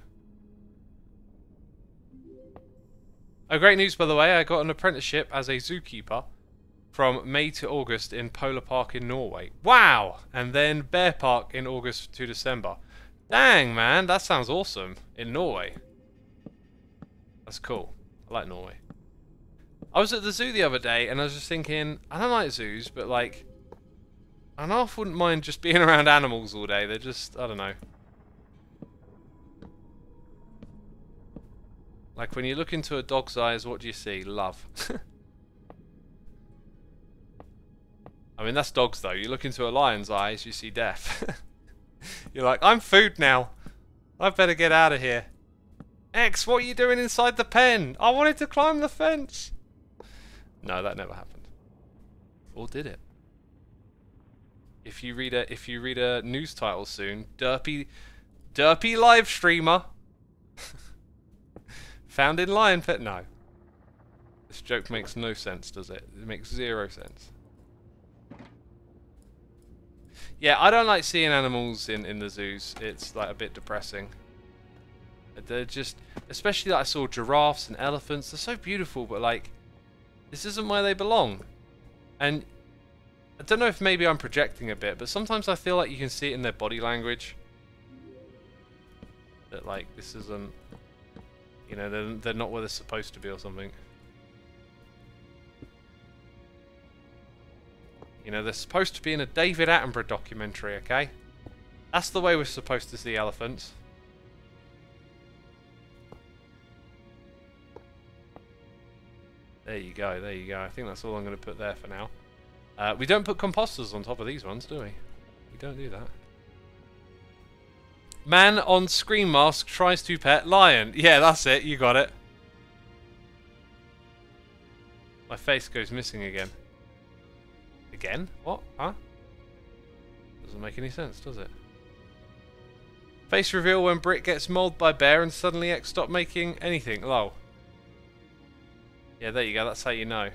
Oh, great news, by the way. I got an apprenticeship as a zookeeper from May to August in Polar Park in Norway. Wow! And then Bear Park in August to December. Dang, man. That sounds awesome. In Norway. That's cool. I like Norway. I was at the zoo the other day, and I was just thinking, I don't like zoos, but like, I half wouldn't mind just being around animals all day. They're just, I don't know. Like when you look into a dog's eyes, what do you see? Love. I mean, that's dogs though. You look into a lion's eyes, you see death. You're like, I'm food now. I better get out of here. X, what are you doing inside the pen? I wanted to climb the fence. No, that never happened. Or did it? If you read a news title soon, derpy live streamer found in lion pit. No, this joke makes no sense, does it? It makes zero sense. Yeah, I don't like seeing animals in the zoos. It's like a bit depressing. They're just, especially like I saw giraffes and elephants. They're so beautiful, but like, this isn't where they belong. And I don't know if maybe I'm projecting a bit, but sometimes I feel like you can see it in their body language. That like, this isn't, you know, they're not where they're supposed to be or something. You know, they're supposed to be in a David Attenborough documentary, okay? That's the way we're supposed to see elephants. There you go, there you go. I think that's all I'm going to put there for now. We don't put composters on top of these ones, do we? We don't do that. Man on screen mask tries to pet lion. Yeah, that's it. You got it. My face goes missing again. Again? What? Huh? Doesn't make any sense, does it? Face reveal when Brick gets mauled by bear and suddenly X stop making anything. Lol. Yeah, there you go. That's how you know.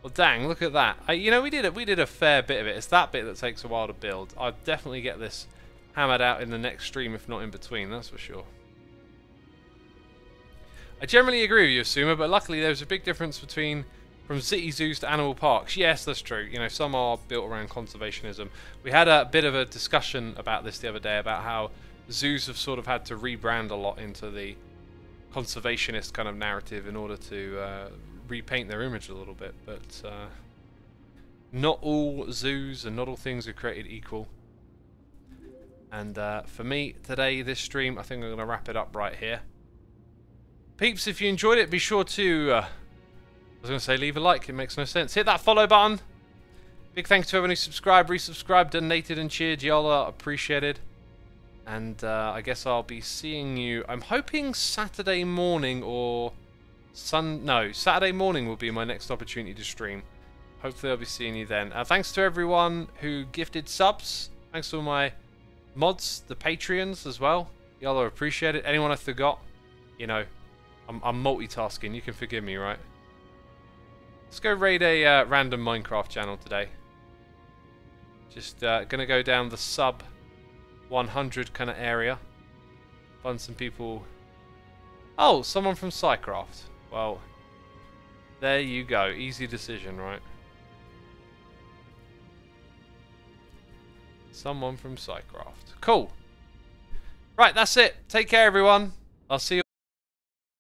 Well, dang, look at that. You know, we did a fair bit of it. It's that bit that takes a while to build. I'll definitely get this hammered out in the next stream, if not in between, that's for sure. I generally agree with you, Xisuma, but luckily there's a big difference between from city zoos to animal parks. Yes, that's true. You know, some are built around conservationism. We had a bit of a discussion about this the other day, about how zoos have sort of had to rebrand a lot into the conservationist kind of narrative in order to repaint their image a little bit. But not all zoos and not all things are created equal. And for me today, this stream, I think I'm going to wrap it up right here. Peeps, if you enjoyed it, be sure to, I was going to say leave a like, it makes no sense. Hit that follow button. Big thanks to everyone who subscribed, resubscribed, donated and cheered. Y'all are appreciated. And I guess I'll be seeing you, I'm hoping Saturday morning or Saturday morning will be my next opportunity to stream. Hopefully I'll be seeing you then. Thanks to everyone who gifted subs. Thanks to all my mods, the Patreons as well. Y'all are appreciated. Anyone I forgot, you know, I'm multitasking. You can forgive me, right? Let's go raid a random Minecraft channel today. Just gonna go down the sub 100 kind of area. Find some people. Oh, someone from Psycraft. Well, there you go. Easy decision, right? Someone from Psycraft. Cool. Right, that's it. Take care, everyone. I'll see you.